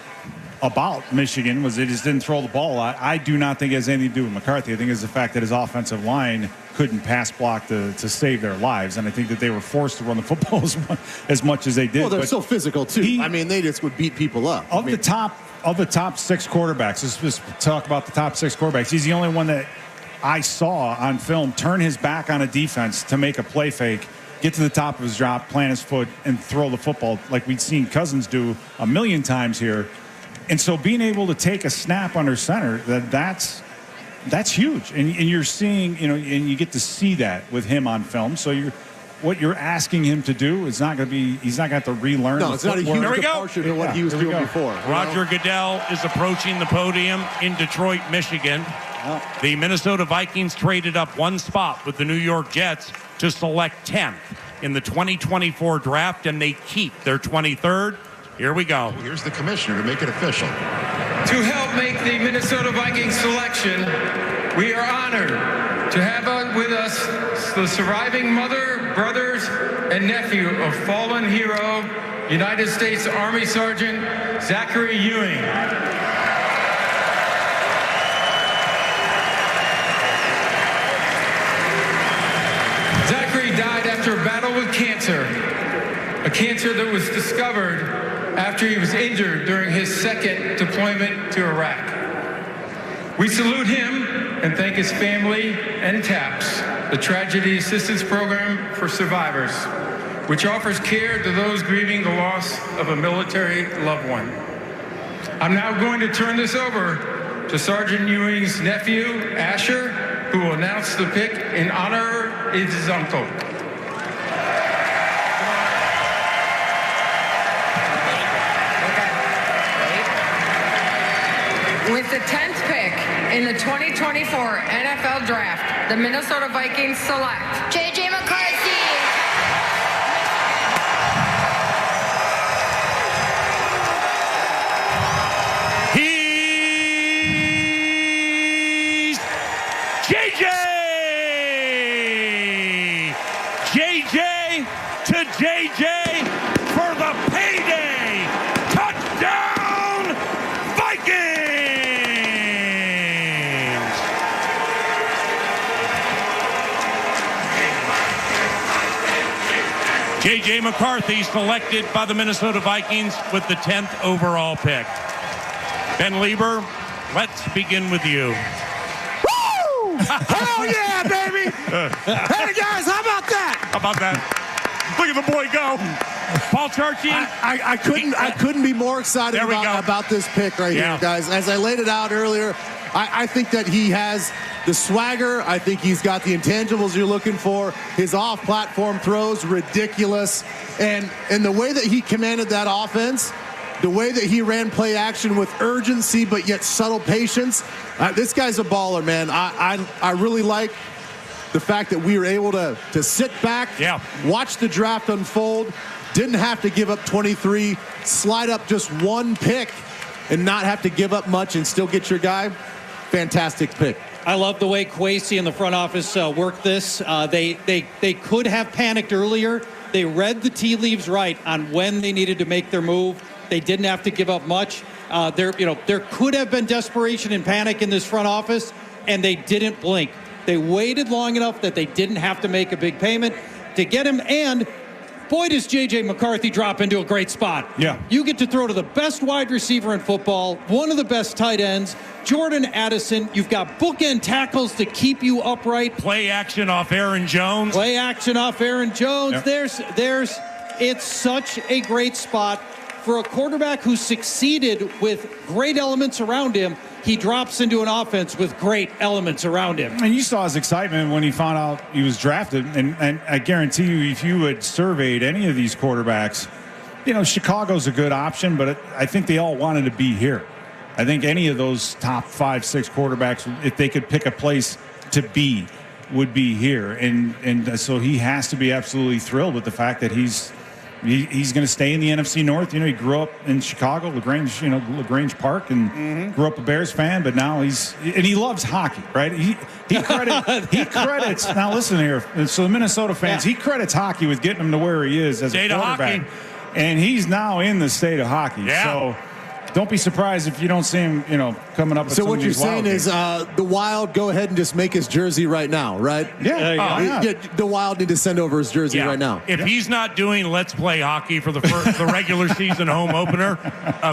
about Michigan was they just didn't throw the ball a lot. I do not think it has anything to do with McCarthy. I think it's the fact that his offensive line couldn't pass block to save their lives, and I think that they were forced to run the football as much as they did. Well, they're so physical too. They just would beat people up. Of the top six quarterbacks, let's just talk about the top six quarterbacks. He's the only one that I saw on film turn his back on a defense to make a play fake, get to the top of his drop, plant his foot, and throw the football like we'd seen Cousins do a million times here. And so being able to take a snap under center, that's huge. And you're seeing, and you get to see that with him on film. So what you're asking him to do is not going to be, he's not going to have to relearn. No, it's not a huge departure to what he was doing before. Roger Goodell is approaching the podium in Detroit, Michigan. The Minnesota Vikings traded up one spot with the New York Jets to select 10th in the 2024 draft, and they keep their 23rd. Here we go. Here's the commissioner to make it official. To help make the Minnesota Vikings selection, we are honored to have with us the surviving mother, brothers, and nephew of fallen hero, United States Army Sergeant Zachary Ewing. Zachary died after a battle with cancer, a cancer that was discovered after he was injured during his second deployment to Iraq. We salute him and thank his family and TAPS, the Tragedy Assistance Program for Survivors, which offers care to those grieving the loss of a military loved one. I'm now going to turn this over to Sergeant Ewing's nephew, Asher, who will announce the pick in honor of his uncle. With the 10th pick in the 2024 NFL Draft, the Minnesota Vikings select JJ McCarthy. He's JJ! JJ to JJ for the payday! Touchdown, Vikings! JJ McCarthy selected by the Minnesota Vikings with the 10th overall pick. Ben Lieber, let's begin with you. Woo! Hell yeah, baby! Hey, guys, how about that? How about that? Look at the boy go. Paul Charchian. I couldn't be more excited about this pick right here, guys. As I laid it out earlier, I think that he has the swagger. I think he's got the intangibles you're looking for. His off-platform throws, ridiculous. And the way that he commanded that offense, the way that he ran play action with urgency but yet subtle patience, this guy's a baller, man. I really like the fact that we were able to sit back, watch the draft unfold, didn't have to give up 23, slide up just one pick, and not have to give up much and still get your guy. Fantastic pick. I love the way Kwesi and the front office worked this. They could have panicked earlier. They read the tea leaves right on when they needed to make their move. They didn't have to give up much. There could have been desperation and panic in this front office, and they didn't blink. They waited long enough that they didn't have to make a big payment to get him. And boy, does JJ McCarthy drop into a great spot. Yeah. You get to throw to the best wide receiver in football, one of the best tight ends, Jordan Addison. You've got bookend tackles to keep you upright. Play action off Aaron Jones. Yep. There's it's such a great spot for a quarterback who succeeded with great elements around him. He drops into an offense with great elements around him. And you saw his excitement when he found out he was drafted. And I guarantee you, if you had surveyed any of these quarterbacks, Chicago's a good option, but I think they all wanted to be here. I think any of those top 5, 6 quarterbacks, if they could pick a place to be, would be here. And so he has to be absolutely thrilled with the fact that he's going to stay in the NFC North. He grew up in Chicago, LaGrange Park, and grew up a Bears fan. But now he loves hockey, right? He credits. Now listen here. So the Minnesota fans, he credits hockey with getting him to where he is as a quarterback, and he's now in the state of hockey. Yeah. So don't be surprised if you don't see him, coming up with So some what of you're these saying wild is the Wild go ahead and just make his jersey right now, right? Yeah. The Wild need to send over his jersey right now. If he's not doing Let's Play Hockey for the regular season home opener,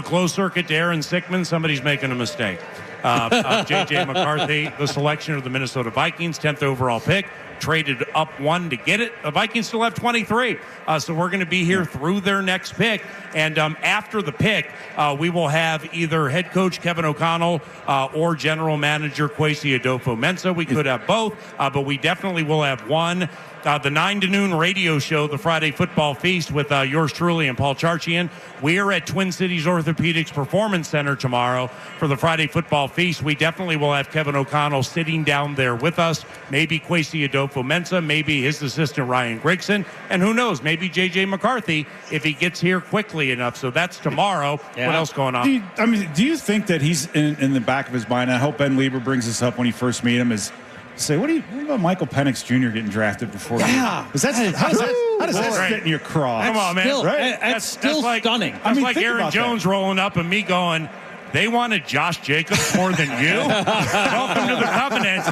closed circuit to Aaron Sickman, somebody's making a mistake. JJ McCarthy, the selection of the Minnesota Vikings, 10th overall pick. Traded up 1 to get it. The Vikings still have 23. So we're going to be here through their next pick. And after the pick, we will have either head coach Kevin O'Connell or general manager Kwesi Adolfo-Mensah. We could have both, but we definitely will have one. The 9 to noon radio show, the Friday Football Feast with yours truly and Paul Charchian. We are at Twin Cities Orthopedics Performance Center tomorrow for the Friday Football Feast. We definitely will have Kevin O'Connell sitting down there with us. Maybe Kwesi Adolfo-Mensah, maybe his assistant Ryan Grigson, and who knows, maybe JJ McCarthy if he gets here quickly enough. So that's tomorrow. Yeah. What else going on? Do you think that he's in the back of his mind? I hope Ben Lieber brings this up when he first meet him. Say, what about Michael Penix Jr. getting drafted before? Yeah. How does that sit in your craw? Come on, man. Still, that's still stunning. That's like Aaron Jones rolling up and me going, they wanted Josh Jacobs more than you? Welcome to the covenant.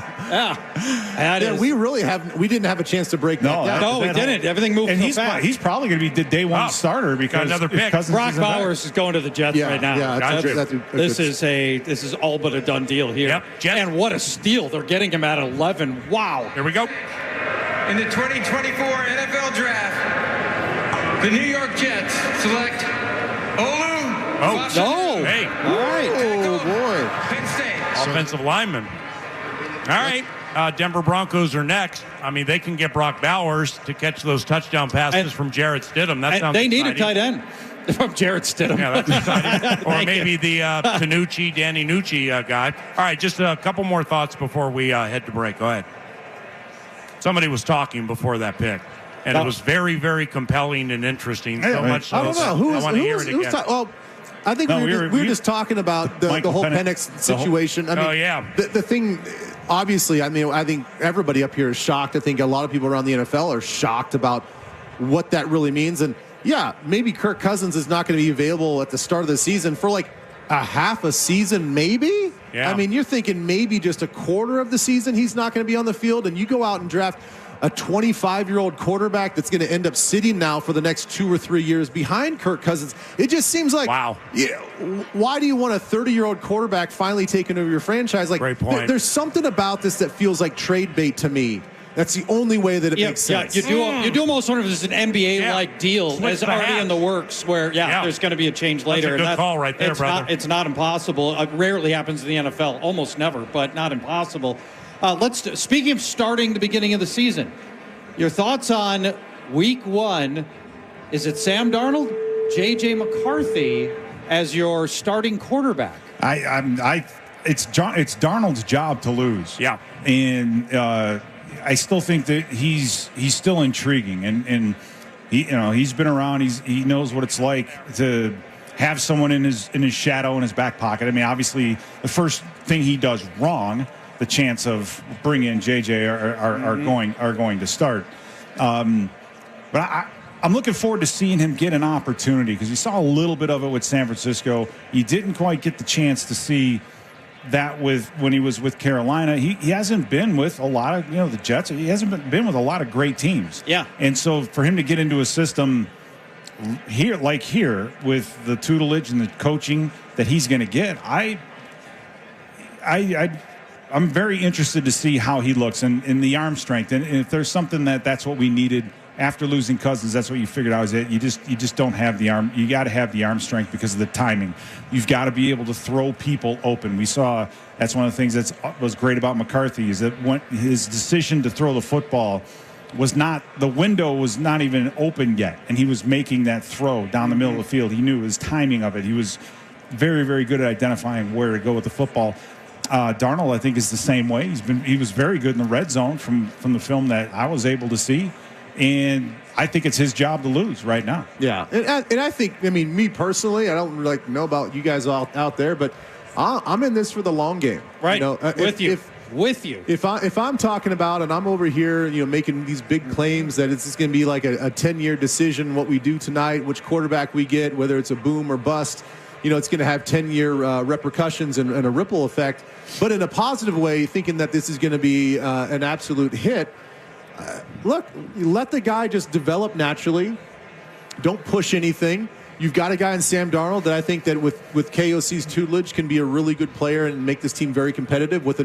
We didn't have a chance to break that down. No, we didn't. Everything moved so fast. He's probably going to be the day one starter because another pick. Brock Bowers is going to the Jets right now. Yeah, this is all but a done deal here. Yep. And what a steal. They're getting him at 11. Wow. Here we go. In the 2024 NFL Draft, the New York Jets select Olu. No. Hey. All right. Oh, boy. Penn State. Offensive lineman. All right. Denver Broncos are next. I mean, they can get Brock Bowers to catch those touchdown passes from Jarrett Stidham. That sounds They need exciting. a tight end from Jarrett Stidham. Yeah, that's exciting. Or maybe the Danny Nucci guy. All right, just a couple more thoughts before we head to break. Go ahead. Somebody was talking before that pick. And it was very, very compelling and interesting. So much so. I don't know. I want to hear it again. I think we were just talking about the whole Penix situation. The thing, obviously, I think everybody up here is shocked. I think a lot of people around the NFL are shocked about what that really means. And, maybe Kirk Cousins is not going to be available at the start of the season for like a half a season, maybe? Yeah. I mean, you're thinking maybe just a quarter of the season he's not going to be on the field, and you go out and draft a 25-year-old quarterback that's going to end up sitting now for the next 2 or 3 years behind Kirk Cousins. It just seems like, wow. Why do you want a 30-year-old quarterback finally taking over your franchise? Like, great point. There's something about this that feels like trade bait to me. That's the only way that it makes sense. Yeah, you do almost wonder if this is an NBA-like deal that's already in the works where, there's going to be a change later. That's a good call right there, brother. It's not impossible. It rarely happens in the NFL. Almost never, but not impossible. Speaking of starting the beginning of the season, your thoughts on week 1. Is it Sam Darnold, JJ McCarthy as your starting quarterback? It's Darnold's job to lose. Yeah. And I still think that he's still intriguing, and he's been around. He knows what it's like to have someone in his shadow in his back pocket. I mean, obviously, the first thing he does wrong, the chance of bringing in JJ are going to start. But I'm looking forward to seeing him get an opportunity because you saw a little bit of it with San Francisco. You didn't quite get the chance to see that when he was with Carolina. He hasn't been with a lot of the Jets. He hasn't been with a lot of great teams. Yeah. And so for him to get into a system here with the tutelage and the coaching that he's going to get, I'm very interested to see how he looks and the arm strength. And if there's something that's what we needed after losing Cousins, that's what you figured out is that you just don't have the arm. You got to have the arm strength because of the timing. You've got to be able to throw people open. We saw that's one of the things that was great about McCarthy is that when his decision to throw the football the window was not even open yet, and he was making that throw down the middle of the field. He knew his timing of it. He was very, very good at identifying where to go with the football. Darnold, I think, is the same way. He was very good in the red zone from the film that I was able to see. And I think it's his job to lose right now. Yeah, and I think, me personally, I don't really know about you guys out there, but I'm in this for the long game. Right, with you. If I'm talking about and I'm over here, making these big claims that it's just going to be like a 10-year decision, what we do tonight, which quarterback we get, whether it's a boom or bust, it's going to have 10-year repercussions and a ripple effect. But in a positive way, thinking that this is going to be an absolute hit. Look, let the guy just develop naturally. Don't push anything. You've got a guy in Sam Darnold that I think that with KOC's tutelage can be a really good player and make this team very competitive with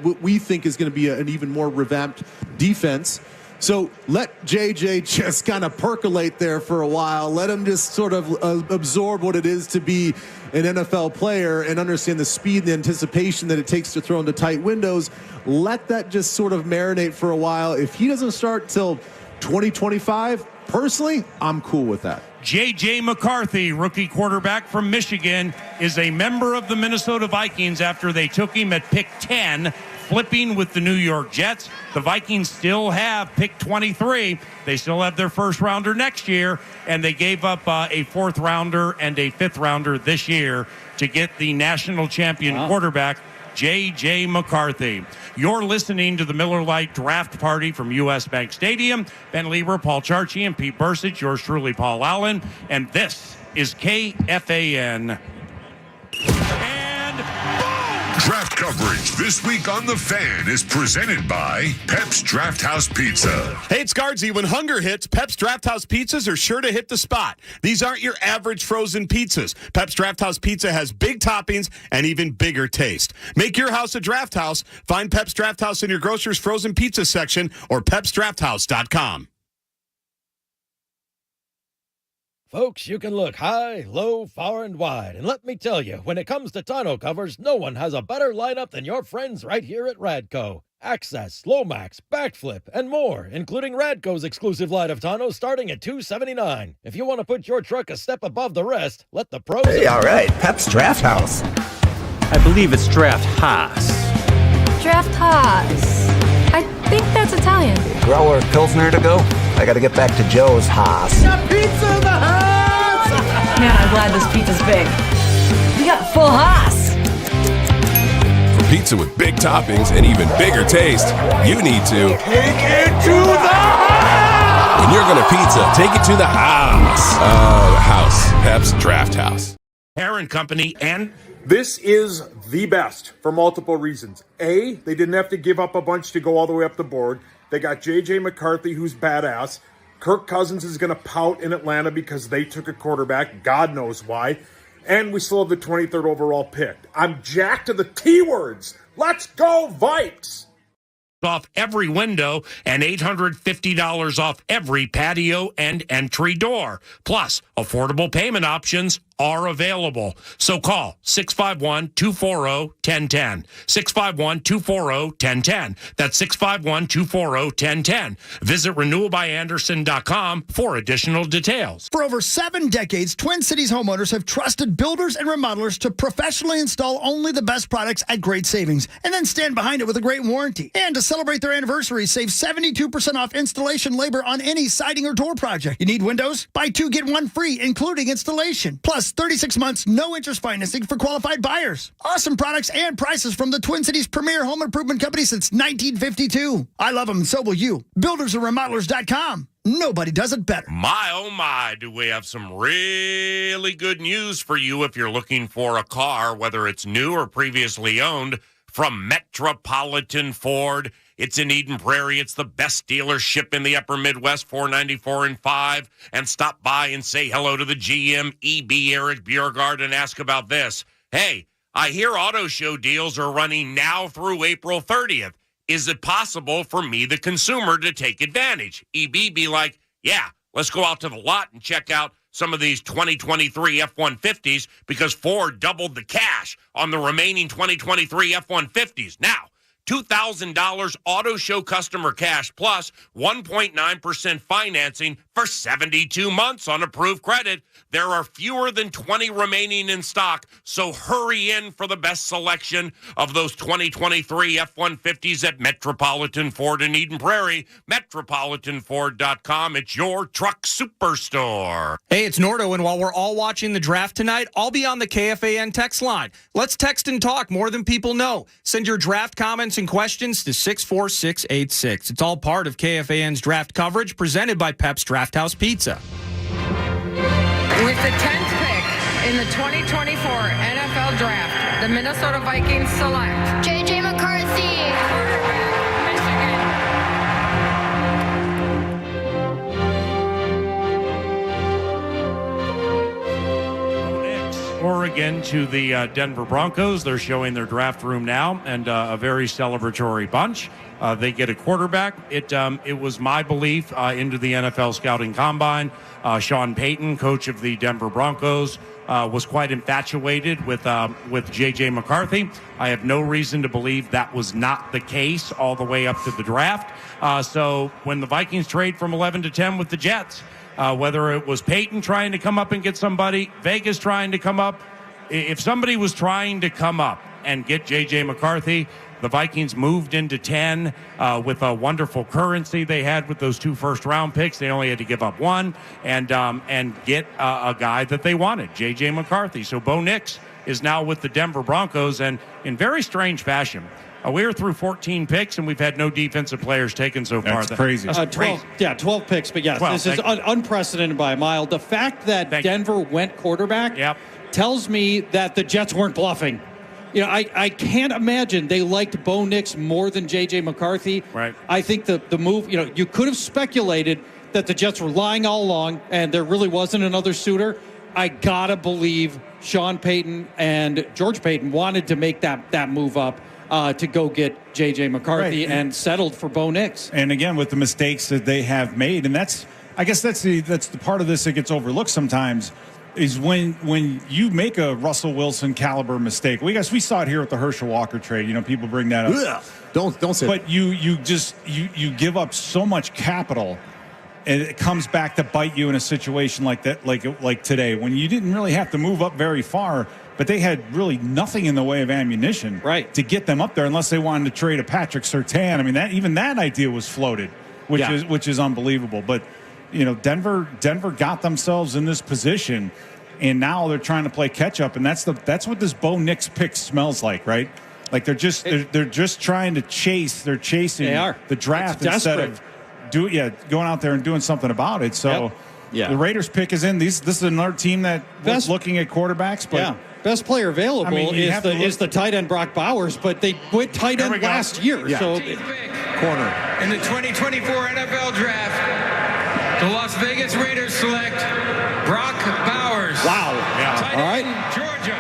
what we think is going to be an even more revamped defense. So let JJ just kind of percolate there for a while. Let him just sort of absorb what it is to be an NFL player and understand the speed and the anticipation that it takes to throw into tight windows. Let that just sort of marinate for a while. If he doesn't start till 2025, personally, I'm cool with that. JJ McCarthy, rookie quarterback from Michigan, is a member of the Minnesota Vikings after they took him at pick 10, flipping with the New York Jets. The Vikings still have pick 23. They still have their first rounder next year, and they gave up a fourth rounder and a fifth rounder this year to get the national champion quarterback, JJ McCarthy. You're listening to the Miller Lite Draft Party from U.S. Bank Stadium. Ben Lieber, Paul Charchi, and Pete Bursich. Yours truly, Paul Allen. And this is KFAN. Draft coverage this week on The Fan is presented by Pep's Drafthouse Pizza. Hey, it's Guardsy. When hunger hits, Pep's Drafthouse pizzas are sure to hit the spot. These aren't your average frozen pizzas. Pep's Drafthouse Pizza has big toppings and even bigger taste. Make your house a Drafthouse. Find Pep's Drafthouse in your grocer's frozen pizza section or pepsdrafthouse.com. Folks, you can look high, low, far, and wide. And let me tell you, when it comes to tonneau covers, no one has a better lineup than your friends right here at Radco. Access, Lomax, Backflip, and more, including Radco's exclusive line of tonneaus starting at $279. If you want to put your truck a step above the rest, let the pros... Hey, all right, Pep's Drafthouse. I believe it's Drafthaus. Drafthaus. I think that's Italian. Growler Pilsner to go? I gotta get back to Joe's Haas. Got pizza in the house! Man, I'm glad this pizza's big. We got full Haas. For pizza with big toppings and even bigger taste, you need to Take it to the house! When you're gonna pizza, take it to the house. House. Pep's Drafthouse. Parent company and... This is the best for multiple reasons. A, they didn't have to give up a bunch to go all the way up the board. They got JJ McCarthy, who's badass. Kirk Cousins is going to pout in Atlanta because they took a quarterback. God knows why. And we still have the 23rd overall pick. I'm jacked to the T-words. Let's go, Vikes! Off every window and $850 off every patio and entry door. Plus, affordable payment options are available. So call 651-240-1010. 651-240-1010. That's 651-240-1010. Visit renewalbyanderson.com for additional details. For over 7 decades, Twin Cities homeowners have trusted builders and remodelers to professionally install only the best products at great savings and then stand behind it with a great warranty. And to celebrate their anniversary, save 72% off installation labor on any siding or door project. You need windows? Buy 2, get 1 free, including installation. Plus 36 months, no interest financing for qualified buyers. Awesome products and prices from the Twin Cities' premier home improvement company since 1952. I love them, and so will you. Buildersandremodelers.com. Nobody does it better. My, oh my, do we have some really good news for you if you're looking for a car, whether it's new or previously owned, from Metropolitan Ford. It's in Eden Prairie. It's the best dealership in the upper Midwest, 494 and 5. And stop by and say hello to the GM, EB Eric Bjergard, and ask about this. Hey, I hear auto show deals are running now through April 30th. Is it possible for me, the consumer, to take advantage? EB be like, yeah, let's go out to the lot and check out some of these 2023 F-150s because Ford doubled the cash on the remaining 2023 F-150s. Now, $2,000 auto show customer cash plus 1.9% financing for 72 months on approved credit. There are fewer than 20 remaining in stock, so hurry in for the best selection of those 2023 F-150s at Metropolitan Ford in Eden Prairie. MetropolitanFord.com. It's your truck superstore. Hey, it's Nordo, and while we're all watching the draft tonight, I'll be on the KFAN text line. Let's text and talk more than people know. Send your draft comments and questions to 64686. It's all part of KFAN's draft coverage presented by Pep's Drafthouse Pizza. With the 10th pick in the 2024 NFL Draft, the Minnesota Vikings select JJ McCarthy, Michigan. Oregon to the Denver Broncos. They're showing their draft room now, and a very celebratory bunch. They get a quarterback. It was my belief into the NFL scouting combine. Sean Payton, coach of the Denver Broncos, was quite infatuated with JJ McCarthy. I have no reason to believe that was not the case all the way up to the draft. So when the Vikings trade from 11 to 10 with the Jets, whether it was Payton trying to come up and get somebody, Vegas trying to come up, if somebody was trying to come up and get JJ McCarthy, the Vikings moved into 10 with a wonderful currency they had with those 2 first-round picks. They only had to give up 1 and get a guy that they wanted, JJ McCarthy. So Bo Nix is now with the Denver Broncos, and in very strange fashion, we are through 14 picks, and we've had no defensive players taken so far. That's crazy. That's 12, crazy. 12 picks, but yes, 12, this is unprecedented by a mile. The fact that Denver went quarterback tells me that the Jets weren't bluffing. You know, I can't imagine they liked Bo Nix more than J.J. McCarthy. Right. I think the move, you could have speculated that the Jets were lying all along and there really wasn't another suitor. I got to believe Sean Payton and George Payton wanted to make that move up to go get J.J. McCarthy and settled for Bo Nix. And again, with the mistakes that they have made, and I guess that's the part of this that gets overlooked sometimes, is when you make a Russell Wilson caliber mistake. We saw it here with the Herschel Walker trade. People bring that up. Ugh. Don't say. But you give up so much capital, and it comes back to bite you in a situation like that, like today, when you didn't really have to move up very far, but they had really nothing in the way of ammunition to get them up there, unless they wanted to trade a Patrick Surtain. I mean, that idea was floated, which is unbelievable. But Denver got themselves in this position, and now they're trying to play catch up, and that's what this Bo Nix pick smells like, right? Like they're just trying to chase. They're chasing the draft instead of going out there and doing something about it. So the Raiders pick is in. This is another team that was looking at quarterbacks, but best player available is the tight end Brock Bowers, but they went tight end last year. So corner. In the 2024 NFL Draft, the Las Vegas Raiders select Brock Bowers. Wow. Tight All right. end, Georgia.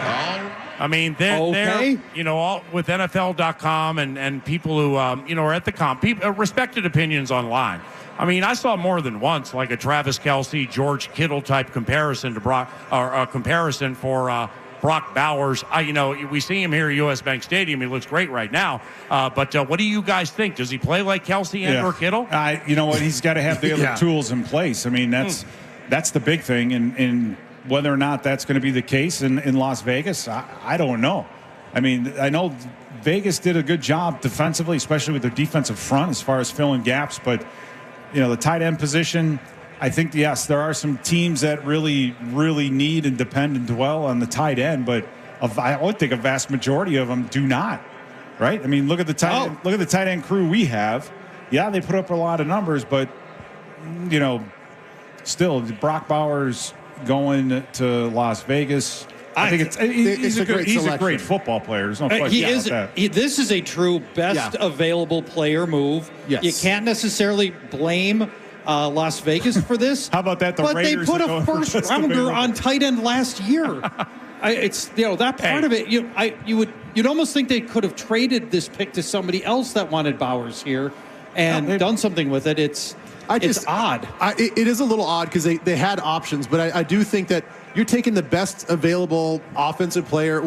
I mean, they're all with NFL.com and people who, are at the comp, respected opinions online. I mean, I saw more than once like a Travis Kelce, George Kittle type comparison to Brock, or a comparison for Brock Bowers. We see him here at U.S. Bank Stadium. He looks great right now. But what do you guys think? Does he play like Kelce and or Kittle? You know what? He's got to have the other tools in place. I mean, that's the big thing. And whether or not that's going to be the case in Las Vegas, I don't know. I mean, I know Vegas did a good job defensively, especially with their defensive front as far as filling gaps. But, the tight end position, I think, yes, there are some teams that really, really need and depend and dwell on the tight end. But I would think a vast majority of them do not, right? I mean, look at the tight end crew we have. Yeah, they put up a lot of numbers, but, still, Brock Bowers going to Las Vegas. I think he's a great football player. There's no question about that. This is a true best available player move. Yes. You can't necessarily blame Las Vegas for this. How about that? But they put a first rounder on tight end last year. It's that part of it. You'd almost think they could have traded this pick to somebody else that wanted Bowers here and done something with it. It's odd. It is a little odd because they had options, but I do think that you're taking the best available offensive player.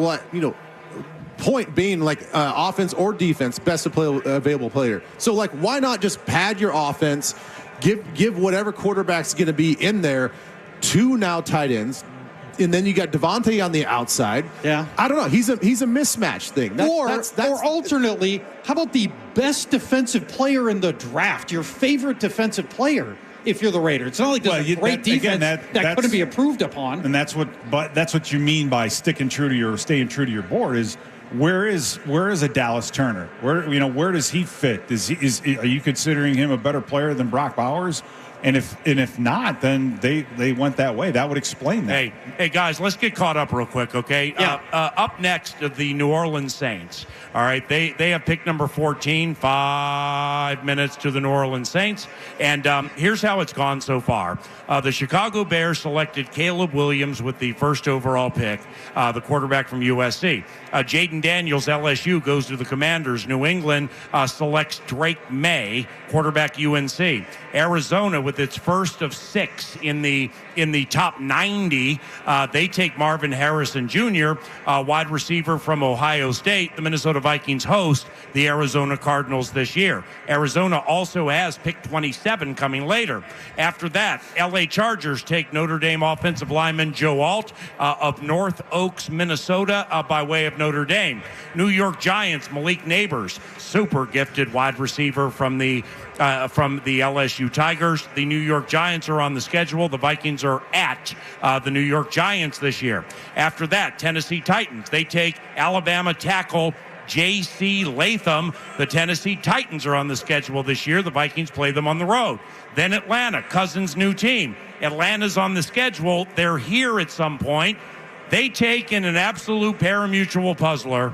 Point being offense or defense, best available player. So why not just pad your offense, give whatever quarterback's going to be in there two now tight ends. And then you got Devontae on the outside. Yeah. I don't know. He's a mismatch thing. Or alternately, how about the best defensive player in the draft? Your favorite defensive player, if you're the Raiders. It's not like there's a great defense that couldn't be improved upon. And that's what you mean by staying true to your board is where is a Dallas Turner? Where does he fit? Are you considering him a better player than Brock Bowers? And if not, then they went that way. That would explain that. Hey guys, let's get caught up real quick, okay? Yeah. Up next, the New Orleans Saints. All right, they have pick number 14. 5 minutes to the New Orleans Saints, and here's how it's gone so far. The Chicago Bears selected Caleb Williams with the first overall pick, the quarterback from USC. Jaden Daniels, LSU, goes to the Commanders. New England selects Drake Maye, quarterback UNC. Arizona, with its first of 6 in the top 90, they take Marvin Harrison Jr., wide receiver from Ohio State. The Minnesota Vikings host the Arizona Cardinals this year. Arizona also has pick 27 coming later. After that, LA Chargers take Notre Dame offensive lineman Joe Alt of North Oaks, Minnesota, by way of Notre Dame. New York Giants, Malik Neighbors, super gifted wide receiver from the LSU Tigers. The New York Giants are on the schedule. The Vikings are at the New York Giants this year. After that, Tennessee Titans. They take Alabama tackle J.C. Latham. The Tennessee Titans are on the schedule this year. The Vikings play them on the road. Then Atlanta, Cousins' new team. Atlanta's on the schedule. They're here at some point. They take in an absolute parimutuel puzzler,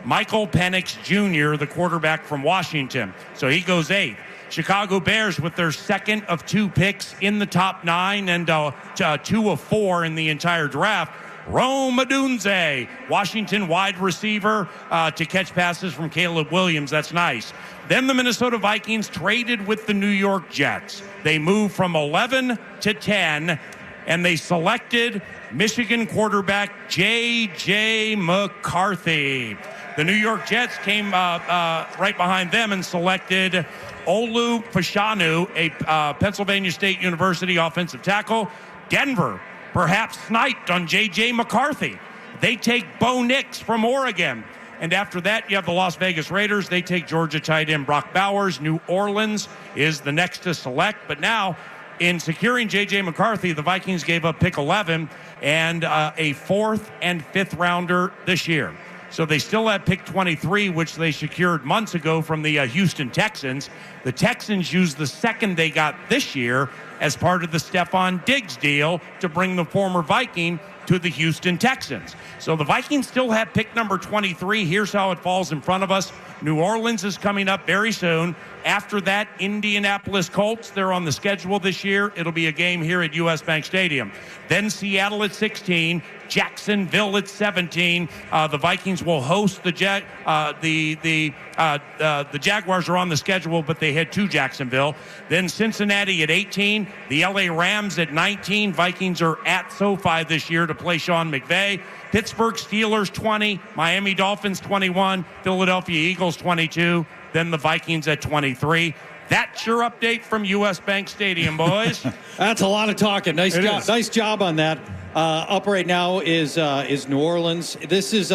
Michael Penix Jr., the quarterback from Washington. So he goes 8th. Chicago Bears with their second of 2 picks in the top 9 and 2 of 4 in the entire draft. Rome Odunze, Washington wide receiver, to catch passes from Caleb Williams. That's nice. Then the Minnesota Vikings traded with the New York Jets. They moved from 11 to 10, and they selected Michigan quarterback JJ McCarthy. The New York Jets came right behind them and selected Olu Fashanu, a Pennsylvania State University offensive tackle. Denver perhaps sniped on JJ McCarthy. They take Bo Nix from Oregon. And after that, you have the Las Vegas Raiders. They take Georgia tight end Brock Bowers. New Orleans is the next to select. But now, in securing JJ McCarthy, the Vikings gave up pick 11 and a 4th and 5th rounder this year. So they still have pick 23, which they secured months ago from the Houston Texans. The Texans used the 2nd they got this year as part of the Stephon Diggs deal to bring the former Viking to the Houston Texans. So the Vikings still have pick number 23. Here's how it falls in front of us. New Orleans is coming up very soon. After that, Indianapolis Colts, they're on the schedule this year. It'll be a game here at U.S. Bank Stadium. Then Seattle at 16, Jacksonville at 17. The Vikings will host the Jaguars are on the schedule, but they head to Jacksonville. Then Cincinnati at 18, the L.A. Rams at 19. Vikings are at SoFi this year to play Sean McVay. Pittsburgh Steelers 20, Miami Dolphins 21, Philadelphia Eagles 22, then the Vikings at 23. That's your update from U.S. Bank Stadium, boys. That's a lot of talking. Nice job. Nice job on that. Up right now is New Orleans. This is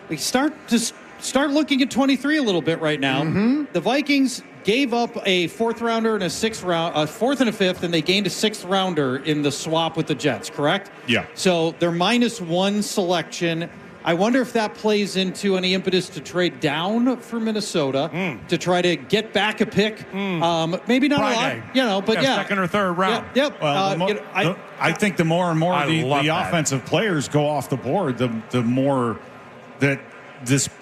we start looking at 23 a little bit right now. Mm-hmm. The Vikings gave up a fourth rounder and a fourth and a fifth, and they gained a sixth rounder in the swap with the Jets, correct? Yeah. So they're -1 selection. I wonder if that plays into any impetus to trade down for Minnesota to try to get back a pick. Maybe not Friday. a lot, but yeah. Second or third round. Yep. Well, I think the more and more the offensive players go off the board, the more that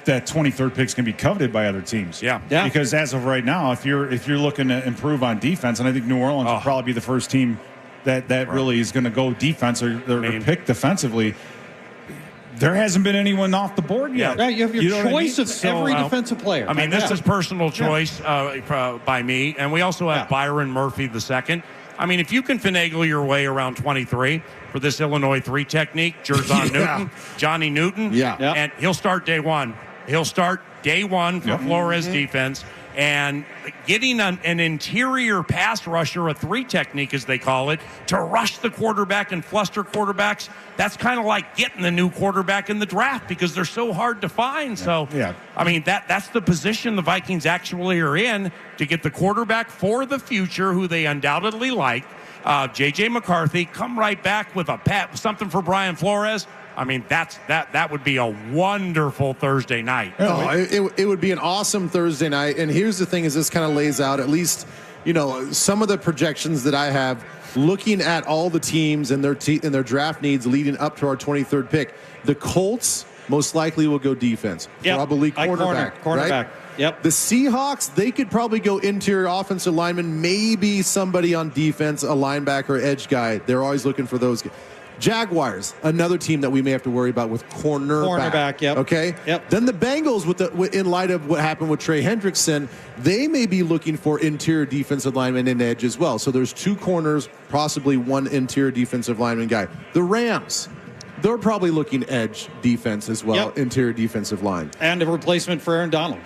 that 23rd pick's going to be coveted by other teams. Yeah. Because as of right now, if you're looking to improve on defense, and I think New Orleans will probably be the first team that really is going to go defense or pick defensively. There hasn't been anyone off the board yet. Yeah, you have your choice of every defensive player. I mean, this is personal choice by me, and we also have Byron Murphy II. I mean, if you can finagle your way around 23 for this Illinois 3 technique, Johnny Newton, and he'll start day one. He'll start day one for Flores defense. And getting an interior pass rusher, a 3 technique as they call it, to rush the quarterback and fluster quarterbacks, that's kind of like getting the new quarterback in the draft because they're so hard to find. So, I mean, that's the position the Vikings actually are in to get the quarterback for the future, who they undoubtedly like. JJ McCarthy, come right back with something for Brian Flores. I mean, that would be a wonderful Thursday night. Oh, it would be an awesome Thursday night. And here's the thing: is this kind of lays out at least, some of the projections that I have, looking at all the teams and their draft needs leading up to our 23rd pick. The Colts most likely will go defense, probably cornerback. Right? Yep. The Seahawks, they could probably go interior offensive lineman, maybe somebody on defense, a linebacker, edge guy. They're always looking for those guys. Jaguars, another team that we may have to worry about with cornerback. Yep. Okay. Yep. Then the Bengals, in light of what happened with Trey Hendrickson, they may be looking for interior defensive lineman and edge as well. So there's 2 corners, possibly 1 interior defensive lineman guy. The Rams, they're probably looking edge defense as well, interior defensive line. And a replacement for Aaron Donald.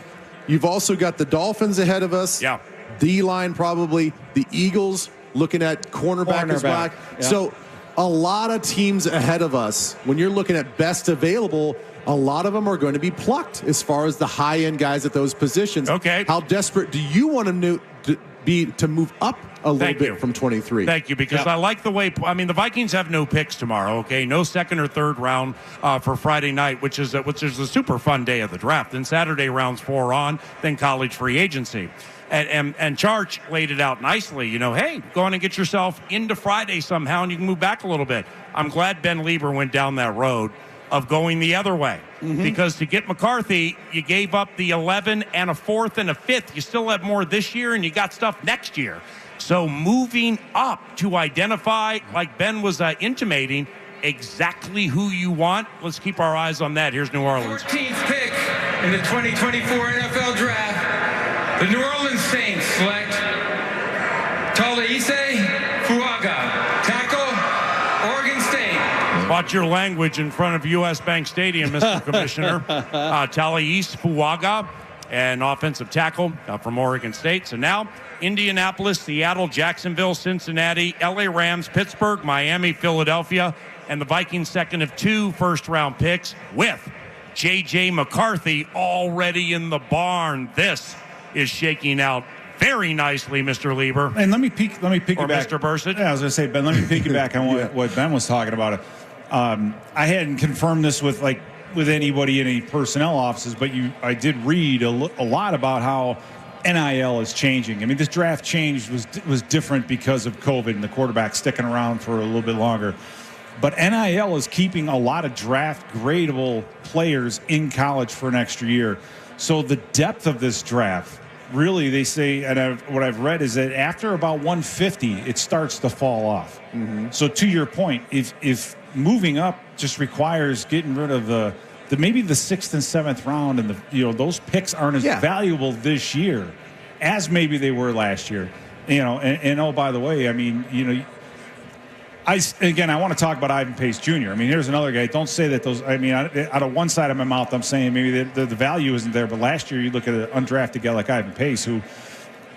You've also got the Dolphins ahead of us. Yeah. D-line probably. The Eagles looking at cornerback as well. Yeah. So a lot of teams ahead of us. When you're looking at best available, a lot of them are going to be plucked as far as the high-end guys at those positions. Okay. How desperate do you want to be to move up a little bit from 23? Thank you, because I like the way, the Vikings have no picks tomorrow, okay? No second or third round for Friday night, which is a super fun day of the draft. Then Saturday rounds 4 on, then college free agency. And Charge laid it out nicely. Hey, go on and get yourself into Friday somehow, and you can move back a little bit. I'm glad Ben Lieber went down that road of going the other way. Because to get McCarthy, you gave up the 11 and a 4th and a 5th. You still have more this year, and you got stuff next year. So moving up to identify, like Ben was intimating, exactly who you want. Let's keep our eyes on that. Here's New Orleans. 14th pick in the 2024 NFL Draft. The New Orleans Saints select Talaiise Fuaga, tackle, Oregon State. Watch your language in front of U.S. Bank Stadium, Mr. Commissioner. Talaiise Fuaga, an offensive tackle from Oregon State. So now Indianapolis, Seattle, Jacksonville, Cincinnati, L.A. Rams, Pittsburgh, Miami, Philadelphia, and the Vikings' second of 2 first-round picks with JJ McCarthy already in the barn. This is shaking out very nicely, Mr. Lieber. And let me piggyback. Mr. Bursit. Yeah, I was going to say, Ben, let me piggyback on what Ben was talking about. I hadn't confirmed this with anybody in any personnel offices, but I did read a lot about how NIL is changing. I mean, this draft change was different because of COVID and the quarterback sticking around for a little bit longer. But NIL is keeping a lot of draft gradable players in college for an extra year. So the depth of this draft really they say, and what I've read is that after about 150, it starts to fall off. Mm-hmm. So to your point, if moving up just requires getting rid of the maybe the 6th and 7th round, and those picks aren't as valuable this year as maybe they were last year. And oh, by the way, I mean, I want to talk about Ivan Pace Jr. I mean, here's another guy. Don't say that those. I mean, out of one side of my mouth, I'm saying maybe the value isn't there. But last year, you look at an undrafted guy like Ivan Pace, who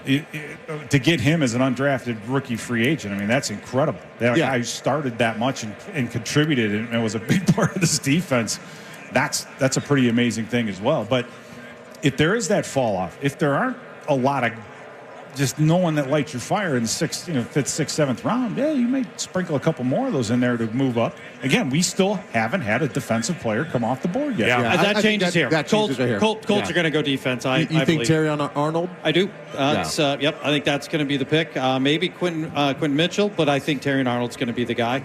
to get him as an undrafted rookie free agent, I mean, that's incredible. That guy started that much and contributed, and was a big part of this defense. That's a pretty amazing thing as well. But if there is that fall off, if there aren't a lot of just no one that lights your fire in the 5th, 6th, 7th round, you may sprinkle a couple more of those in there to move up. Again, we still haven't had a defensive player come off the board yet. That changes here. Colts are going to go defense. I think believe. Terrion Arnold? I do. I think that's going to be the pick. Maybe Quentin Mitchell, but I think Terrion Arnold's going to be the guy.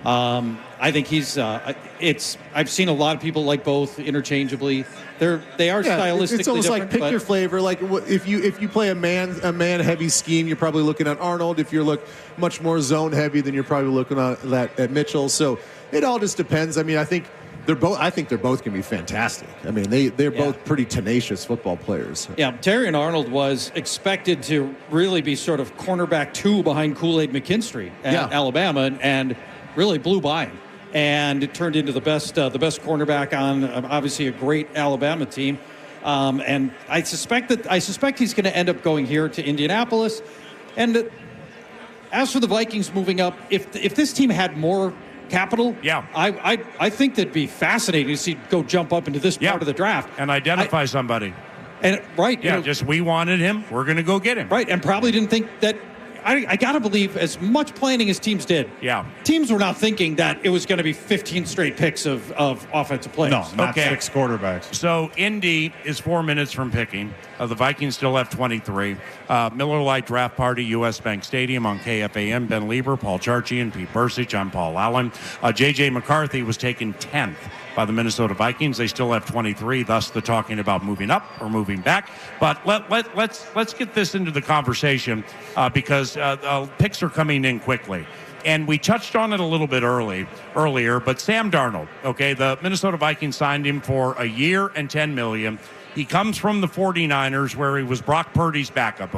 I think he's. I've seen a lot of people like both interchangeably. They are stylistically it's almost different, like pick your flavor. Like if you play a man heavy scheme, you're probably looking at Arnold. If you're much more zone heavy, then you're probably looking at Mitchell. So it all just depends. I mean, I think they're both going to be fantastic. I mean, they're both pretty tenacious football players. Yeah, Terrion Arnold was expected to really be sort of cornerback 2 behind Kool-Aid McKinstry at Alabama, and really blew by him. And it turned into the best cornerback on obviously a great Alabama team. And I suspect he's going to end up going here to Indianapolis. And as for the Vikings moving up, if this team had more capital, I think that'd be fascinating to see go jump up into this part of the draft and identify somebody. And just we wanted him, we're going to go get him. Right, and probably didn't think that. I got to believe as much planning as teams did. Yeah. Teams were not thinking that it was going to be 15 straight picks of offensive players. No, not 6 quarterbacks. So Indy is 4 minutes from picking. The Vikings still have 23. Miller Lite Draft Party, U.S. Bank Stadium on KFAN. Ben Lieber, Paul Charchi, and Pete Bursich. I'm Paul Allen. JJ McCarthy was taken 10th by the Minnesota Vikings. They still have 23, thus the talking about moving up or moving back. But let's get this into the conversation because picks are coming in quickly. And we touched on it a little bit earlier, but Sam Darnold, the Minnesota Vikings signed him for a year and $10 million. He comes from the 49ers, where he was Brock Purdy's backup,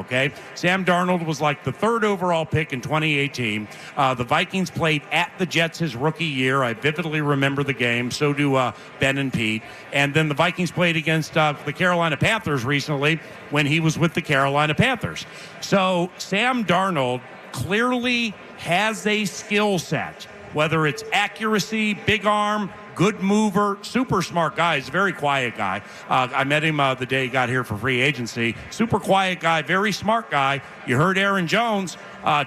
Sam Darnold was like the 3rd overall pick in 2018. The Vikings played at the Jets his rookie year. I vividly remember the game. So do Ben and Pete. And then the Vikings played against the Carolina Panthers recently when he was with the Carolina Panthers. So Sam Darnold clearly has a skill set, whether it's accuracy, big arm, good mover, super smart guy. He's a very quiet guy. I met him the day he got here for free agency. Super quiet guy, very smart guy. You heard Aaron Jones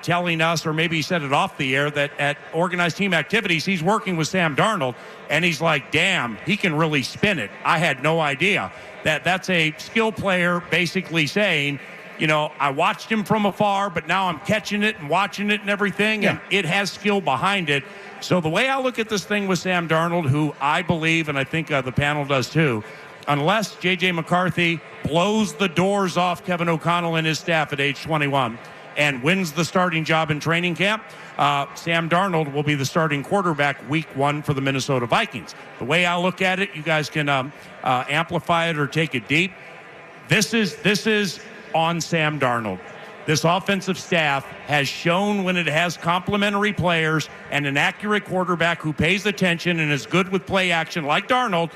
telling us, or maybe he said it off the air, that at organized team activities, he's working with Sam Darnold, and he's like, damn, he can really spin it. I had no idea. That's a skill player basically saying, I watched him from afar, but now I'm catching it and watching it and everything, and it has skill behind it. So the way I look at this thing with Sam Darnold, who I believe, and I think the panel does too, unless JJ McCarthy blows the doors off Kevin O'Connell and his staff at age 21 and wins the starting job in training camp, Sam Darnold will be the starting quarterback week 1 for the Minnesota Vikings. The way I look at it, you guys can amplify it or take it deep. This is on Sam Darnold. This offensive staff has shown when it has complementary players and an accurate quarterback who pays attention and is good with play action like Darnold,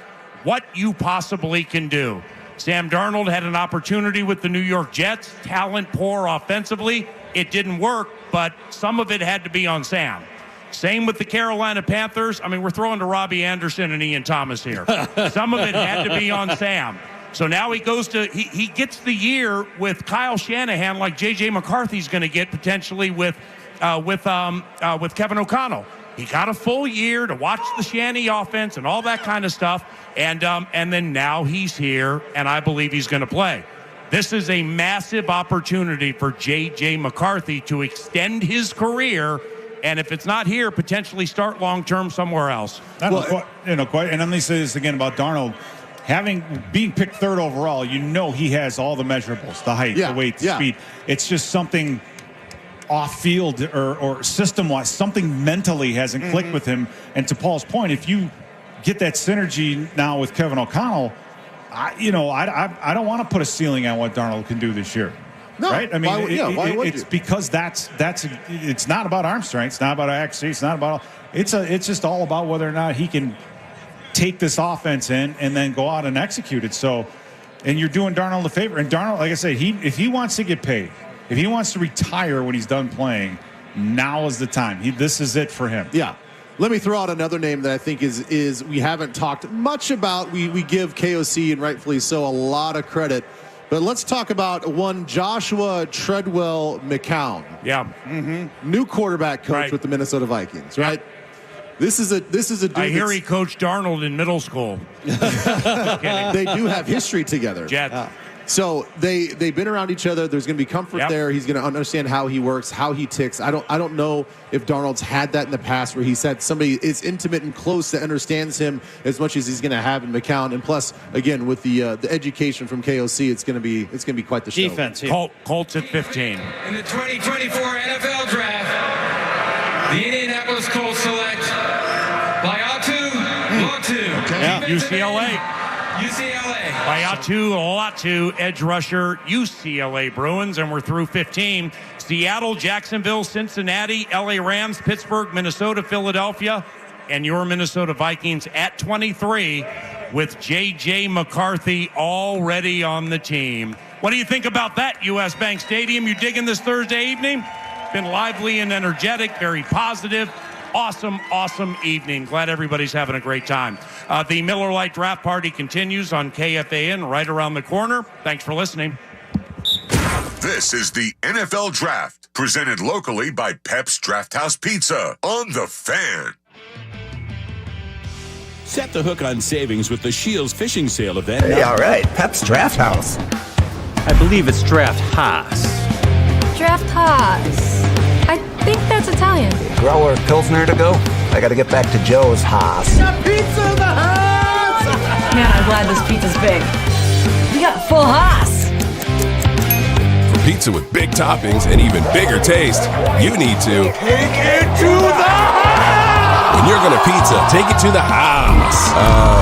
what you possibly can do. Sam Darnold had an opportunity with the New York Jets, talent poor offensively. It didn't work, but some of it had to be on Sam. Same with the Carolina Panthers. I mean, we're throwing to Robbie Anderson and Ian Thomas here. Some of it had to be on Sam. So now he gets the year with Kyle Shanahan like JJ McCarthy's going to get potentially with Kevin O'Connell. He got a full year to watch the Shanny offense and all that kind of stuff, and then now he's here, and I believe he's going to play. This is a massive opportunity for JJ McCarthy to extend his career, and if it's not here, potentially start long term somewhere else. And let me say this again about Darnold. being picked third overall, he has all the measurables, the height, the weight, the speed. It's just something off field or system-wise, something mentally hasn't clicked with him. And to Paul's point, if you get that synergy now with Kevin O'Connell, I don't want to put a ceiling on what Darnold can do this year. No, right? I mean, it's because it's not about arm strength, it's not about accuracy, it's not about. It's just all about whether or not he can take this offense in and then go out and execute it. So, and you're doing Darnold a favor. And Darnold, like I said, if he wants to get paid, if he wants to retire when he's done playing, now is the time. This is it for him. Yeah. Let me throw out another name that I think is we haven't talked much about. We give KOC, and rightfully so, a lot of credit. But let's talk about one Joshua Treadwell McCown. Yeah. New quarterback coach with the Minnesota Vikings, right? This is a dude. I hear he coached Darnold in middle school. They do have history together. Jets. So they've been around each other. There's going to be comfort there. He's going to understand how he works, how he ticks. I don't know if Darnold's had that in the past where he said somebody is intimate and close that understands him as much as he's going to have in McCown. And plus, again, with the education from KOC, it's going to be quite the show. Defense. Colts at 15. In the 2024 NFL Draft, the Indianapolis Colts select Laiatu Latu. UCLA. Laiatu Latu, edge rusher, UCLA Bruins, and we're through 15. Seattle, Jacksonville, Cincinnati, LA Rams, Pittsburgh, Minnesota, Philadelphia, and your Minnesota Vikings at 23 with JJ McCarthy already on the team. What do you think about that, US Bank Stadium? You digging this Thursday evening? Been lively and energetic, very positive. Awesome evening. Glad everybody's having a great time. The Miller Lite Draft Party continues on KFAN right around the corner. Thanks for listening. This is the NFL Draft, presented locally by Pep's Drafthouse Pizza on The Fan. Set the hook on savings with the Shields Fishing Sale event. Hey, all right. Pep's Drafthouse. I believe it's Drafthaus. Drafthaus. I think that's Italian. Grower Pilsner to go. I gotta get back to Joe's Haas. Got pizza in the house! Man, I'm glad this pizza's big. We got full Haas. For pizza with big toppings and even bigger taste, you need to Take it to the house! When you're gonna pizza, take it to the house.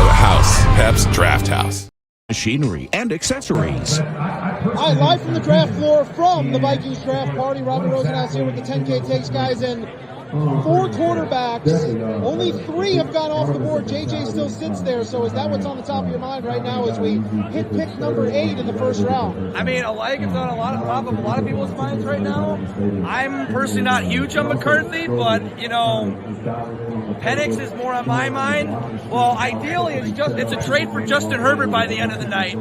House. Pep's Drafthouse. Machinery and accessories. Hi, live from the draft floor from the Vikings draft party. Robert Rosenhaus here with the 10K Takes guys, and 4 quarterbacks. Only 3 have gone off the board. JJ still sits there. So is that what's on the top of your mind right now as we hit pick number 8 in the first round? I mean, Alec is on top of a lot of people's minds right now. I'm personally not huge on McCarthy, but Penix is more on my mind. Well, ideally, it's a trade for Justin Herbert by the end of the night.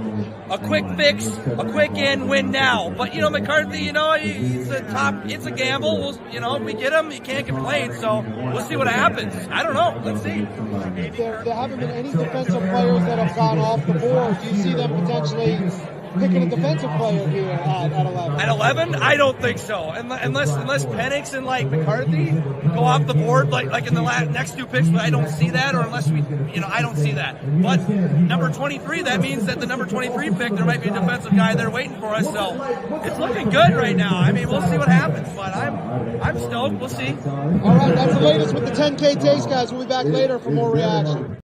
A quick fix, a quick in, win now. But McCarthy, he's a top. It's a gamble. If we get him, he can't complain. So we'll see what happens. I don't know. Let's see. There haven't been any defensive players that have gone off the board. Do you see them potentially picking a defensive player here at 11? At 11? I don't think so. Unless Penix and McCarthy go off the board like in the next 2 picks, but I don't see that. Or unless I don't see that. But number 23, that means that the number 23 pick, there might be a defensive guy there waiting for us. So it's looking good right now. I mean, we'll see what happens. But I'm stoked. We'll see. All right, that's the latest with the 10K Takes, guys. We'll be back later for more reaction.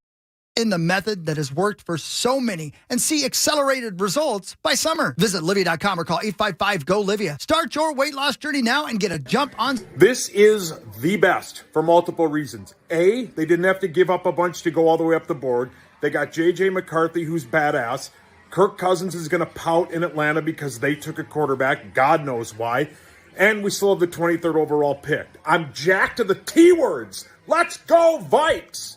In the method that has worked for so many and see accelerated results by summer. Visit Livea.com or call 855-GO-LIVEA. Start your weight loss journey now and get a jump on. This is the best for multiple reasons. A, they didn't have to give up a bunch to go all the way up the board. They got JJ McCarthy, who's badass. Kirk Cousins is going to pout in Atlanta because they took a quarterback. God knows why. And we still have the 23rd overall pick. I'm jacked to the T-words. Let's go, Vikes!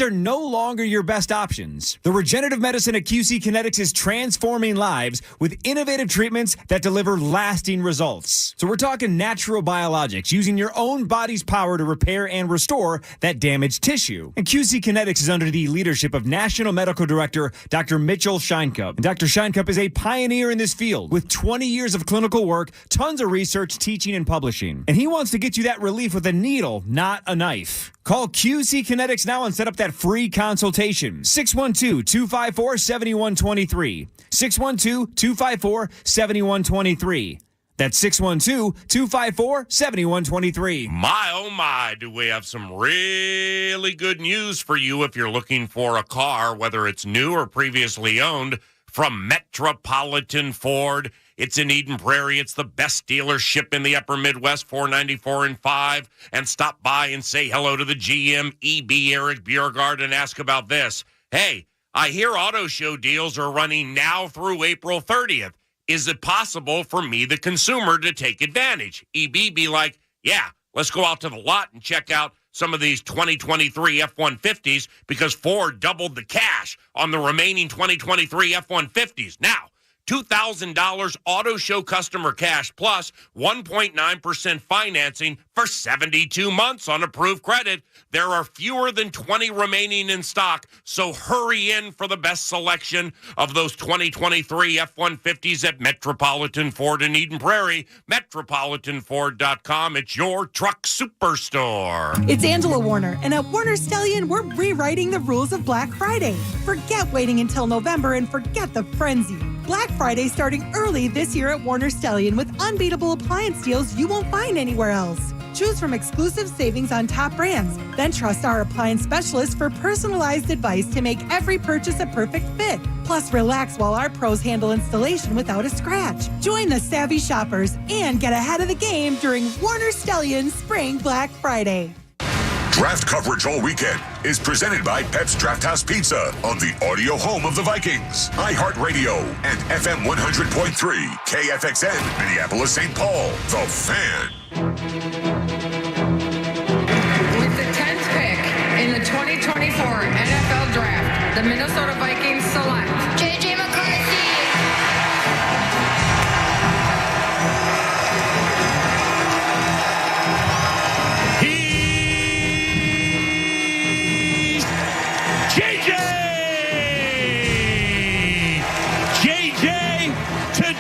Are no longer your best options. The regenerative medicine at QC Kinetics is transforming lives with innovative treatments that deliver lasting results. So we're talking natural biologics, using your own body's power to repair and restore that damaged tissue. And QC Kinetics is under the leadership of National Medical Director Dr. Mitchell Scheinkup. And Dr. Scheinkup is a pioneer in this field with 20 years of clinical work, tons of research, teaching, and publishing. And he wants to get you that relief with a needle, not a knife. Call QC Kinetics now and set up that free consultation. 612-254-7123. 612-254-7123. That's 612-254-7123. My, oh my, do we have some really good news for you if you're looking for a car, whether it's new or previously owned, from Metropolitan Ford. It's in Eden Prairie. It's the best dealership in the upper Midwest, 494 and 5. And stop by and say hello to the GM, EB Eric Bjergard, and ask about this. Hey, I hear auto show deals are running now through April 30th. Is it possible for me, the consumer, to take advantage? EB be like, yeah, let's go out to the lot and check out some of these 2023 F-150s because Ford doubled the cash on the remaining 2023 F-150s. Now, $2,000 auto show customer cash plus 1.9% financing for 72 months on approved credit. There are fewer than 20 remaining in stock, so hurry in for the best selection of those 2023 F-150s at Metropolitan Ford in Eden Prairie. MetropolitanFord.com. It's your truck superstore. It's Angela Warner, and at Warner Stellian, we're rewriting the rules of Black Friday. Forget waiting until November and forget the frenzy. Black Friday starting early this year at Warner Stellian with unbeatable appliance deals you won't find anywhere else. Choose from exclusive savings on top brands. Then trust our appliance specialists for personalized advice to make every purchase a perfect fit. Plus, relax while our pros handle installation without a scratch. Join the savvy shoppers and get ahead of the game during Warner Stellian's Spring Black Friday. Draft coverage all weekend is presented by Pep's Drafthouse Pizza on the audio home of the Vikings, iHeartRadio, and FM 100.3, KFXN, Minneapolis, St. Paul, The Fan. With the 10th pick in the 2024 NFL Draft, the Minnesota Vikings select JJ McCarthy.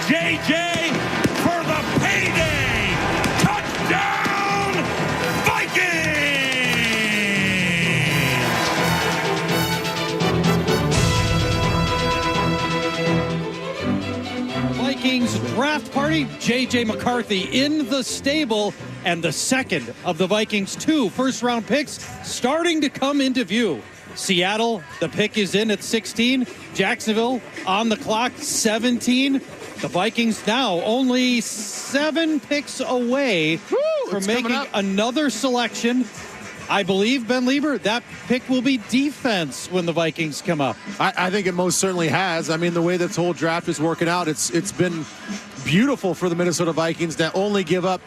JJ for the payday. Touchdown, Vikings! Vikings draft party. JJ McCarthy in the stable, and the second of the Vikings' 2 first-round picks starting to come into view. Seattle, the pick is in at 16. Jacksonville on the clock, 17. The Vikings now only 7 picks away from making another selection. I believe, Ben Lieber, that pick will be defense when the Vikings come up. I think it most certainly has. I mean, the way this whole draft is working out, it's been beautiful for the Minnesota Vikings to only give up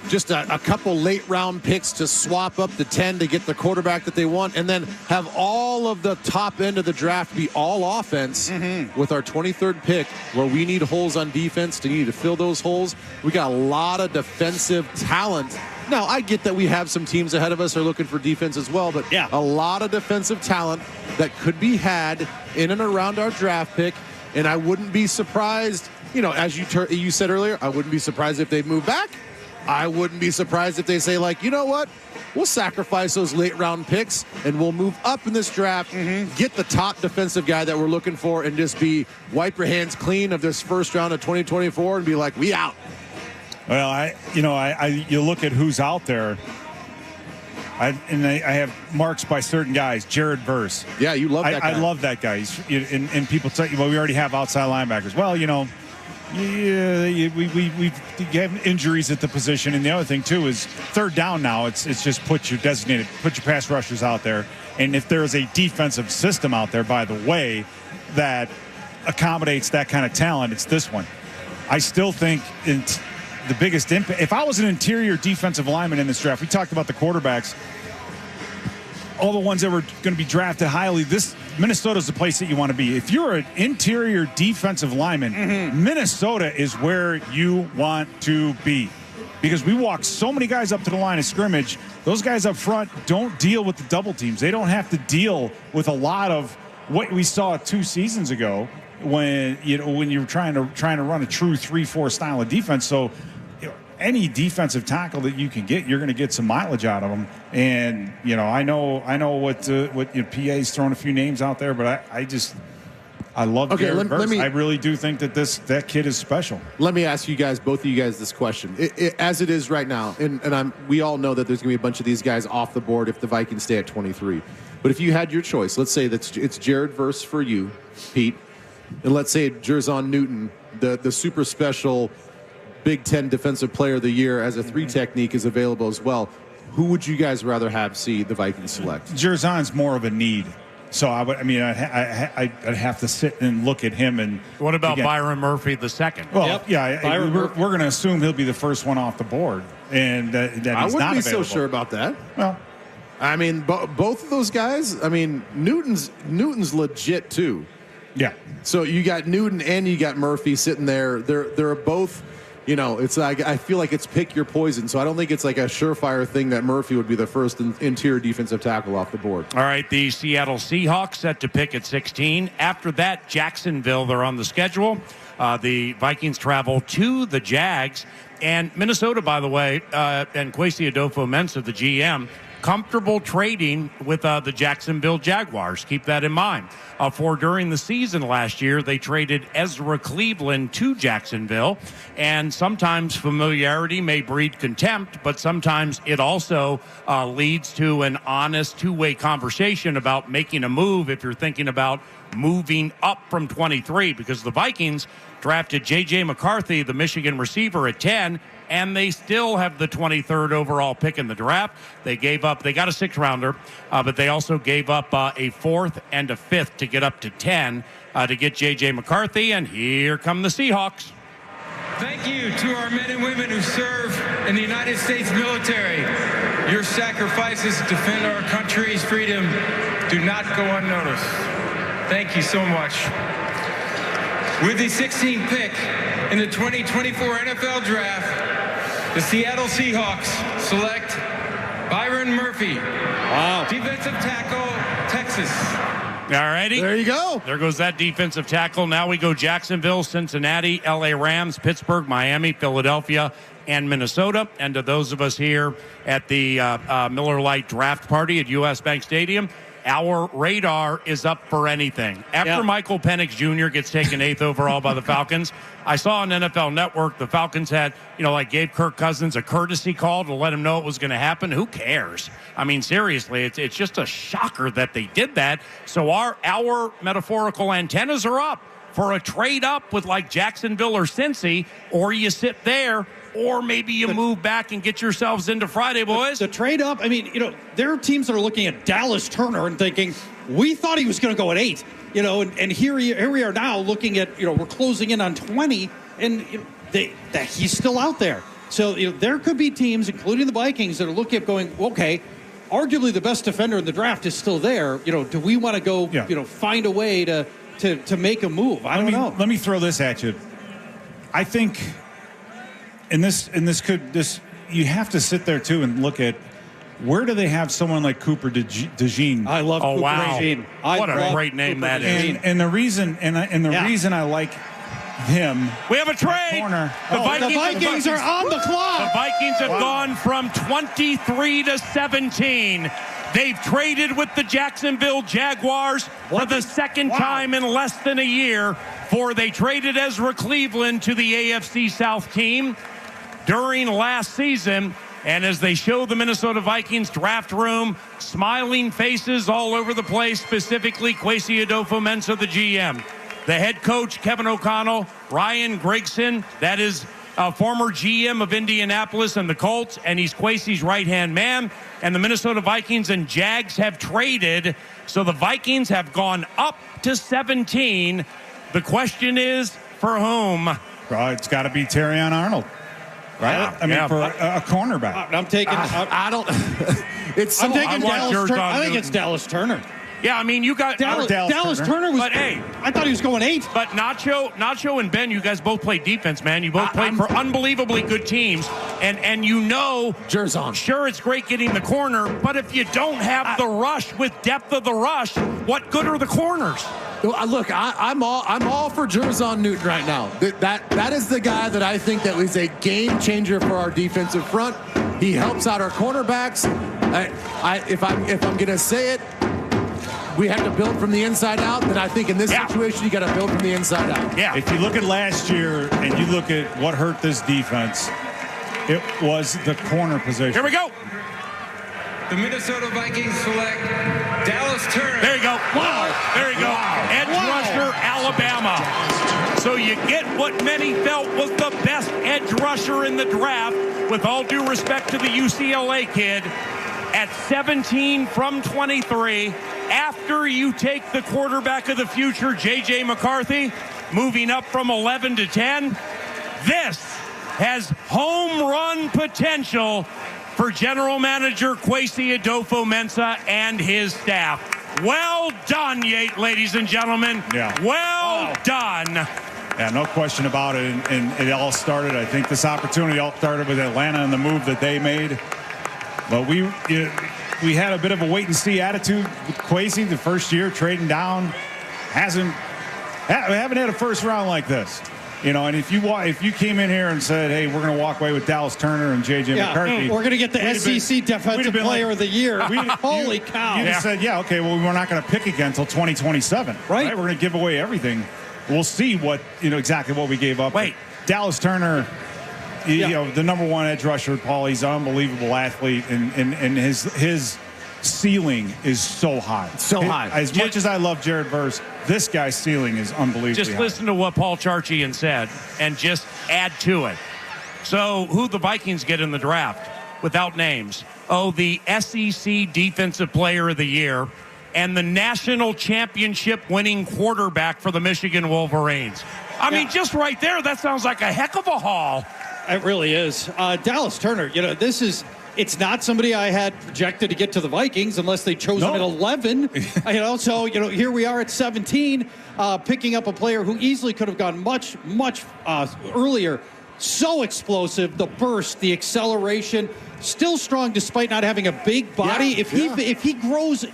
just a couple late-round picks to swap up the 10 to get the quarterback that they want, and then have all of the top end of the draft be all offense with our 23rd pick, where we need holes on defense to need to fill those holes. We got a lot of defensive talent. Now, I get that we have some teams ahead of us are looking for defense as well, but a lot of defensive talent that could be had in and around our draft pick, and I wouldn't be surprised, you know, as you said earlier, I wouldn't be surprised if they move back. I wouldn't be surprised if they say, like, you know what? We'll sacrifice those late-round picks, and we'll move up in this draft, get the top defensive guy that we're looking for, and just wipe your hands clean of this first round of 2024 and be like, we out. Well, you look at who's out there, I have marks by certain guys. Jared Verse. Yeah, you love that guy. I love that guy. And people tell you, well, we already have outside linebackers. Well, you know, we have injuries at the position, and the other thing too is third down now. It's just put your pass rushers out there, and if there is a defensive system out there, by the way, that accommodates that kind of talent, it's this one. I still think the biggest impact. If I was an interior defensive lineman in this draft, we talked about the quarterbacks, all the ones that were going to be drafted highly. Minnesota's the place that you want to be. If you're an interior defensive lineman, Minnesota is where you want to be, because we walk so many guys up to the line of scrimmage. Those guys up front don't deal with the double teams. They don't have to deal with a lot of what we saw 2 seasons ago when you're trying to run a true 3-4 style of defense. So any defensive tackle that you can get, you're going to get some mileage out of them. And I know what PA's throwing a few names out there, but I love Garrett Verse. I really do think that kid is special. Let me ask you guys, both of you guys, this question. As it is right now, and we all know that there's going to be a bunch of these guys off the board if the Vikings stay at 23. But if you had your choice, let's say that it's Jared Verse for you, Pete, and let's say Jerzon Newton, the super special Big Ten Defensive Player of the Year as a 3 technique is available as well. Who would you guys rather have see the Vikings select? Jerzon's more of a need. So I'd have to sit and look at him. And what about Byron Murphy the second? Well, we're going to assume he'll be the first one off the board, and that he's not available. I wouldn't be so sure about that. Well, I mean, both of those guys. I mean, Newton's legit too. Yeah. So you got Newton and you got Murphy sitting there. They're both. It's like I feel like it's pick your poison. So I don't think it's like a surefire thing that Murphy would be the first interior defensive tackle off the board. All right, the Seattle Seahawks set to pick at 16. After that, Jacksonville, they're on the schedule. The Vikings travel to the Jags. And Minnesota, by the way, and Kwesi Adofo-Mensah, the GM, comfortable trading with the Jacksonville Jaguars. Keep that in mind. For during the season last year, they traded Ezra Cleveland to Jacksonville. And sometimes familiarity may breed contempt, but sometimes it also leads to an honest two-way conversation about making a move if you're thinking about moving up from 23, because the Vikings drafted JJ McCarthy, the Michigan receiver, at 10, and they still have the 23rd overall pick in the draft. They got a 6-rounder, but they also gave up a 4th and a 5th to get up to 10 to get JJ McCarthy, and here come the Seahawks. Thank you to our men and women who serve in the United States military. Your sacrifices to defend our country's freedom do not go unnoticed. Thank you so much. With the 16th pick in the 2024 NFL Draft, the Seattle Seahawks select Byron Murphy, defensive tackle, Texas. All righty. There you go. There goes that defensive tackle. Now we go Jacksonville, Cincinnati, LA Rams, Pittsburgh, Miami, Philadelphia, and Minnesota. And to those of us here at the Miller Lite draft party at US Bank Stadium, our radar is up for anything. After Michael Penix Jr. gets taken 8th overall by the Falcons, I saw on NFL Network the Falcons had, gave Kirk Cousins a courtesy call to let him know it was going to happen. Who cares? I mean, seriously, it's just a shocker that they did that. So our metaphorical antennas are up for a trade up with like Jacksonville or Cincy, or you sit there, or maybe you move back and get yourselves into Friday, boys. The trade up, I mean, there are teams that are looking at Dallas Turner and thinking, we thought he was going to go at 8, and here we are now looking at, we're closing in on 20, and that he's still out there. So, there could be teams, including the Vikings, that are looking at going, okay, arguably the best defender in the draft is still there. Do we want to go, find a way to make a move? I don't know. Let me throw this at you. I think... And this you have to sit there too and look at where do they have someone like Cooper DeJean? I love Cooper DeJean. What a great name that is. And the reason reason I like him. We have a trade. The Vikings are on the clock. The Vikings have gone from 23 to 17. They've traded with the Jacksonville Jaguars for the second time in less than a year. They traded Ezra Cleveland to the AFC South team during last season. And as they show the Minnesota Vikings draft room, smiling faces all over the place, specifically Kwesi Adofo-Mensah, the GM. The head coach, Kevin O'Connell, Ryan Gregson, that is a former GM of Indianapolis and the Colts, and he's Kwesi's right-hand man. And the Minnesota Vikings and Jags have traded, so the Vikings have gone up to 17. The question is, for whom? Well, it's got to be Terrion Arnold, right? For a cornerback. I'm taking. I don't. I'm taking Dallas Turner. I think it's Dallas Turner. Yeah, I mean, you got Dallas Turner was. But hey, I thought he was going 8. But Nacho and Ben, you guys both played defense, man. You both played for unbelievably good teams, and Jerzon. Sure, it's great getting the corner, but if you don't have the rush with depth of the rush, what good are the corners? Look, I'm all for Jerzon Newton right now. That is the guy that I think that is a game changer for our defensive front. He helps out our cornerbacks. If I'm going to say it, we have to build from the inside out. Then I think in this situation, you got to build from the inside out. Yeah. If you look at last year and you look at what hurt this defense, it was the corner position. Here we go. The Minnesota Vikings select Dallas Turner. There you go. Wow. There you go. Edge rusher, Alabama. So you get what many felt was the best edge rusher in the draft, with all due respect to the UCLA kid, at 17 from 23. After you take the quarterback of the future, JJ McCarthy, moving up from 11 to 10, this has home run potential for general manager Kwesi Adofo-Mensah and his staff. Well done, ladies and gentlemen. Yeah. Well done. Yeah, no question about it. And it all started, I think this opportunity all started with Atlanta and the move that they made. But we had a bit of a wait-and-see attitude with Kwesi the first year, trading down. Haven't had a first round like this. You know, and if you came in here and said, hey, we're going to walk away with Dallas Turner and JJ McCarthy. We're going to get the SEC Defensive Player of the Year. Holy cow. You just said, yeah, okay, well, we're not going to pick again until 2027. Right? We're going to give away everything. We'll see exactly what we gave up. Wait. Dallas Turner, you know, the number one edge rusher, Paul, he's an unbelievable athlete, and his ceiling is so high. So high. As much as I love Jared Verse, this guy's ceiling is unbelievably Just high. listen to what Paul Charchian said and just add to it. So who the Vikings get in the draft without names? Oh, the SEC Defensive Player of the Year and the national championship winning quarterback for the Michigan Wolverines. I mean, just right there, that sounds like a heck of a haul. It really is. Dallas Turner, you know, it's not somebody I had projected to get to the Vikings unless they chose him at 11. So, here we are at 17, picking up a player who easily could have gone much earlier. So explosive, the burst, the acceleration, still strong despite not having a big body. If he grows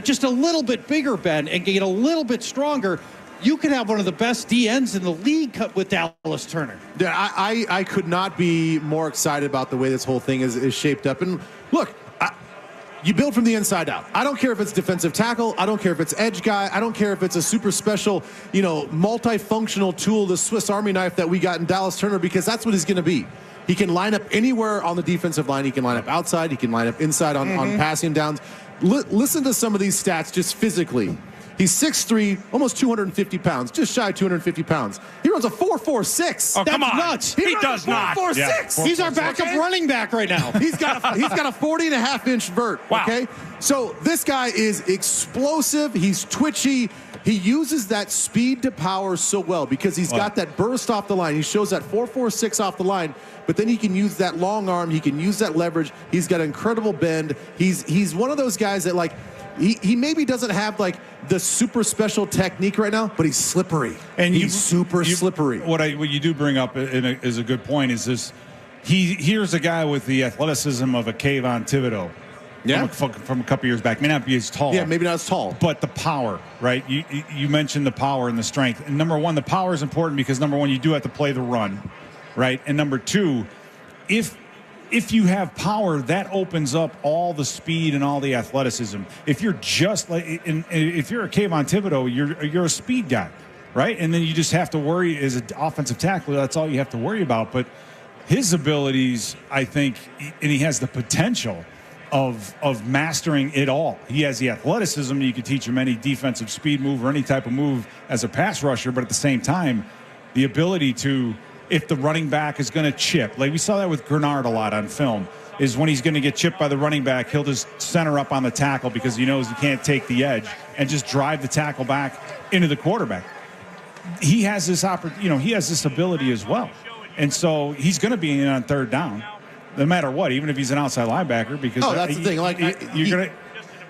just a little bit bigger, Ben, and get a little bit stronger, you could have one of the best DNs in the league with Dallas Turner. Yeah, I could not be more excited about the way this whole thing is shaped up. And look, you build from the inside out. I don't care if it's defensive tackle. I don't care if it's edge guy. I don't care if it's a super special, multifunctional tool, the Swiss Army knife that we got in Dallas Turner, because that's what he's going to be. He can line up anywhere on the defensive line. He can line up outside. He can line up inside on passing downs. Listen to some of these stats just physically. He's 6'3", almost 250 pounds, just shy of 250 pounds. He runs a 4.46. Oh, come on. Nuts. He does not. 4.46. He's our backup running back right now. He's got a 40.5-inch vert. Wow. Okay, so this guy is explosive. He's twitchy. He uses that speed to power so well because he's got that burst off the line. He shows that 4.46 off the line, but then he can use that long arm. He can use that leverage. He's got incredible bend. He's one of those guys that he maybe doesn't have the super special technique right now, but he's slippery. And he's super slippery. What you do bring up is a good point. Is this? Here's a guy with the athleticism of a KFAN Thibodeau. Yeah. From a couple years back. May not be as tall. Yeah, maybe not as tall. But the power, right? You mentioned the power and the strength. And number one, the power is important because, number one, you do have to play the run, right? And number two, if you have power, that opens up all the speed and all the athleticism. If you're just if you're a KFAN Thibodeau, you're a speed guy, right? And then you just have to worry as an offensive tackler. That's all you have to worry about. But his abilities, I think, and he has the potential of mastering it all. He has the athleticism. You could teach him any defensive speed move or any type of move as a pass rusher, but at the same time, the ability to, if the running back is going to chip, like we saw that with Grenard a lot on film, is when he's going to get chipped by the running back, he'll just center up on the tackle because he knows he can't take the edge and just drive the tackle back into the quarterback. He has this he has this ability as well. And so he's going to be in on third down, no matter what, even if he's an outside linebacker, because that's the thing.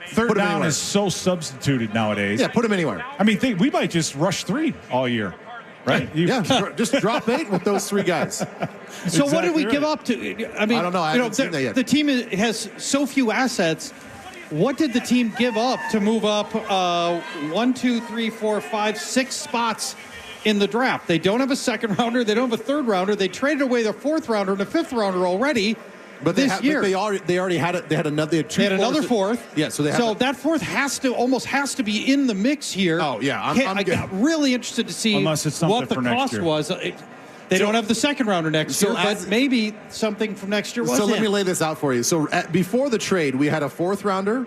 Third down is so substituted nowadays. Yeah, put him anywhere. I mean, we might just rush 3 all year, right? Just drop 8 with those 3 guys. So what did we give up to? I mean, I don't know. I haven't seen that yet. The team has so few assets. what did the team give up to move up 1, 2, 3, 4, 5, 6 spots in the draft? They don't have a second rounder. They don't have a third rounder. They traded away their fourth rounder and a fifth rounder already. But this year, they already had it. They had another. They had another fourth. Yeah, so that fourth almost has to be in the mix here. Oh yeah, I got really interested to see Unless it's what the for next cost year. was. They don't have the second rounder next year, but maybe something from next year was. So let me lay this out for you. So before the trade, we had a fourth rounder,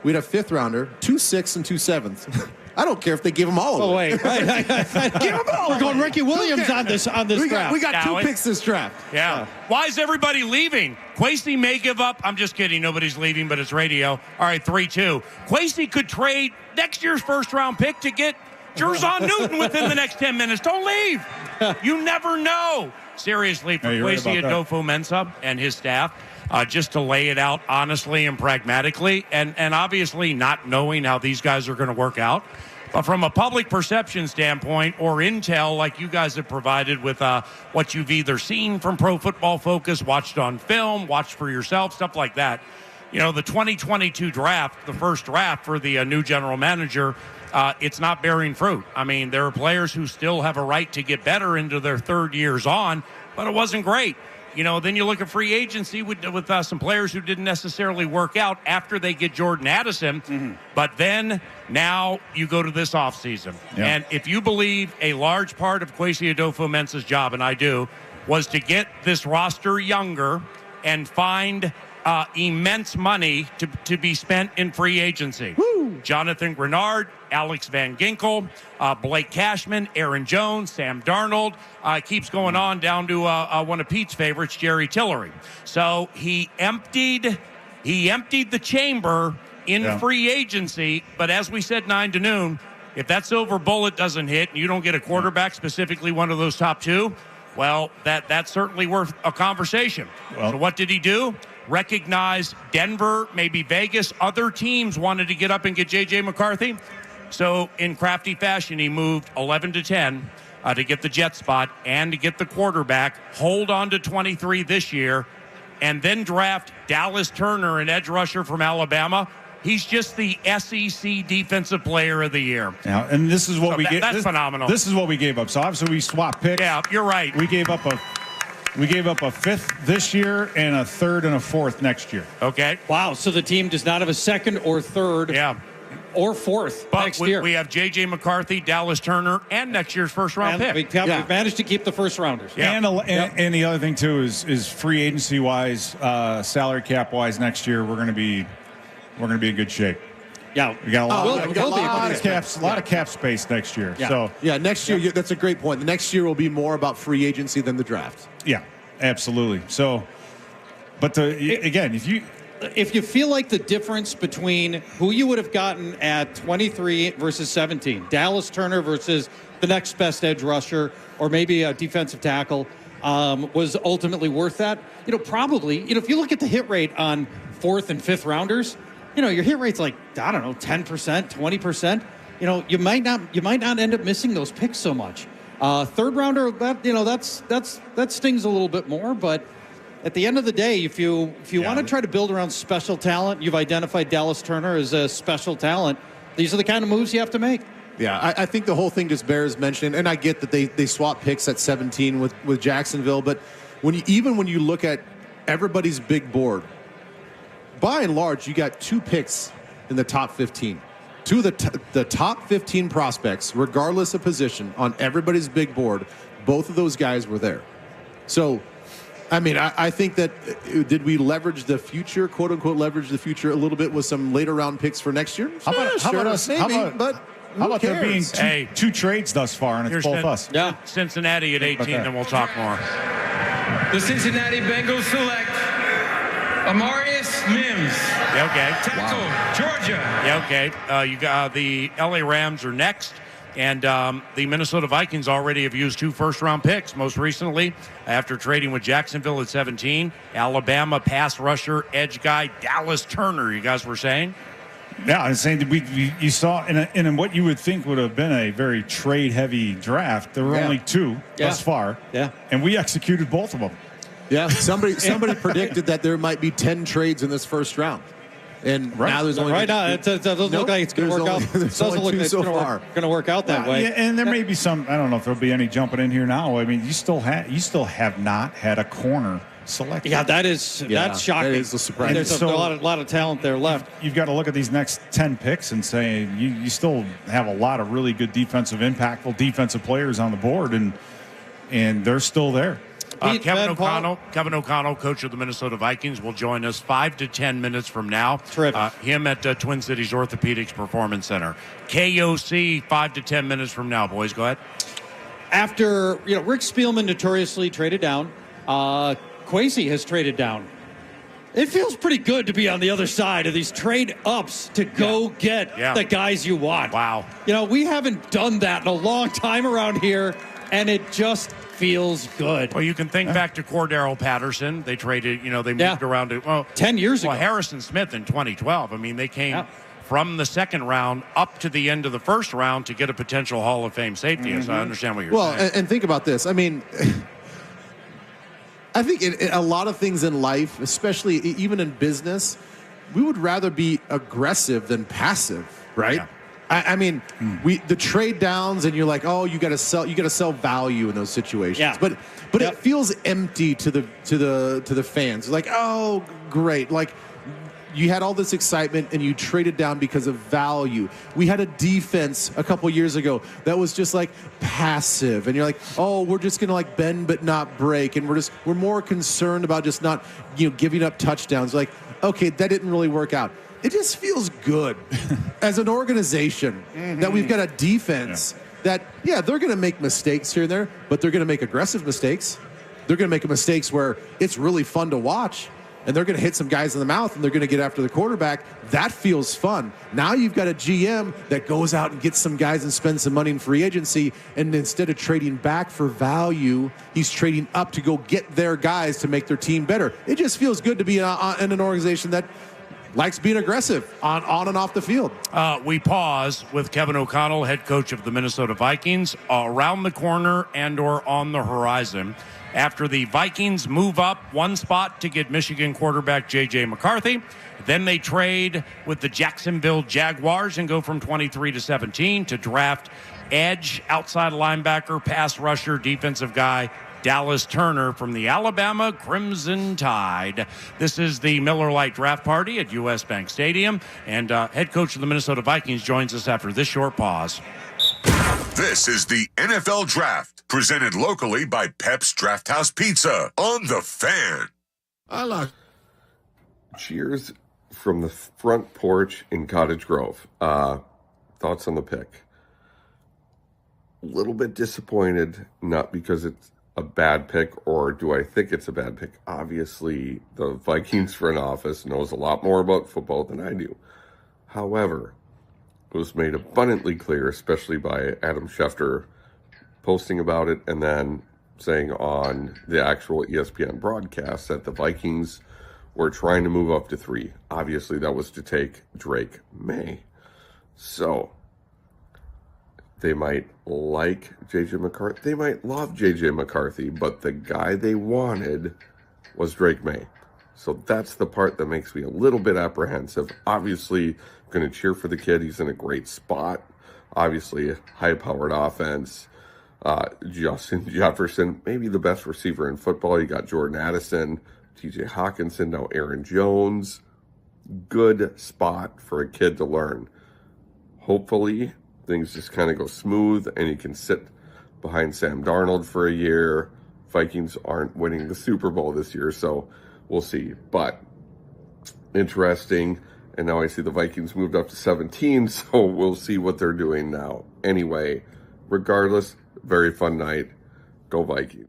we had a fifth rounder, 2 6 and 2 7s. I don't care if they give them all away. Oh, wait. Right. Give them all. We're going Ricky Williams on this draft. We got 2 picks this draft. Yeah. Why is everybody leaving? Kwesi may give up. I'm just kidding. Nobody's leaving, but it's radio. All right, 3-2. Kwesi could trade next year's first-round pick to get Jerzon Newton within the next 10 minutes. Don't leave. You never know. Seriously, for Kwesi Adofo-Mensah and his staff, just to lay it out honestly and pragmatically, and obviously not knowing how these guys are going to work out. But from a public perception standpoint or intel like you guys have provided with what you've either seen from Pro Football Focus, watched on film, watched for yourself, stuff like that, you know, the 2022 draft, the first draft for the new general manager, it's not bearing fruit. I mean, there are players who still have a right to get better into their third years on, but it wasn't great. You know, then you look at free agency with some players who didn't necessarily work out after they get Jordan Addison. Mm-hmm. But then now you go to this offseason. Yeah. And if you believe a large part of Kwesi Adofo-Mensah's job, and I do, was to get this roster younger and find immense money to be spent in free agency. Woo! Jonathan Grenard, Alex Van Ginkel, Blake Cashman, Aaron Jones, Sam Darnold. Keeps going on down to one of Pete's favorites, Jerry Tillery. So he emptied the chamber in free agency. But as we said, 9 to noon, if that silver bullet doesn't hit and you don't get a quarterback, specifically one of those top 2, well, that's certainly worth a conversation. Well, so what did he do? Recognize Denver, maybe Vegas, other teams wanted to get up and get JJ McCarthy. So in crafty fashion, he moved 11 to 10 to get the jet spot and to get the quarterback, hold on to 23 this year, and then draft Dallas Turner, an edge rusher from Alabama. He's just the SEC Defensive Player of the Year. Yeah, and this is what That's phenomenal. This is what we gave up. So obviously we swapped picks. Yeah, you're right. We gave up a 5th this year and a 3rd and a 4th next year. Okay. Wow. So the team does not have a 2nd or 3rd. Yeah. Or 4th next year. We have JJ McCarthy, Dallas Turner, and next year's first-round pick. We've managed to keep the first rounders. Yeah. And the other thing too is free agency wise, salary cap wise, next year we're going to be in good shape. Yeah, we got a lot of cap space next year. Yeah. So next year that's a great point. The next year will be more about free agency than the draft. Yeah, absolutely. So, but again, if you feel like the difference between who you would have gotten at 23 versus 17, Dallas Turner versus the next best edge rusher, or maybe a defensive tackle, was ultimately worth that, probably, if you look at the hit rate on 4th and 5th rounders, your hit rate's like, I don't know, 10%, 20%. You might not end up missing those picks so much. 3rd rounder, that stings a little bit more, but at the end of the day, if you want to try to build around special talent, you've identified Dallas Turner as a special talent. These are the kind of moves you have to make. Yeah, I think the whole thing just bears mentioning, and I get that they swap picks at 17 with Jacksonville, but when you look at everybody's big board, by and large, you got 2 picks in the top 15. 2 of the top 15 prospects, regardless of position, on everybody's big board, both of those guys were there. So, I mean, I think that did we leverage the future, quote unquote, leverage the future a little bit with some later round picks for next year? How about there being two trades thus far, and it's both us? Yeah, Cincinnati at 18, then we'll talk more. The Cincinnati Bengals select Amarius Mims. Yeah, okay. Tackle, Georgia. Yeah, okay. You got the LA Rams are next. And the Minnesota Vikings already have used 2 first-round picks, most recently after trading with Jacksonville at 17. Alabama pass rusher, edge guy, Dallas Turner, you guys were saying? Yeah, I was saying that you saw in what you would think would have been a very trade-heavy draft, there were only 2 thus far. Yeah. And we executed both of them. Yeah, somebody predicted that there might be 10 trades in this first round. And now there's only right now. It doesn't look like it's going to work out. It doesn't look like it's going to work out that way. Yeah, and there may be some. I don't know if there'll be any jumping in here now. I mean, you still have not had a corner selected. Yeah, that's shocking. That is a surprise. There's a lot of talent there left. You've got to look at these next 10 picks and say you still have a lot of really good impactful defensive players on the board, and they're still there. Kevin O'Connell, coach of the Minnesota Vikings, will join us 5 to 10 minutes from now. Terrific. Him at Twin Cities Orthopedics Performance Center. KOC 5 to 10 minutes from now. Boys, go ahead. After Rick Spielman notoriously traded down, Kwesi has traded down. It feels pretty good to be on the other side of these trade ups to go get the guys you want. Wow. We haven't done that in a long time around here, and it just feels good. Well, you can think back to Cordero Patterson. They traded, they moved around to 10 years ago. Harrison Smith in 2012. I mean, they came from the second round up to the end of the first round to get a potential Hall of Fame safety. Mm-hmm. So I understand what you're saying. Well, and think about this. I mean, I think a lot of things in life, especially even in business, we would rather be aggressive than passive, right? Yeah. I mean, the trade downs, and you're like, oh, you got to sell value in those situations. Yeah. But it feels empty to the fans. Like, oh, great, like you had all this excitement and you traded down because of value. We had a defense a couple years ago that was just like passive, and you're like, oh, we're just gonna like bend but not break, and we're more concerned about just not giving up touchdowns. Like, okay, that didn't really work out. It just feels good as an organization that we've got a defense that, they're going to make mistakes here and there, but they're going to make aggressive mistakes. They're going to make mistakes where it's really fun to watch, and they're going to hit some guys in the mouth, and they're going to get after the quarterback. That feels fun. Now you've got a GM that goes out and gets some guys and spends some money in free agency, and instead of trading back for value, he's trading up to go get their guys to make their team better. It just feels good to be in an organization that likes being aggressive on and off the field. We pause with Kevin O'Connell, head coach of the Minnesota Vikings, around the corner and or on the horizon. After the Vikings move up one spot to get Michigan quarterback JJ McCarthy, then they trade with the Jacksonville Jaguars and go from 23 to 17 to draft edge, outside linebacker, pass rusher, defensive guy, Dallas Turner from the Alabama Crimson Tide. This is the Miller Lite Draft Party at U.S. Bank Stadium, and head coach of the Minnesota Vikings joins us after this short pause. This is the NFL Draft, presented locally by Pep's Drafthouse Pizza on The Fan. Cheers from the front porch in Cottage Grove. Thoughts on the pick? A little bit disappointed, not because it's a bad pick, or do I think it's a bad pick? Obviously, the Vikings front office knows a lot more about football than I do. However, it was made abundantly clear, especially by Adam Schefter posting about it and then saying on the actual ESPN broadcast that the Vikings were trying to move up to 3. Obviously, that was to take Drake Maye. So they might like JJ McCarthy. They might love JJ McCarthy, but the guy they wanted was Drake Maye. So that's the part that makes me a little bit apprehensive. Obviously, I'm going to cheer for the kid. He's in a great spot. Obviously, a high-powered offense. Justin Jefferson, maybe the best receiver in football. You got Jordan Addison, TJ Hawkinson, now Aaron Jones. Good spot for a kid to learn. Hopefully, things just kind of go smooth and he can sit behind Sam Darnold for a year. Vikings aren't winning the Super Bowl this year, so we'll see. But interesting. And now I see the Vikings moved up to 17, so we'll see what they're doing now. Anyway, regardless, very fun night. Go Vikings.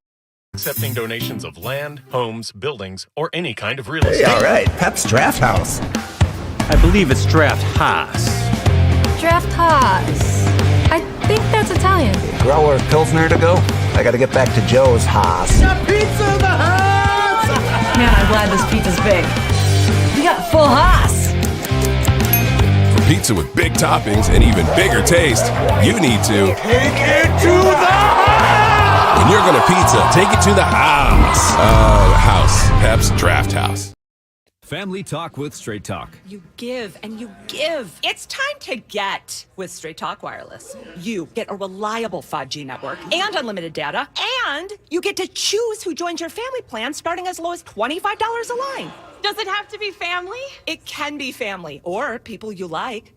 Accepting donations of land, homes, buildings, or any kind of real estate. Hey, all right. Pep's Drafthouse. I believe it's Drafthaus. Drafthaus. I think that's Italian. Grower Pilsner to go? I gotta get back to Joe's Haas. Got pizza in the house! Man, I'm glad this pizza's big. We got full Haas. For pizza with big toppings and even bigger taste, you need to take it to the house! When you're gonna pizza, take it to the house. House. Pep's Drafthouse. Family Talk with Straight Talk. You give and you give. It's time to get with Straight Talk Wireless. You get a reliable 5G network and unlimited data, and you get to choose who joins your family plan starting as low as $25 a line. Does it have to be family? It can be family or people you like.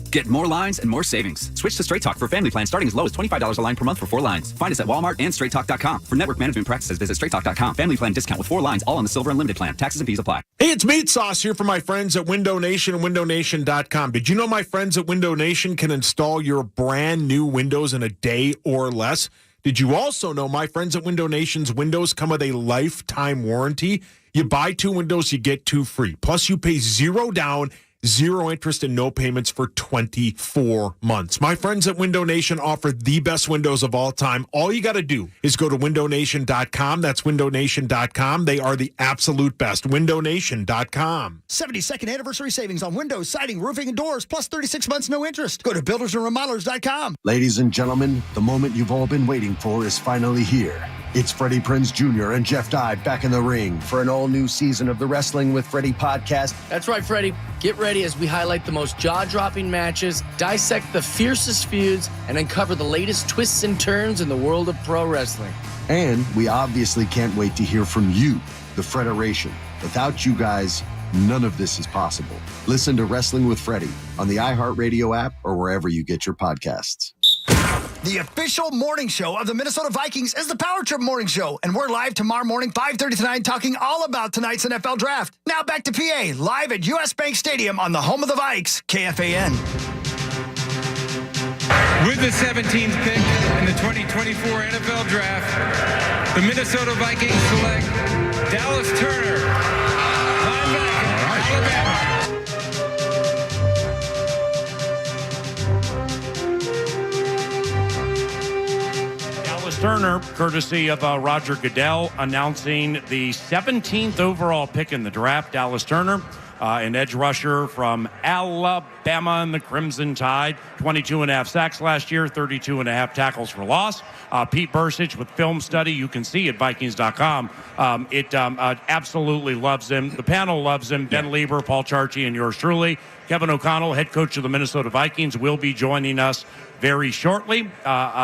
Get more lines and more savings. Switch to Straight Talk for family plans starting as low as $25 a line per month for 4 lines. Find us at Walmart and straighttalk.com. For network management practices, visit straighttalk.com. Family plan discount with 4 lines, all on the Silver Unlimited plan. Taxes and fees apply. Hey, it's Meat Sauce here for my friends at Window Nation and WindowNation.com. Did you know my friends at Window Nation can install your brand new windows in a day or less? Did you also know my friends at Window Nation's windows come with a lifetime warranty? You buy 2 windows, you get 2 free. Plus, you pay 0 down, 0 interest, and no payments for 24 months. My friends at Window Nation offer the best windows of all time. All you got to do is go to WindowNation.com. That's WindowNation.com. They are the absolute best. WindowNation.com. 72nd anniversary savings on windows, siding, roofing, and doors, plus 36 months no interest. Go to BuildersandRemodelers.com. Ladies and gentlemen, the moment you've all been waiting for is finally here. It's Freddie Prinze Jr. and Jeff Dye back in the ring for an all-new season of the Wrestling with Freddie podcast. That's right, Freddie. Get ready as we highlight the most jaw-dropping matches, dissect the fiercest feuds, and uncover the latest twists and turns in the world of pro wrestling. And we obviously can't wait to hear from you, the Federation. Without you guys, none of this is possible. Listen to Wrestling with Freddie on the iHeartRadio app or wherever you get your podcasts. The official morning show of the Minnesota Vikings is the Power Trip Morning Show, and we're live tomorrow morning, 5:30 to 9, talking all about tonight's NFL Draft. Now back to PA, live at US Bank Stadium on the home of the Vikes, KFAN. With the 17th pick in the 2024 NFL Draft, the Minnesota Vikings select Dallas Turner, linebacker, Alabama. Turner, courtesy of Roger Goodell, announcing the 17th overall pick in the draft. Dallas Turner, an edge rusher from Alabama and the Crimson Tide. 22.5 sacks last year, 32.5 tackles for loss. Pete Bursich with film study, you can see at Vikings.com. It absolutely loves him. The panel loves him. Ben Lieber, Paul Charchi, and yours truly. Kevin O'Connell, head coach of the Minnesota Vikings, will be joining us very shortly.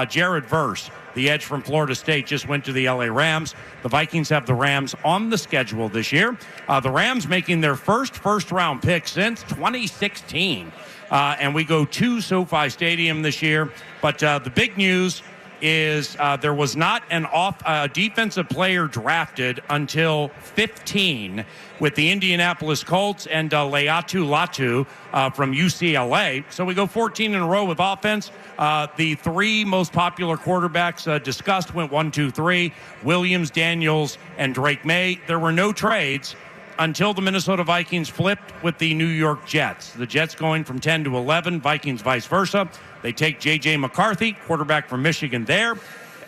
Jared Verse, the edge from Florida State, just went to the LA Rams. The Vikings have the Rams on the schedule this year. The Rams making their first-round pick since 2016. And we go to SoFi Stadium this year. But the big news is there was not a defensive player drafted until 15 with the Indianapolis Colts and Leatu Latu from UCLA. So we go 14 in a row with offense. The 3 most popular quarterbacks discussed went 1, 2, 3. Williams, Daniels, and Drake Maye. There were no trades until the Minnesota Vikings flipped with the New York Jets. The Jets going from 10 to 11, Vikings vice versa. They take JJ McCarthy, quarterback from Michigan there,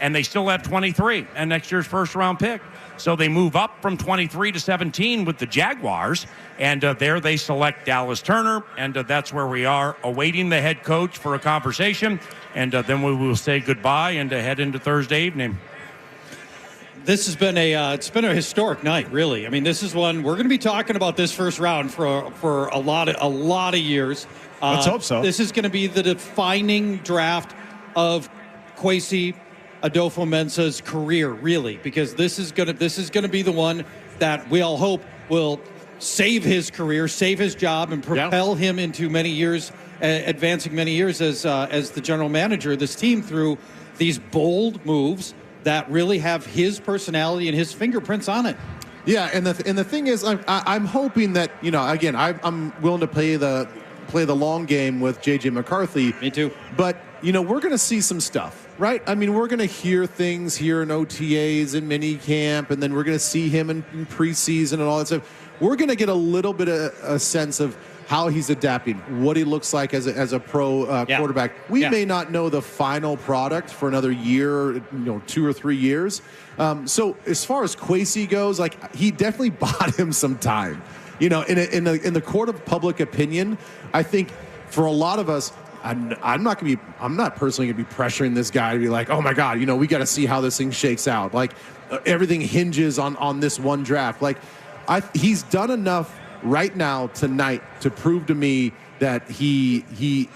and they still have 23 and next year's first-round pick. So they move up from 23 to 17 with the Jaguars, and there they select Dallas Turner, and that's where we are, awaiting the head coach for a conversation, and then we will say goodbye and head into Thursday evening. This has been it's been a historic night, really. I mean, this is one we're going to be talking about this first round for a lot of years. Let's hope so. This is going to be the defining draft of Kwesi Adofo-Mensah's career, really, because this is going to be the one that we all hope will save his career, save his job, and propel him into many years, advancing many years as the general manager of this team through these bold moves that really have his personality and his fingerprints on it. Yeah, and the thing is, I'm hoping that, again, I'm willing to play the long game with JJ McCarthy. Me too. But we're going to see some stuff, right? I mean, we're going to hear things here in OTAs and mini camp, and then we're going to see him in preseason and all that stuff. We're going to get a little bit of a sense of how he's adapting, what he looks like as a pro quarterback. We may not know the final product for another year, 2 or 3 years. So as far as Kwesi goes, he definitely bought him some time. In the court of public opinion, I think for a lot of us, I'm not personally gonna be pressuring this guy to be like, oh my God, we got to see how this thing shakes out. Everything hinges on this one draft. he's done enough right now tonight to prove to me that he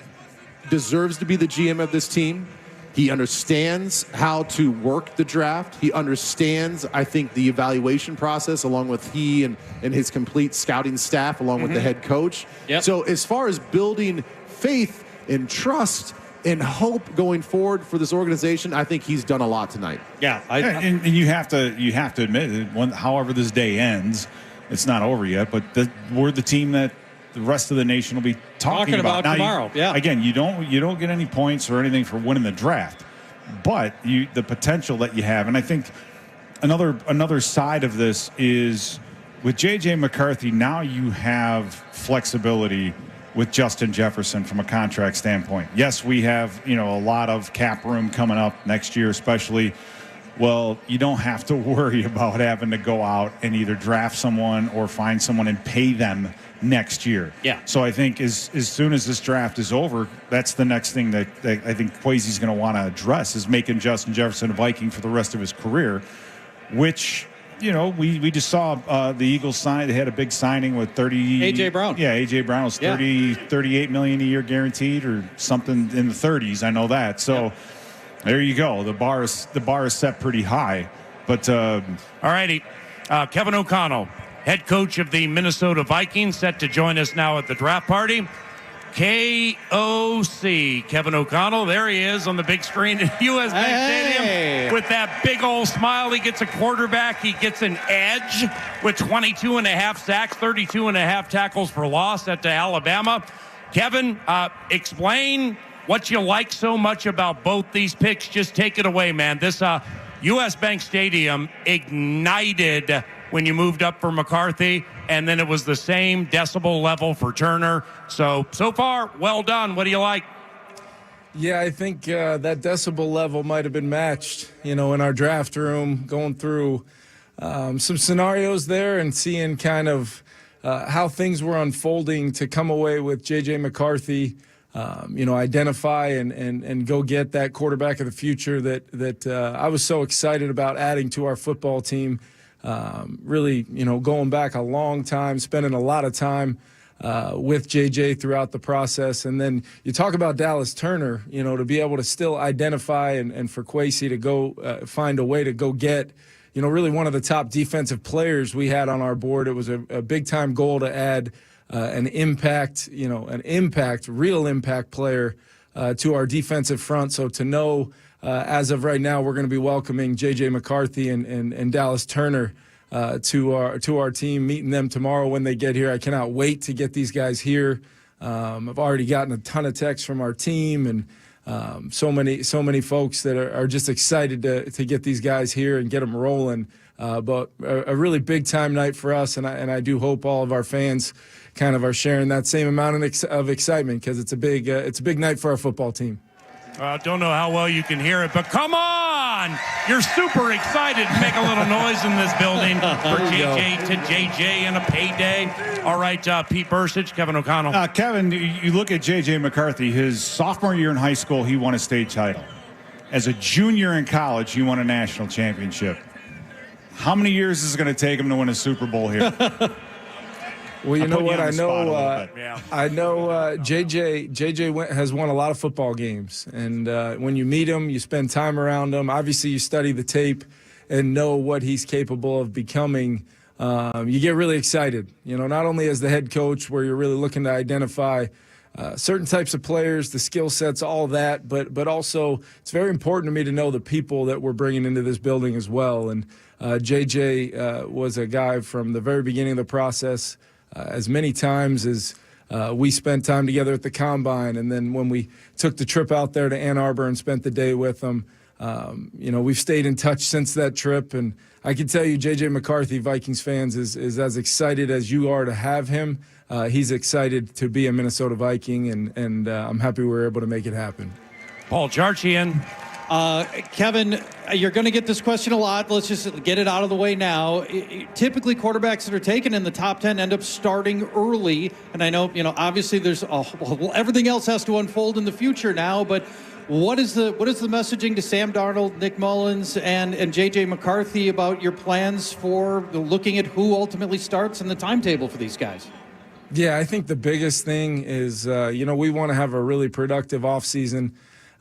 deserves to be the GM of this team. He understands how to work the draft. He understands, I think, the evaluation process, along with he and his complete scouting staff, along with the head coach. Yep. So as far as building faith and trust and hope going forward for this organization, I think he's done a lot tonight. Yeah, and you have to admit it. However this day ends, it's not over yet. But we're the team that the rest of the nation will be talking about now, tomorrow. Again, you don't get any points or anything for winning the draft, but the potential that you have, and I think another side of this is with JJ McCarthy. Now you have flexibility with Justin Jefferson from a contract standpoint. Yes, we have a lot of cap room coming up next year, especially. Well, you don't have to worry about having to go out and either draft someone or find someone and pay them next year. Yeah. So I think as soon as this draft is over, that's the next thing that I think Kwesi's going to want to address is making Justin Jefferson a Viking for the rest of his career, which, we just saw the Eagles sign. They had a big signing with A.J. Brown. Yeah, A.J. Brown was $38 million a year guaranteed or something in the 30s. I know that. So there you go. The bar is set pretty high. But all righty. Kevin O'Connell, head coach of the Minnesota Vikings, set to join us now at the draft party. KOC, Kevin O'Connell. There he is on the big screen at U.S. Bank Stadium with that big old smile. He gets a quarterback. He gets an edge with 22 and a half sacks, 32 and a half tackles for loss at Alabama. Kevin, explain what you like so much about both these picks. Just take it away, man. This U.S. Bank Stadium ignited when you moved up for McCarthy, and then it was the same decibel level for Turner. So far, well done. What do you like? Yeah, I think that decibel level might have been matched, in our draft room, going through some scenarios there and seeing kind of how things were unfolding to come away with JJ McCarthy, identify and go get that quarterback of the future that I was so excited about adding to our football team. Really, going back a long time, spending a lot of time with JJ throughout the process. And then you talk about Dallas Turner, to be able to still identify and for Kwesi to go find a way to go get, really one of the top defensive players we had on our board. It was a big-time goal to add an impact, real impact player to our defensive front. So to know as of right now, we're going to be welcoming JJ McCarthy and Dallas Turner to our team, meeting them tomorrow when they get here. I cannot wait to get these guys here. I've already gotten a ton of texts from our team and so many folks that are just excited to get these guys here and get them rolling. But a really big time night for us, and I do hope all of our fans kind of are sharing that same amount of excitement because it's a big night for our football team. Don't know how well you can hear it, but come on! You're super excited. Make a little noise in this building for JJ to JJ and a payday. All right, Pete Bursich, Kevin O'Connell. Kevin, you look at JJ McCarthy. His sophomore year in high school, he won a state title. As a junior in college, he won a national championship. How many years is it going to take him to win a Super Bowl here? Well, you know what? I know JJ has won a lot of football games. And when you meet him, you spend time around him. Obviously, you study the tape and know what he's capable of becoming. You get really excited, not only as the head coach where you're really looking to identify certain types of players, the skill sets, all that, but also it's very important to me to know the people that we're bringing into this building as well. And JJ was a guy from the very beginning of the process. As many times as we spent time together at the Combine, and then when we took the trip out there to Ann Arbor and spent the day with them, we've stayed in touch since that trip. And I can tell you, JJ McCarthy, Vikings fans, is as excited as you are to have him. He's excited to be a Minnesota Viking, and I'm happy we were able to make it happen. Paul Charchian. Kevin, you're going to get this question a lot. Let's just get it out of the way now. Typically, quarterbacks that are taken in the top 10 end up starting early. And I know, obviously there's everything else has to unfold in the future now. But What is the messaging to Sam Darnold, Nick Mullins, and JJ McCarthy about your plans for looking at who ultimately starts and the timetable for these guys? Yeah, I think the biggest thing is, we want to have a really productive offseason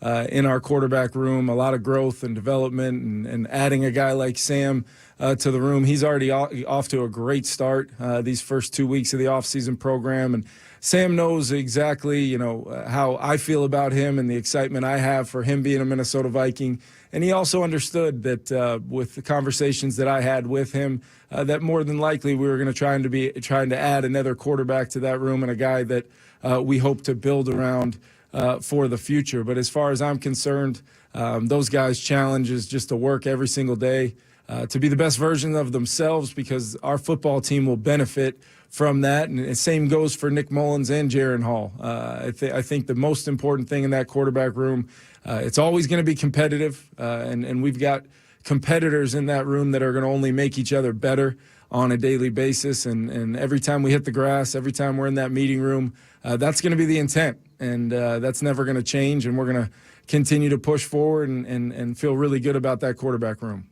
in our quarterback room, a lot of growth and development, and adding a guy like Sam to the room. He's already off to a great start these first 2 weeks of the offseason program, and Sam knows exactly, how I feel about him and the excitement I have for him being a Minnesota Viking. And he also understood that with the conversations that I had with him, that more than likely we were going to trying to add another quarterback to that room and a guy that we hope to build around for the future. But as far as I'm concerned, those guys' challenge is just to work every single day to be the best version of themselves, because our football team will benefit from that. And the same goes for Nick Mullins and Jaron Hall. I think the most important thing in that quarterback room, it's always going to be competitive, and we've got competitors in that room that are going to only make each other better on a daily basis. And every time we hit the grass, every time we're in that meeting room, that's going to be the intent. And that's never going to change. And we're going to continue to push forward and feel really good about that quarterback room.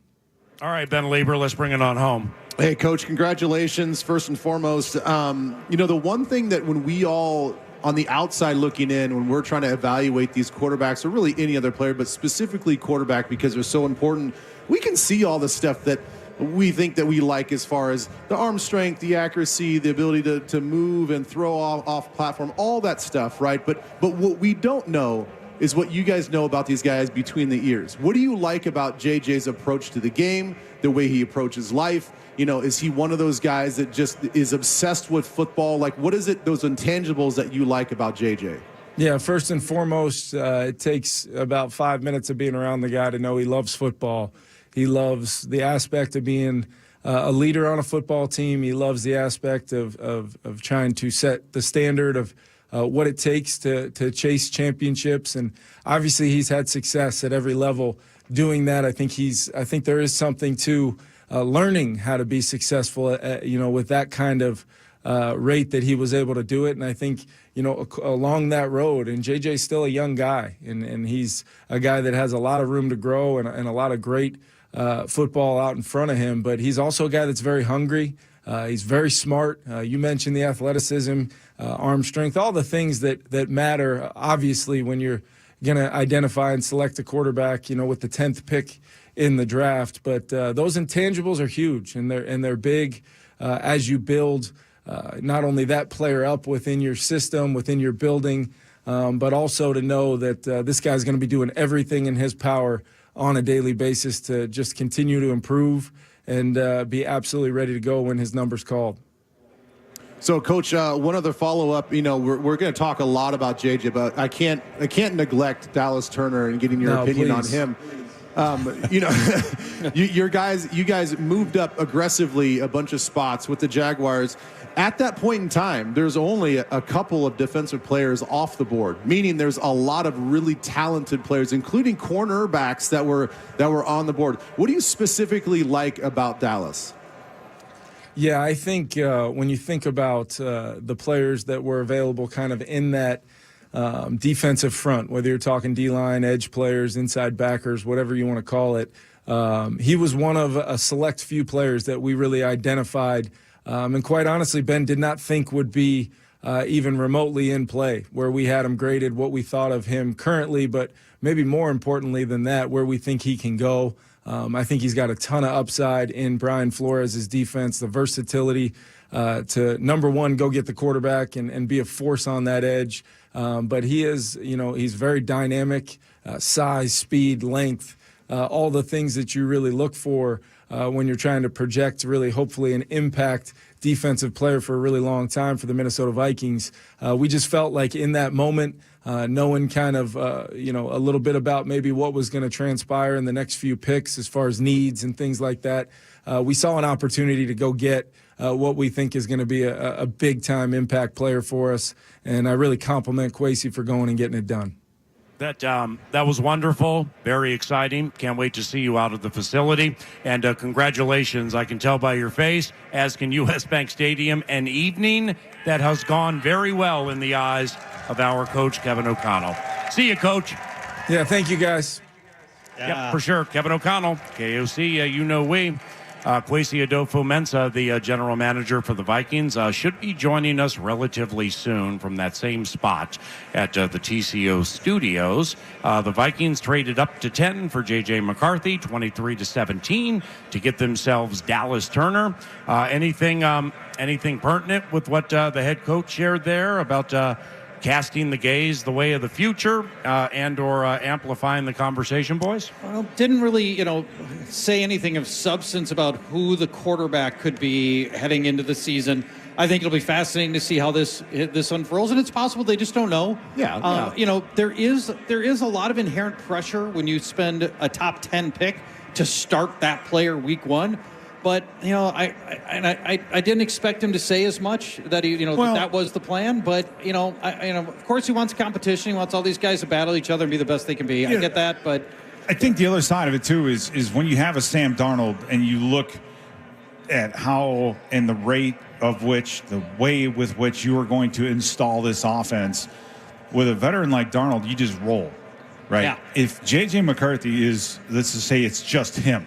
All right, Ben Lieber, let's bring it on home. Hey, Coach, congratulations, first and foremost. The one thing that when we all on the outside looking in, when we're trying to evaluate these quarterbacks, or really any other player, but specifically quarterback because they're so important, we can see all the stuff that we think that we like as far as the arm strength, the accuracy, the ability to move and throw off platform, all that stuff, right? But what we don't know is what you guys know about these guys between the ears. What do you like about JJ's approach to the game, the way he approaches life? Is he one of those guys that just is obsessed with football? Like, what is it, those intangibles that you like about JJ? Yeah, first and foremost, it takes about 5 minutes of being around the guy to know he loves football. He loves the aspect of being a leader on a football team. He loves the aspect of trying to set the standard of what it takes to chase championships. And obviously he's had success at every level doing that. I think there is something to learning how to be successful with that kind of rate that he was able to do it. And I think, along that road, and JJ's still a young guy, and he's a guy that has a lot of room to grow and a lot of great football out in front of him. But he's also a guy that's very hungry. He's very smart. You mentioned the athleticism, arm strength, all the things that matter, obviously, when you're going to identify and select a quarterback, with the 10th pick in the draft. But those intangibles are huge, and they're big as you build not only that player up within your system, within your building, but also to know that this guy's going to be doing everything in his power on a daily basis to just continue to improve and be absolutely ready to go when his number's called. So, Coach, one other follow-up. We're going to talk a lot about JJ, but I can't neglect Dallas Turner and getting your opinion on him. You guys moved up aggressively a bunch of spots with the Jaguars. At that point in time, there's only a couple of defensive players off the board, meaning there's a lot of really talented players, including cornerbacks that were on the board. What do you specifically like about Dallas? Yeah, I think when you think about the players that were available kind of in that defensive front, whether you're talking D-line, edge players, inside backers, whatever you want to call it, he was one of a select few players that we really identified. And quite honestly, Ben did not think would be even remotely in play, where we had him graded, what we thought of him currently, but maybe more importantly than that, where we think he can go. I think he's got a ton of upside in Brian Flores' defense, the versatility to, number one, go get the quarterback and be a force on that edge. But he is, he's very dynamic, size, speed, length, all the things that you really look for when you're trying to project really hopefully an impact defensive player for a really long time for the Minnesota Vikings. We just felt like in that moment, knowing kind of, a little bit about maybe what was going to transpire in the next few picks as far as needs and things like that, we saw an opportunity to go get what we think is going to be a big-time impact player for us. And I really compliment Kwesi for going and getting it done. That was wonderful, very exciting. Can't wait to see you out of the facility. And congratulations, I can tell by your face, as can U.S. Bank Stadium, an evening that has gone very well in the eyes of our coach, Kevin O'Connell. See you, Coach. Yeah, thank you, guys. Yep, for sure. Kevin O'Connell, KOC, we. Kwesi Adofo-Mensah, the general manager for the Vikings, should be joining us relatively soon from that same spot at the TCO studios. The Vikings traded up to 10 for JJ McCarthy, 23-17, to get themselves Dallas Turner. Anything pertinent with what the head coach shared there about casting the gaze the way of the future and or amplifying the conversation, boys? Well, didn't really, say anything of substance about who the quarterback could be heading into the season. I think it'll be fascinating to see how this unfurls, and it's possible they just don't know. Yeah. There is a lot of inherent pressure when you spend a top 10 pick to start that player week one. But I didn't expect him to say as much that that was the plan. But of course he wants competition. He wants all these guys to battle each other and be the best they can be. Yeah. I get that, but I think the other side of it too is when you have a Sam Darnold and you look at how and the rate of which, the way with which you are going to install this offense with a veteran like Darnold, you just roll, right? Yeah. If JJ McCarthy is, let's just say it's just him.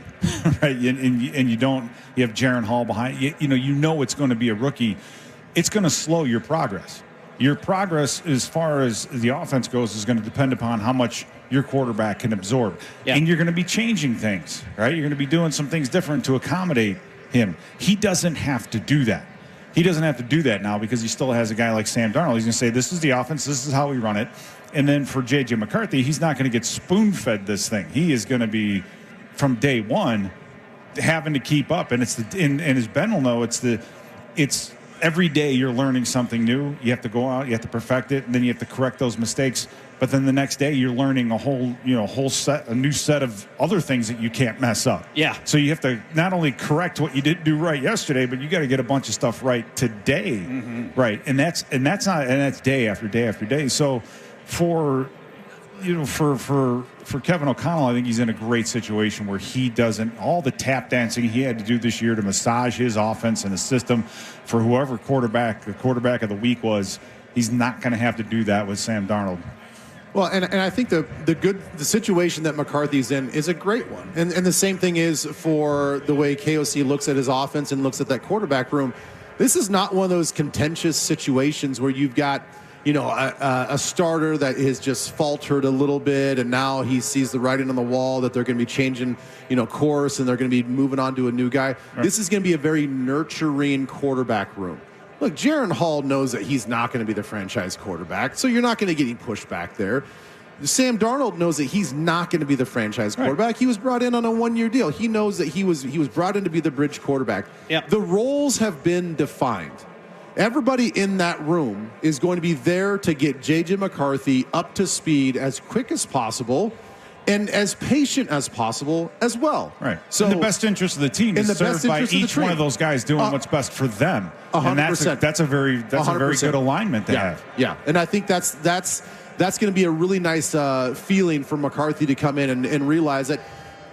Right, and you have Jaron Hall behind you. It's going to be a rookie. It's going to slow your progress. Your progress, as far as the offense goes, is going to depend upon how much your quarterback can absorb. Yeah. And you're going to be changing things, right? You're going to be doing some things different to accommodate him. He doesn't have to do that. He doesn't have to do that now because he still has a guy like Sam Darnold. He's going to say, this is the offense, this is how we run it. And then for JJ McCarthy, he's not going to get spoon-fed this thing. He is going to be, from day one, having to keep up. And and as Ben will know, it's every day you're learning something new. You have to go out, you have to perfect it, and then you have to correct those mistakes. But then the next day you're learning a new set of other things that you can't mess up. Yeah. So you have to not only correct what you didn't do right yesterday, but you got to get a bunch of stuff right today. Mm-hmm. Right. And that's day after day after day. So for Kevin O'Connell, I think he's in a great situation where he doesn't, all the tap dancing he had to do this year to massage his offense and the system for whoever the quarterback of the week was, he's not going to have to do that with Sam Darnold. Well, and I think the situation that McCarthy's in is a great one. And the same thing is for the way KOC looks at his offense and looks at that quarterback room. This is not one of those contentious situations where you've got a starter that has just faltered a little bit, and now he sees the writing on the wall that they're going to be changing, course, and they're going to be moving on to a new guy. Right. This is going to be a very nurturing quarterback room. Look, Jaron Hall knows that he's not going to be the franchise quarterback, so you're not going to get any pushback there. Sam Darnold knows that he's not going to be the franchise quarterback. Right. He was brought in on a one-year deal. He knows that he was brought in to be the bridge quarterback. Yep. The roles have been defined. Everybody in that room is going to be there to get JJ McCarthy up to speed as quick as possible and as patient as possible as well. Right. So in the best interest of the team is served by each one of those guys doing what's best for them. 100%. And that's a very good alignment to have. Yeah. And I think that's going to be a really nice feeling for McCarthy to come in and realize that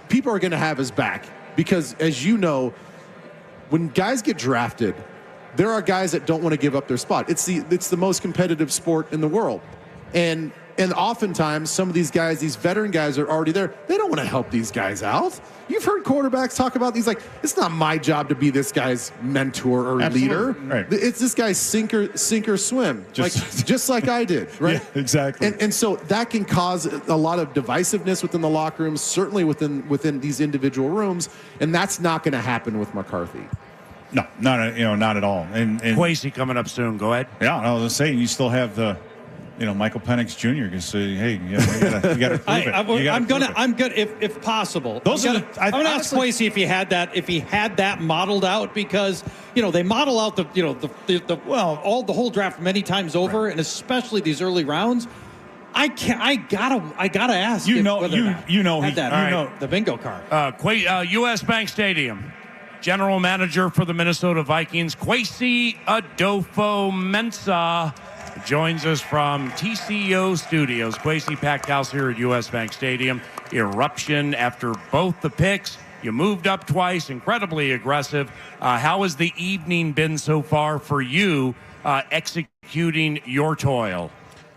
people are going to have his back. Because as you know, when guys get drafted, there are guys that don't want to give up their spot. It's the most competitive sport in the world. And oftentimes some of these guys, these veteran guys are already there. They don't want to help these guys out. You've heard quarterbacks talk about these, like, it's not my job to be this guy's mentor or leader. Right. It's this guy's sink or swim, just like I did, right? Yeah, exactly. And so that can cause a lot of divisiveness within the locker rooms, certainly within these individual rooms, and that's not going to happen with McCarthy. No, not at all. And Kwesi coming up soon. Go ahead. Yeah, I was saying you still have the, Michael Penix Jr. can say, hey, you got to prove it. I'm gonna, if possible. I'm gonna ask Kwesi if he had that modeled out, because they model out the whole draft many times over, right, and especially these early rounds. I gotta ask. The bingo card. U.S. Bank Stadium. General Manager for the Minnesota Vikings, Kwesi Adofo-Mensah, joins us from TCO Studios. Kwesi, packed house here at U.S. Bank Stadium. Eruption after both the picks. You moved up twice, incredibly aggressive. How has the evening been so far for you executing your toil?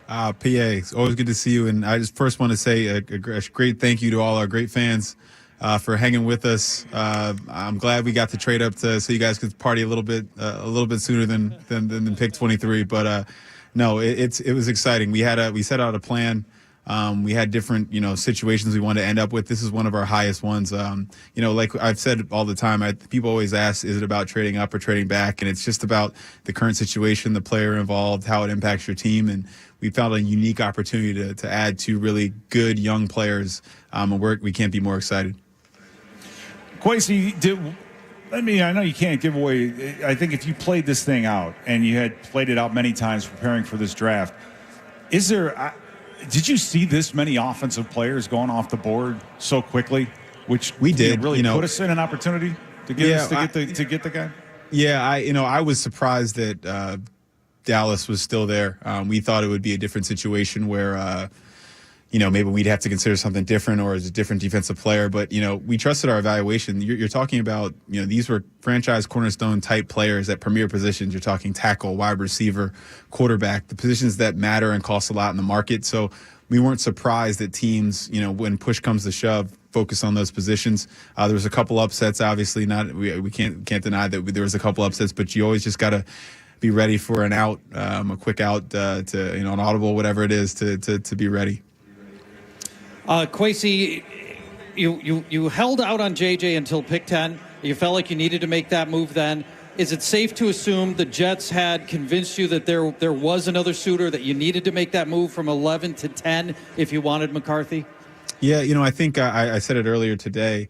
PA, it's always good to see you. And I just first want to say a great thank you to all our great fans for hanging with us. I'm glad we got to trade up so you guys could party a little bit sooner than pick 23. But no, it was exciting. We set out a plan. We had different, situations we wanted to end up with. This is one of our highest ones. Like I've said all the time, people always ask, is it about trading up or trading back? And it's just about the current situation, the player involved, how it impacts your team. And we found a unique opportunity to add two really good young players. And we can't be more excited. Kwesi, I know you can't give away. I think if you played this thing out and you had played it out many times preparing for this draft, did you see this many offensive players going off the board so quickly? Which we did really put us in an opportunity to get the guy. Yeah, I was surprised that Dallas was still there. We thought it would be a different situation where maybe we'd have to consider something different or as a different defensive player. But we trusted our evaluation. You're talking about these were franchise cornerstone type players at premier positions. You're talking tackle, wide receiver, quarterback, the positions that matter and cost a lot in the market. So we weren't surprised that teams, when push comes to shove, focus on those positions. There was a couple upsets, obviously. We can't deny that there was a couple upsets, but you always just got to be ready for an out, a quick out to an audible, whatever it is, to be ready. Kwesi, you held out on JJ until pick 10. You felt like you needed to make that move then. Is it safe to assume the Jets had convinced you that there was another suitor, that you needed to make that move from 11 to 10 if you wanted McCarthy? Yeah, I think I said it earlier today.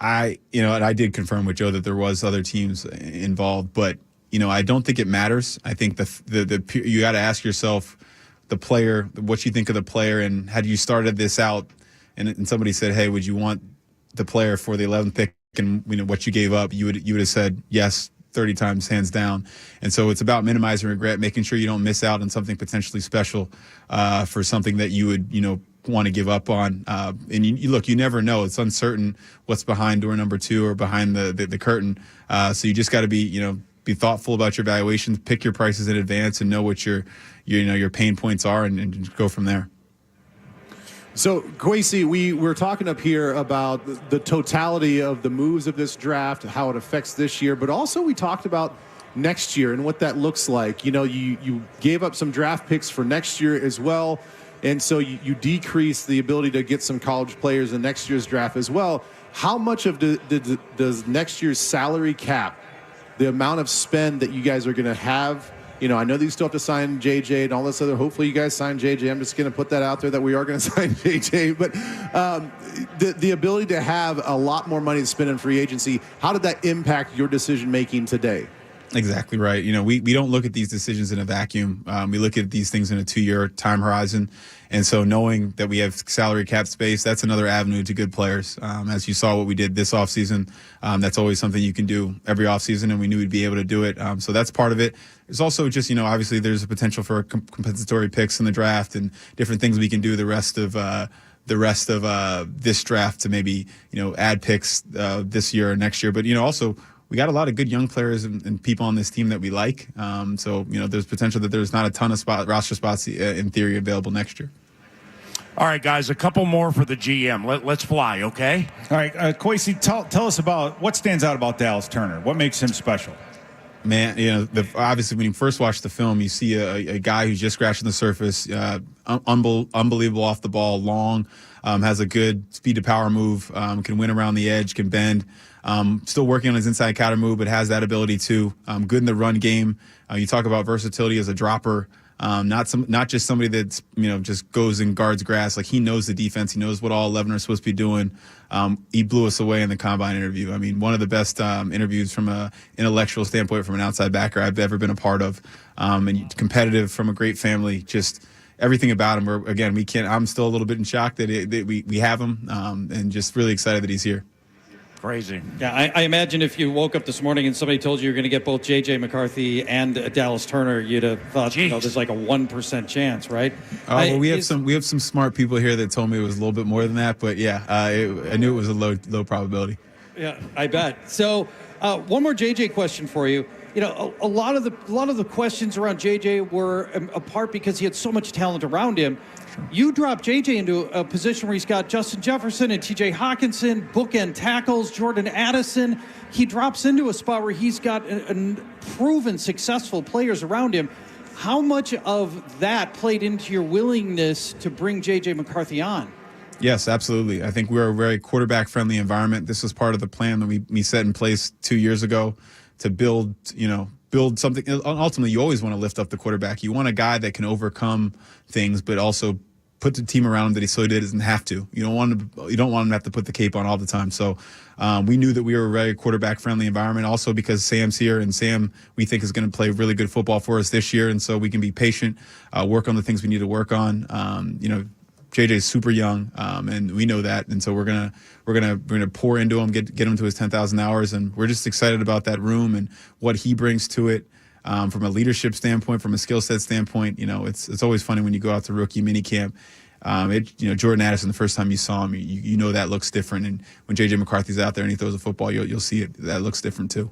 And I did confirm with Joe that there was other teams involved, but I don't think it matters. I think you got to ask yourself the player, what you think of the player, and had you started this out and somebody said, hey, would you want the player for the 11th pick, and what you gave up, you would have said yes 30 times, hands down. And so it's about minimizing regret, making sure you don't miss out on something potentially special for something that you would want to give up on. And you never know. It's uncertain what's behind door number 2 or behind the curtain. So you just got to be thoughtful about your valuations, pick your prices in advance, and know what your pain points are, and go from there. So, Kwesi, we're talking up here about the totality of the moves of this draft, how it affects this year, but also we talked about next year and what that looks like. You gave up some draft picks for next year as well, and so you decrease the ability to get some college players in next year's draft as well. How much of does next year's salary cap, the amount of spend that you guys are going to have? I know that you still have to sign JJ and all this other. Hopefully you guys sign JJ. I'm just going to put that out there that we are going to sign JJ. But the ability to have a lot more money to spend in free agency, how did that impact your decision-making today? Exactly right. We don't look at these decisions in a vacuum. We look at these things in a 2-year time horizon. And so knowing that we have salary cap space, that's another avenue to good players. As you saw what we did this offseason, that's always something you can do every offseason, and we knew we'd be able to do it. So that's part of it. There's also just, obviously there's a potential for compensatory picks in the draft and different things we can do the rest of this draft to maybe, add picks this year or next year. But, also we got a lot of good young players and people on this team that we like. So, there's potential that there's not a ton of roster spots in theory available next year. All right, guys, a couple more for the GM. Let's fly, okay? All right, Kwesi, tell us about what stands out about Dallas Turner. What makes him special? Man, obviously when you first watch the film, you see a guy who's just scratching the surface, unbelievable off the ball, long, has a good speed to power move, can win around the edge, can bend. Still working on his inside counter move, but has that ability too. Good in the run game. You talk about versatility as a dropper. Not just somebody that's just goes and guards grass. Like, he knows the defense. He knows what all 11 are supposed to be doing. He blew us away in the combine interview. I mean, one of the best interviews from an intellectual standpoint from an outside backer I've ever been a part of. And competitive, from a great family. Just everything about him. I'm still a little bit in shock that we have him, and just really excited that he's here. Crazy. Yeah, I imagine if you woke up this morning and somebody told you you're going to get both JJ McCarthy and Dallas Turner, you'd have thought, there's like a 1% chance, right? Well, we have some smart people here that told me it was a little bit more than that, but yeah, I knew it was a low probability. Yeah, I bet. So, one more JJ question for you. a lot of the questions around JJ were apart because he had so much talent around him. You drop JJ into a position where he's got Justin Jefferson and TJ Hawkinson, bookend tackles, Jordan Addison. He drops into a spot where he's got proven successful players around him. How much of that played into your willingness to bring JJ McCarthy on? Yes, absolutely. I think we're a very quarterback-friendly environment. This was part of the plan that we set in place 2 years ago to build something. Ultimately, you always want to lift up the quarterback. You want a guy that can overcome things, but also put the team around him that he doesn't have to. You don't want him to have to put the cape on all the time. So we knew that we were a very quarterback-friendly environment. Also because Sam's here, and Sam we think is going to play really good football for us this year, and so we can be patient, work on the things we need to work on. JJ's super young, and we know that, and so we're gonna pour into him, get him to his 10,000 hours, and we're just excited about that room and what he brings to it. From a leadership standpoint, from a skill set standpoint, it's always funny when you go out to rookie minicamp. Jordan Addison, the first time you saw him, you know that looks different, and when JJ McCarthy's out there and he throws a football, you'll see it. That looks different too.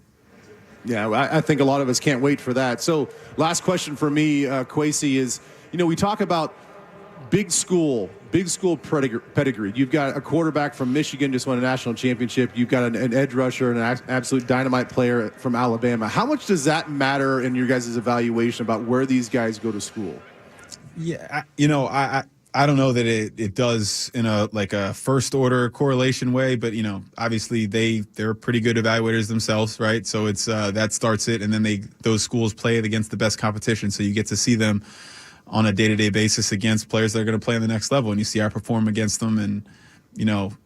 Yeah, I think a lot of us can't wait for that. So, last question for me, Kwesi, is we talk about big school pedigree. You've got a quarterback from Michigan, just won a national championship. You've got an edge rusher and an absolute dynamite player from Alabama. How much does that matter in your guys' evaluation about where these guys go to school? Yeah, I don't know that it does in a first order correlation way, but obviously they're pretty good evaluators themselves, right? So it's that starts it, and then those schools play it against the best competition, so you get to see them on a day-to-day basis against players that are going to play on the next level, and you see our perform against them, and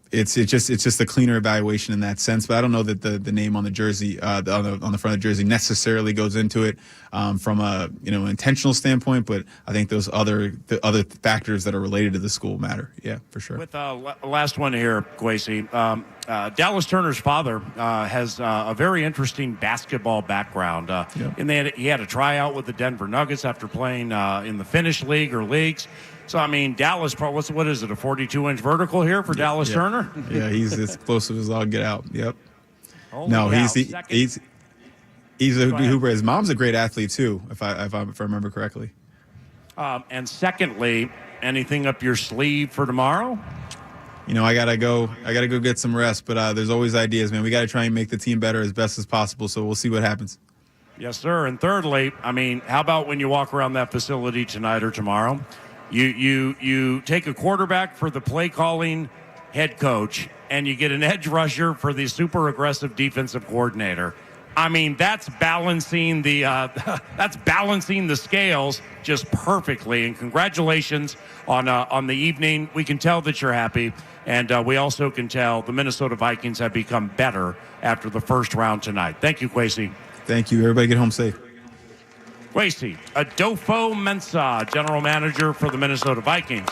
it's just a cleaner evaluation in that sense. But I don't know that the name on the jersey, on the front of the jersey, necessarily goes into it from a intentional standpoint. But I think the other factors that are related to the school matter. Yeah, for sure. With last one here, Kwesi. Dallas Turner's father has a very interesting basketball background. He had a tryout with the Denver Nuggets after playing in the Finnish league or leagues. So, Dallas, what is it, a 42-inch vertical here for Dallas Turner? Yeah, he's as explosive as I'll get out. Yep. He's a hooper. His mom's a great athlete, too, if I remember correctly. And secondly, anything up your sleeve for tomorrow? I gotta go get some rest, but there's always ideas, man. We gotta try and make the team better as best as possible, so we'll see what happens. Yes, sir. And thirdly, how about when you walk around that facility tonight or tomorrow, you take a quarterback for the play calling head coach, and you get an edge rusher for the super aggressive defensive coordinator. That's balancing the scales just perfectly. And congratulations on the evening. We can tell that you're happy, and we also can tell the Minnesota Vikings have become better after the first round tonight. Thank you, Kwesi. Thank you. Everybody get home safe. Kwesi Adofo-Mensah, general manager for the Minnesota Vikings.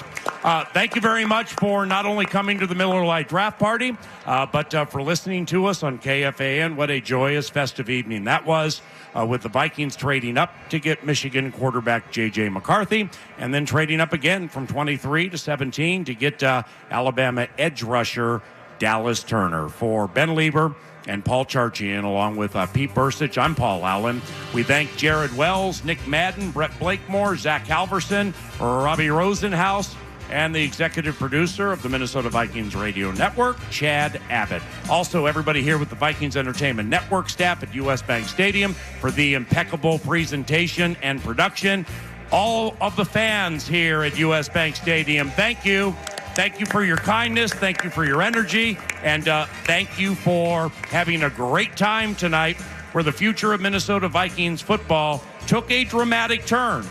Thank you very much for not only coming to the Miller Lite draft party, but for listening to us on KFAN. What a joyous, festive evening that was, with the Vikings trading up to get Michigan quarterback JJ McCarthy, and then trading up again from 23 to 17 to get Alabama edge rusher Dallas Turner. For Ben Lieber and Paul Charchian, along with Pete Bursich, I'm Paul Allen. We thank Jared Wells, Nick Madden, Brett Blakemore, Zach Halverson, Robbie Rosenhaus, and the executive producer of the Minnesota Vikings Radio Network, Chad Abbott. Also, everybody here with the Vikings Entertainment Network staff at U.S. Bank Stadium for the impeccable presentation and production. All of the fans here at U.S. Bank Stadium, thank you. Thank you for your kindness. Thank you for your energy. And thank you for having a great time tonight, where the future of Minnesota Vikings football took a dramatic turn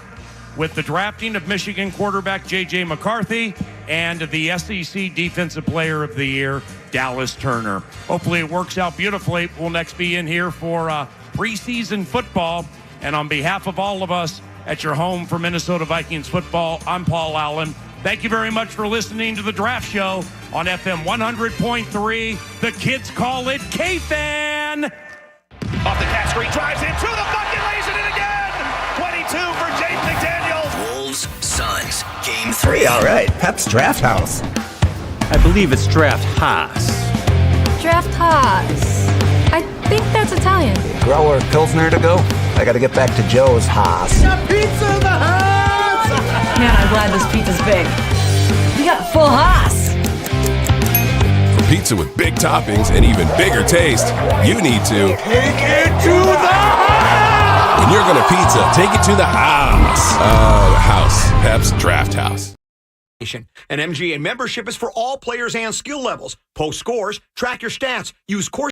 with the drafting of Michigan quarterback JJ McCarthy and the SEC Defensive Player of the Year, Dallas Turner. Hopefully it works out beautifully. We'll next be in here for preseason football. And on behalf of all of us at your home for Minnesota Vikings football, I'm Paul Allen. Thank you very much for listening to the Draft Show on FM 100.3. The kids call it KFAN. Off the cat screen, drives into the bucket, lays it in again. 22 for James McDaniels. Wolves, Suns, Game 3. All right, Pep's Drafthaus. I believe it's Drafthaus. Drafthaus. think that's Italian. Growler Pilsner to go? I gotta get back to Joe's Haas. Pizza in the house! Man, I'm glad this pizza's big. We got full Haas. For pizza with big toppings and even bigger taste, you need to Take it to the house! When you're gonna pizza, take it to the house. The house. Pep's Drafthaus. An MGA membership is for all players and skill levels. Post scores, track your stats, use course